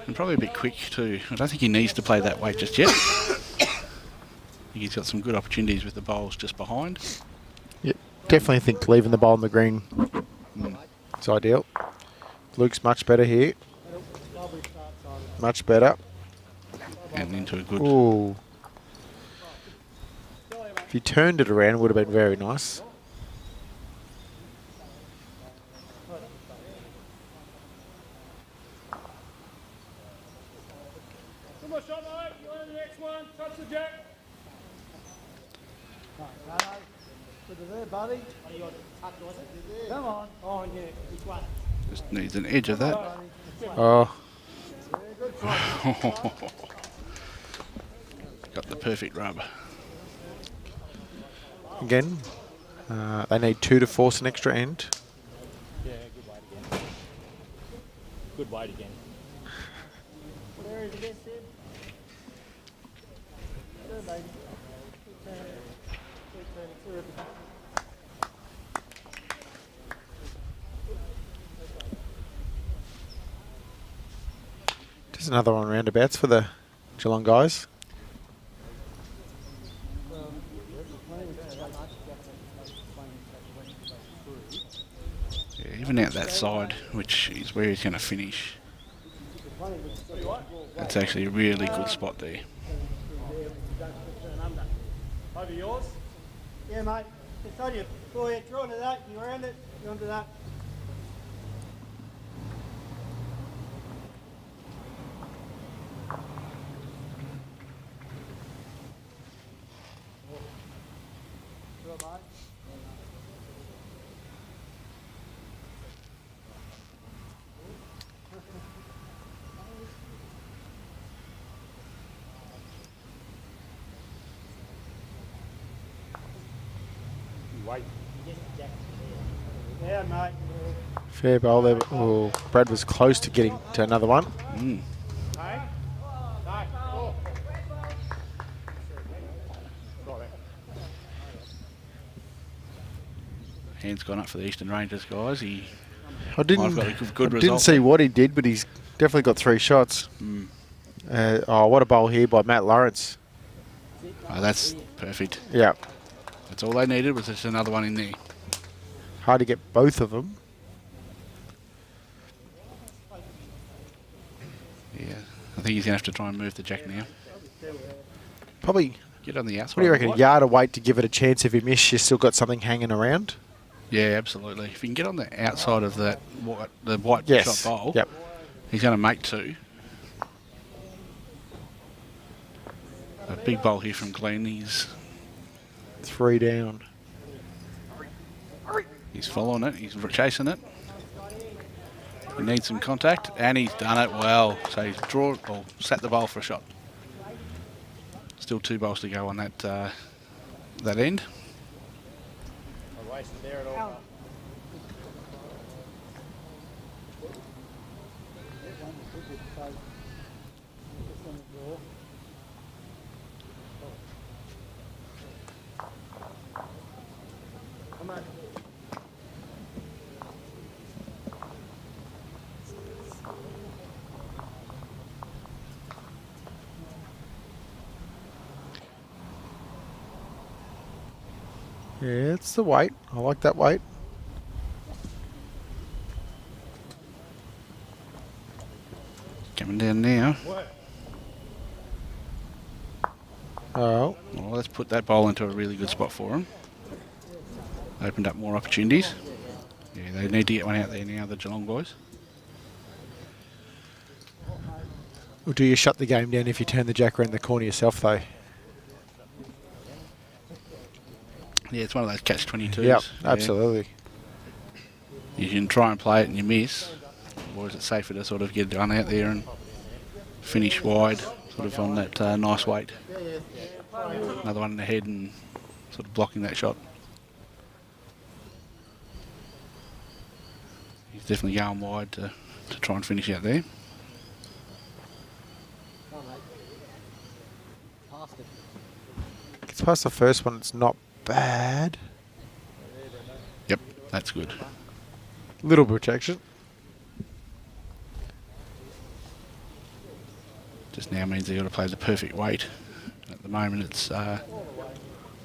And probably a bit quick too. I don't think he needs to play that weight just yet. I think he's got some good opportunities with the bowls just behind. Yep, definitely think leaving the bowl on the green is ideal. Luke's much better here. Much better. And into a good... Ooh. If he turned it around, it would have been very nice. Buddy. Come on. Oh, yeah. Which one? Just needs an edge of that. Oh, Got the perfect rub. again, they need 2 to force an extra end. Yeah, good weight again. Good weight again. What area is this in? Good, baby. Just another one roundabouts for the Geelong guys. Yeah, even out that side, which is where he's going to finish. That's actually a really good spot there. Over yours? Yeah, mate. It's on you. Go ahead, draw onto that. You around it. You onto that. Weight. Yeah, mate. Fair bowl there. Oh, Brad was close to getting to another one. Mm. Hey? Hey. Oh. Hand's gone up for the Eastern Rangers guys. He I didn't, I've got a good I result. didn't see what he did, but he's definitely got 3 shots. Mm. Oh, what a bowl here by Matt Lawrence. Oh, that's perfect. Yeah, That's all they needed was just another one in there. hard to get both of them. Yeah, I think he's going to have to try and move the jack now. Probably, Get on the outside. what do you reckon, a White. yard of weight to give it a chance. If you miss, you still got something hanging around. Yeah, absolutely. If he can get on the outside of that the white Yes. shot bowl, Yep. he's going to make 2. A big bowl here from Glenn. He's 3 down. following it. He's chasing it. He needs some contact, and he's done it well. So he's sat the bowl for a shot. Still 2 bowls to go on that that end. wasted there at all. Out. Come on. Yeah, it's the weight. I like that weight. Coming down now. Oh, Well, let's put that bowl into a really good spot for him. Opened up more opportunities. Yeah, they need to get one out there now, the Geelong boys. or do you shut the game down if you turn the jack around the corner yourself, though? Yeah, it's one of those catch-22s. Yep, Yeah. absolutely. You can try and play it and you miss, or is it safer to sort of get one out there and finish wide, sort of on that nice weight? Another one in the head and sort of blocking that shot. He's definitely going wide to try and finish out there. Gets past the first one, it's not bad. Yep, that's good. Little protection. Just now means they've got to play the perfect weight. At the moment it's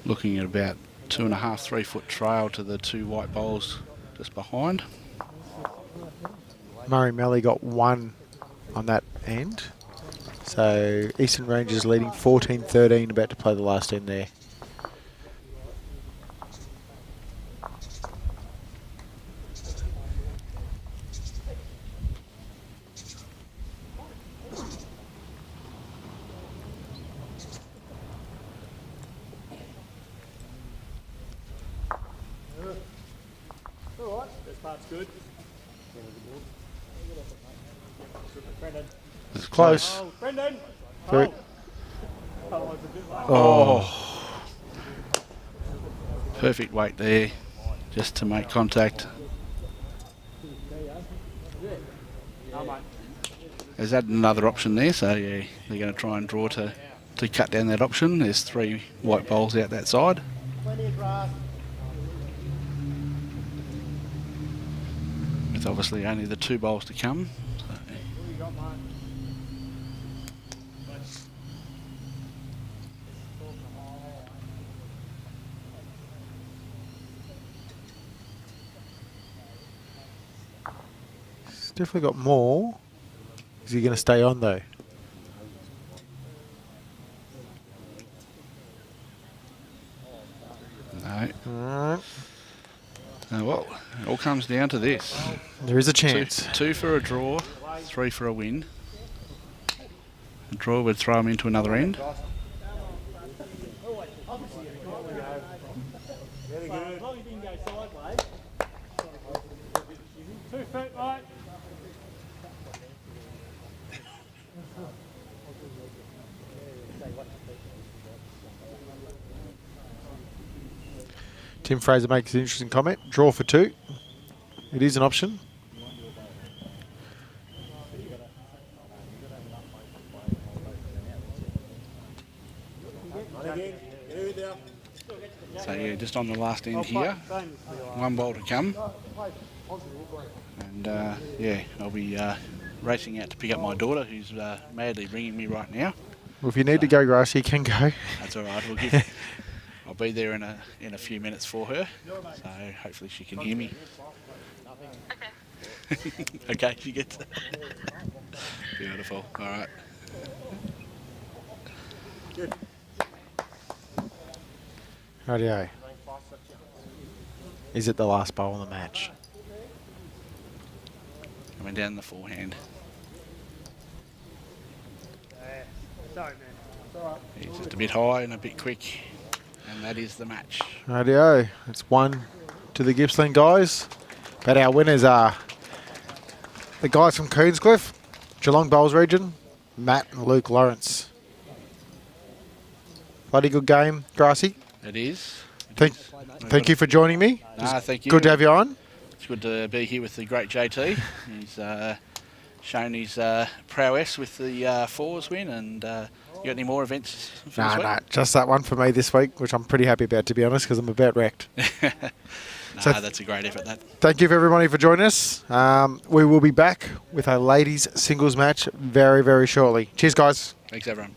looking at about 2.5, 3 foot trail to the two white bowls just behind. Murray Melly got one on that end. So Eastern Rangers leading 14-13, about to play the last end there. All right, this part's good. Brendan. It's close. Oh, Brendan. Very- Oh, it's a bit low. Oh, Perfect weight there, just to make contact. Oh, mate. There's added another option there, so yeah, they're going to try and draw to cut down that option. There's 3 white bowls out that side. Plenty of grass. With obviously only the 2 bowls to come. So, What you got, mate? he's definitely got more. Is he going to stay on, though? no. Alright. Well, it all comes down to this. There is a Two, chance. 2 for a draw, 3 for a win. A draw would throw them into another end. Very good. As long as you didn't go sideways. 2 feet, mate. Tim Fraser makes an interesting comment. Draw for 2. It is an option. So yeah, just on the last end here. 1 bowl to come. And yeah, I'll be racing out to pick up my daughter, who's madly ringing me right now. Well, if you need to go, Grass, you can go. That's all right. I'll be there in a few minutes for her. So hopefully she can hear me. Okay, she gets it. Beautiful. All right. Rightio. Is it the last bowl of the match? Coming down the forehand. Sorry, man. It's all right. He's just a bit high and a bit quick. And that is the match. Rightio. It's 1 to the Gippsland guys. But our winners are the guys from Coonscliff, Geelong Bowls region, Matt and Luke Lawrence. Bloody good game, Grassy. It is. Thank you for joining me. Thank you. Good to have you on. It's good to be here with the great JT. He's shown his prowess with the fours win, and you got any more events for this week? No, just that one for me this week, which I'm pretty happy about, to be honest, because I'm about wrecked. That's a great effort, that. Thank you for everybody for joining us. We will be back with a ladies singles match very, very shortly. Cheers, guys. Thanks, everyone.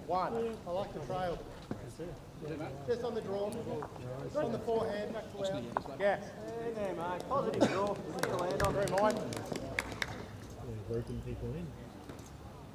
One. I like the trail. Just on the draw. On the forehand. Back to out. Yes. Hey there, mate. Positive draw. Land on through mine. Roping people in.